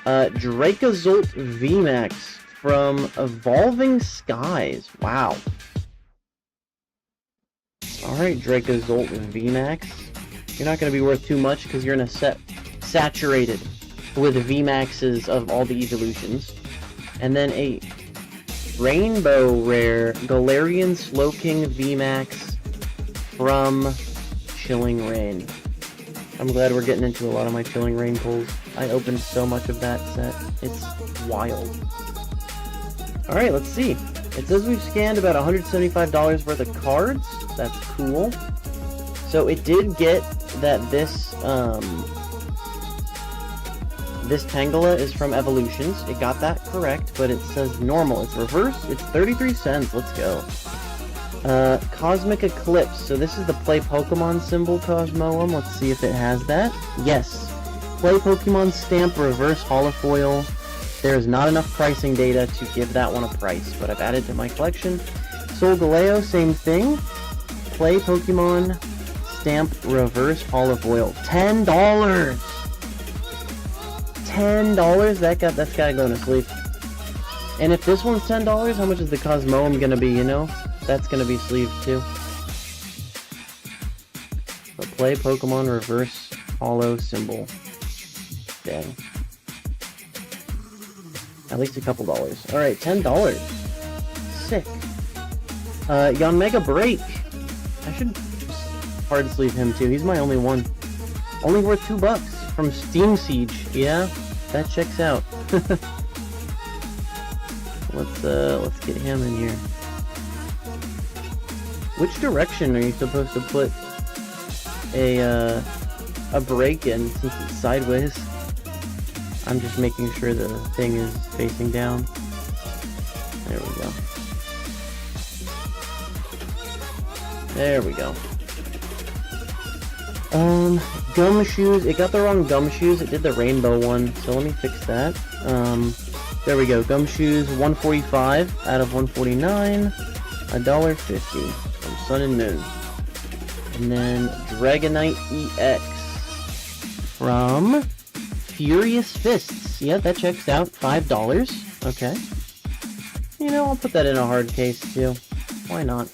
Dracozolt VMAX from Evolving Skies. Wow. Alright, Dracozolt VMAX. You're not going to be worth too much because you're in a set saturated with VMAXs of all the evolutions. And then a Rainbow Rare Galarian Slowking VMAX from Chilling Reign. I'm glad we're getting into a lot of my Chilling Reign pulls. I opened so much of that set. It's wild. Alright, let's see. It says we've scanned about $175 worth of cards. That's cool. So it did get that this Tangela is from Evolutions. It got that correct, but it says normal. It's reverse. It's 33 cents. Let's go. Cosmic Eclipse. So this is the Play Pokemon symbol, Cosmoem. Let's see if it has that. Yes. Play Pokemon stamp reverse holofoil. There is not enough pricing data to give that one a price, but I've added to my collection. Solgaleo, same thing. Play Pokemon Stamp Reverse Holo Foil. $10! $10? That's gotta go in a sleeve. And if this one's $10, how much is the Cosmoem gonna be, you know? That's gonna be sleeved too. But play Pokemon Reverse Holo Symbol. Dang. At least a couple dollars. Alright, $10. Sick. Yanmega Break. I should hard sleeve him too. He's my only one. Only worth $2 from Steam Siege. Yeah, that checks out. Let's get him in here. Which direction are you supposed to put a break in since it's sideways? I'm just making sure the thing is facing down. There we go. There we go. Gumshoes. It got the wrong Gumshoes. It did the rainbow one, so let me fix that. There we go. Gumshoes, 145 out of 149. $1.50 from Sun and Moon. And then Dragonite EX from Furious Fists. Yeah, that checks out. $5. Okay. You know, I'll put that in a hard case too. Why not?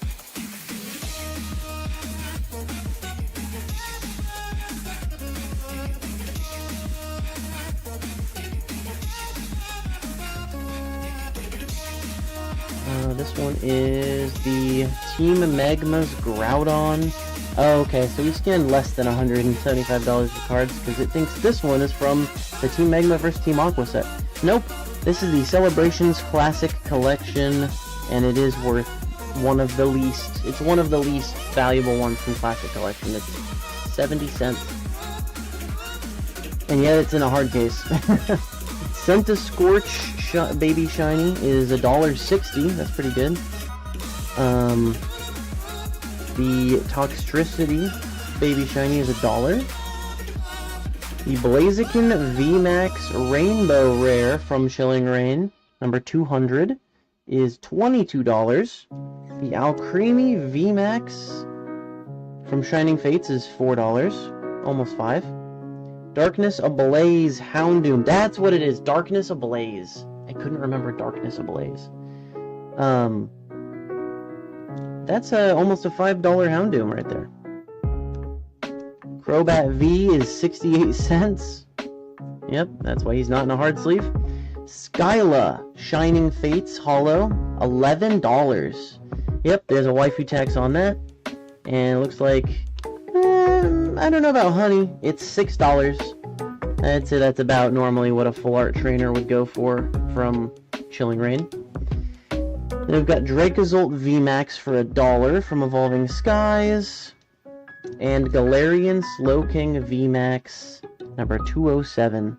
This one is the Team Magma's Groudon. Oh, okay, so we scanned less than $175 for cards because it thinks this one is from the Team Magma vs. Team Aqua set. Nope, this is the Celebrations Classic Collection, and it is worth one of the least valuable ones from Classic Collection. It's 70 cents. And yet it's in a hard case. Centiskorch Baby Shiny is $1.60. That's pretty good. The Toxtricity Baby Shiny is $1. The Blaziken VMAX Rainbow Rare from Chilling Reign, number 200, is $22. The Alcremie VMAX from Shining Fates is $4, almost $5. Darkness Ablaze Houndoom. That's what it is. Darkness Ablaze. I couldn't remember Darkness Ablaze. That's almost a $5 Houndoom right there. Crobat V is 68 cents. Yep, that's why he's not in a hard sleeve. Skyla Shining Fates Holo, $11. Yep, there's a waifu tax on that. And it looks like, I don't know about honey. It's $6. I'd say that's about normally what a full art trainer would go for from Chilling Reign. Then we've got Dracozolt VMAX for $1 from Evolving Skies. And Galarian Slowking VMAX number 207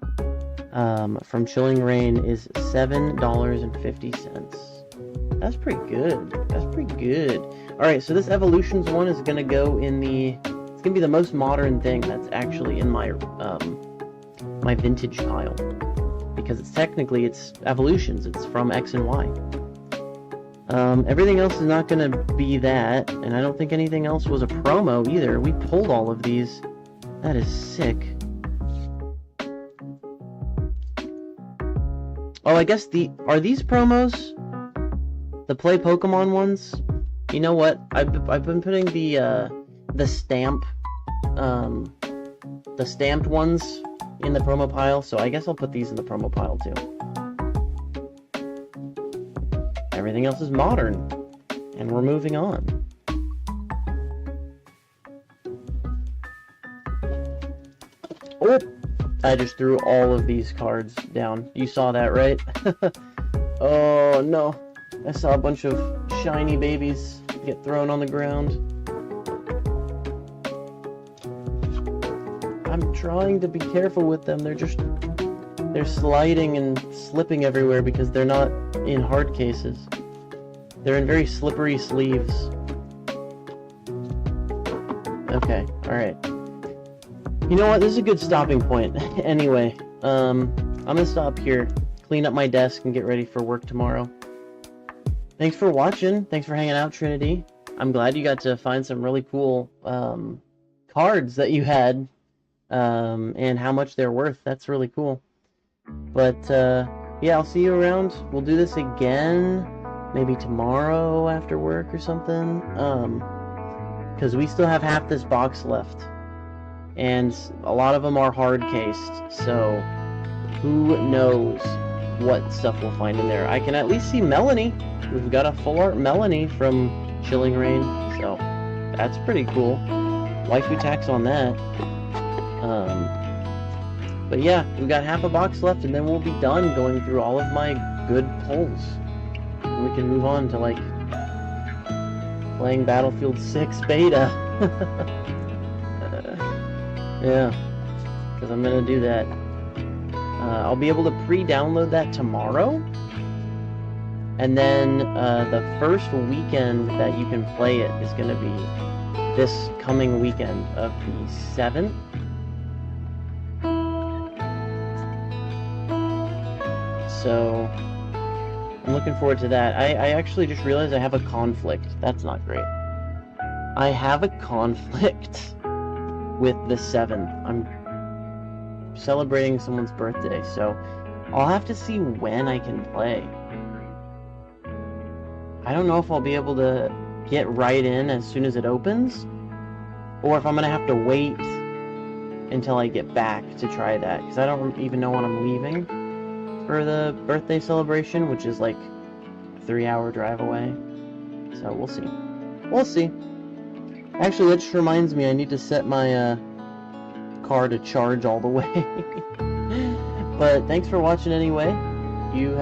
from Chilling Reign is $7.50. That's pretty good. That's pretty good. Alright, so this Evolutions one is gonna go in the... It's gonna be the most modern thing that's actually in my my vintage pile. Because it's technically, it's Evolutions. It's from X and Y. Everything else is not gonna be that, and I don't think anything else was a promo either. We pulled all of these. That is sick. Oh, I guess are these promos? The Play Pokemon ones? You know what? I've been putting the stamped ones in the promo pile, so I guess I'll put these in the promo pile too. Everything else is modern, and we're moving on. Oh! I just threw all of these cards down. You saw that, right? Oh no. I saw a bunch of shiny babies get thrown on the ground. I'm trying to be careful with them. They're sliding and slipping everywhere because they're not in hard cases. They're in very slippery sleeves. Okay, alright. You know what? This is a good stopping point. Anyway, I'm gonna stop here, clean up my desk, and get ready for work tomorrow. Thanks for watching. Thanks for hanging out, Trinity. I'm glad you got to find some really cool cards that you had, and how much they're worth. That's really cool. But yeah, I'll see you around. We'll do this again, maybe tomorrow after work or something. Because we still have half this box left, and a lot of them are hard cased. So who knows what stuff we'll find in there. I can at least see Melanie. We've got a full art Melanie from Chilling Reign, so that's pretty cool. Waifu tax on that. But yeah, we've got half a box left, and then we'll be done going through all of my good pulls. And we can move on to, like, playing Battlefield 6 beta. Yeah, because I'm going to do that. I'll be able to pre-download that tomorrow. And then the first weekend that you can play it is going to be this coming weekend of the 7th. So I'm looking forward to that. I actually just realized I have a conflict. That's not great. I have a conflict with the 7th. I'm celebrating someone's birthday, so I'll have to see when I can play. I don't know if I'll be able to get right in as soon as it opens, or if I'm gonna have to wait until I get back to try that, because I don't even know when I'm leaving for the birthday celebration, which is like a 3-hour drive away. So we'll see. We'll see. Actually, that just reminds me, I need to set my car to charge all the way. But thanks for watching anyway. You have